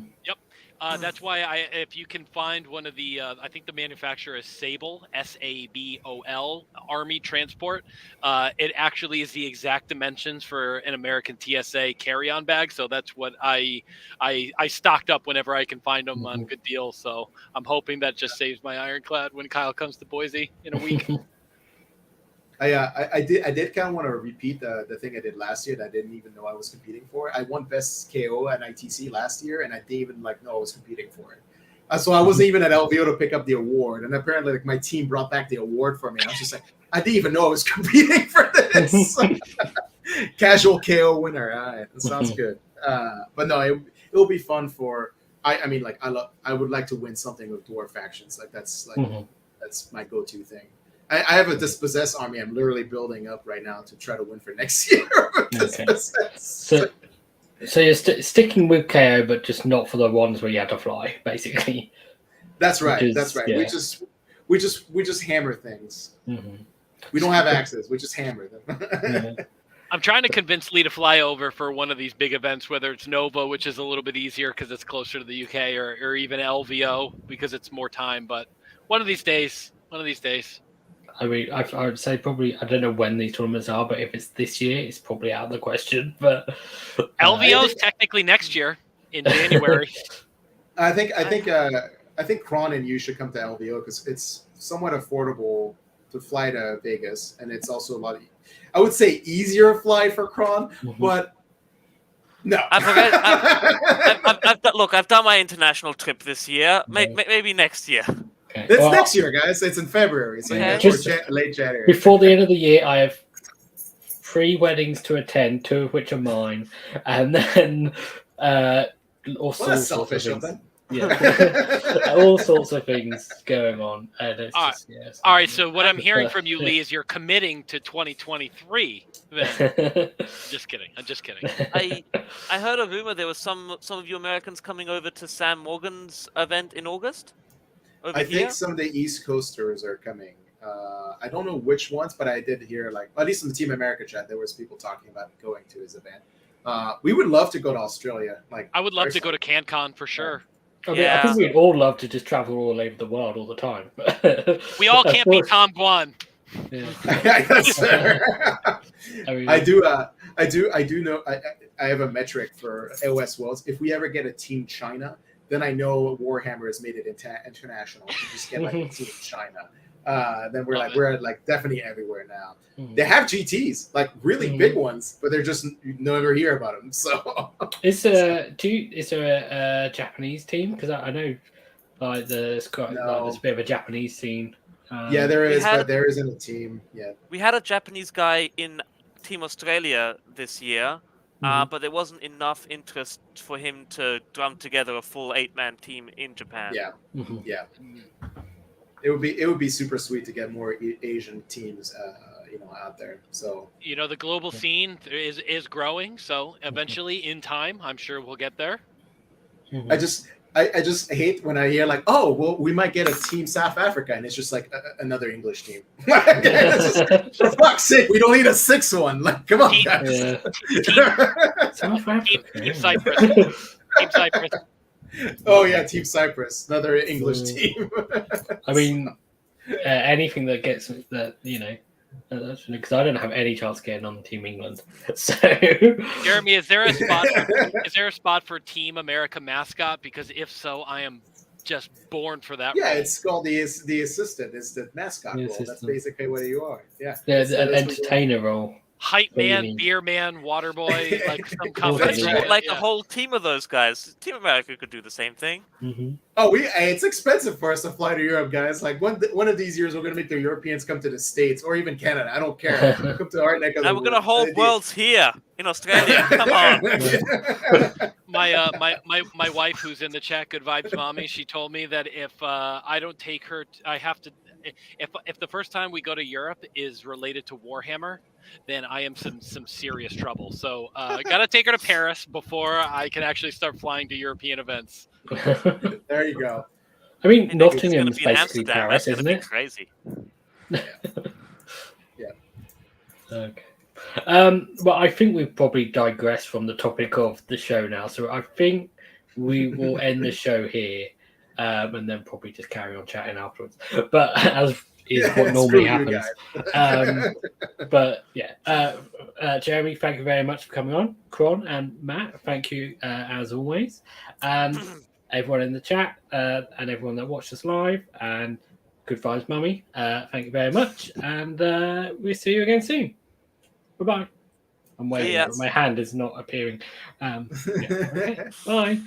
That's why if you can find one of the, I think the manufacturer is Sable, SABOL, Army Transport. It actually is the exact dimensions for an American TSA carry-on bag. So that's what I stocked up whenever I can find them on good deals. So I'm hoping that just saves my Ironclad when Kyle comes to Boise in a week. I did kind of want to repeat the thing I did last year that I didn't even know I was competing for. I won best KO at ITC last year, and I didn't even know I was competing for it. So I wasn't even at LVO to pick up the award, and apparently my team brought back the award for me. I was just like, I didn't even know I was competing for this. Casual KO winner. All right, that sounds good. But no, it will be fun for. I would like to win something with Dwarf factions. Like that's like. That's my go-to thing. I have a dispossessed army. I'm literally building up right now to try to win for next year. Okay. So you're sticking with KO, but just not for the ones where you had to fly, basically. That's right. Is, that's right. yeah. We just hammer things. Mm-hmm. We don't have axes. We just hammer them. Yeah. I'm trying to convince Lee to fly over for one of these big events, whether it's Nova, which is a little bit easier because it's closer to the UK, or even LVO because it's more time. But one of these days. I mean, I would say probably, I don't know when these tournaments are, but if it's this year, it's probably out of the question. But LVO is technically next year in January. I think Kron and you should come to LVO because it's somewhat affordable to fly to Vegas, and it's also a lot. I would say easier flight for Kron, but no. I've done my international trip this year. Maybe next year. Okay. It's next year, guys. It's in February, so late January. Before the end of the year, I have 3 weddings to attend, 2 of which are mine, and then all sorts of things. Yeah, all sorts of things going on. And it's all right. So what I'm hearing from you, Lee, is you're committing to 2023. Then. Just kidding. I'm just kidding. I heard a rumor there was some of you Americans coming over to Sam Morgan's event in August. I think some of the East Coasters are coming. I don't know which ones, but I did hear, at least in the Team America chat, there was people talking about going to his event. We would love to go to Australia. I would love to go to CanCon for sure. I mean, I think we'd all love to just travel all over the world all the time. We all can't be Tom Guan. Yeah. That's fair. I do know. I have a metric for AOS Worlds. If we ever get a Team China, then I know Warhammer has made it international. We just get a Team China. Then we're definitely everywhere now. They have GTs, really big ones, but they're just, you never hear about them. So is there a Japanese team? Because I know there's a bit of a Japanese scene. Yeah, there is, but there isn't a team yet. We had a Japanese guy in Team Australia this year. But there wasn't enough interest for him to drum together a full 8-man team in Japan. Yeah, yeah. It would be super sweet to get more Asian teams, out there. So the global scene is growing. So eventually, in time, I'm sure we'll get there. I just hate when I hear we might get a Team South Africa, and it's just another English team. For fuck's sake, we don't need a 6th one. Come on, guys. South Africa. Team Cyprus. Team Cyprus. Oh yeah, Team Cyprus, another English team. I mean, anything that gets that, because I don't have any chance of getting on Team England. So, Jeremy, is there a spot for Team America mascot? Because if so, I am just born for that. Yeah, role. it's called the assistant. It's the mascot role. That's basically what you are. Yeah, an entertainer role. Hype man, beer man, water boy, some combination. A whole team of those guys. Team America could do the same thing. Mm-hmm. Oh, it's expensive for us to fly to Europe, guys. One of these years, we're gonna make the Europeans come to the States or even Canada. I don't care. Come to our neck of the woods. We're gonna hold worlds here in Australia. Come on. My wife, who's in the chat, Good Vibes Mommy, she told me that if I don't take her, I have to. If the first time we go to Europe is related to Warhammer, then I am some serious trouble. So gotta take her to Paris before I can actually start flying to European events. There you go. I mean, Nottingham's basically Paris, isn't it? Crazy. Yeah. Okay. Well, I think we've probably digressed from the topic of the show now, so I think we will end the show here. And then probably just carry on chatting afterwards. But as is what normally happens. But yeah, Jeremy, thank you very much for coming on. Kron and Matt, thank you as always. Everyone in the chat and everyone that watched us live, and Good Vibes Mummy, thank you very much. And we'll see you again soon. Bye-bye. I'm waiting, but my hand is not appearing. Okay. Bye.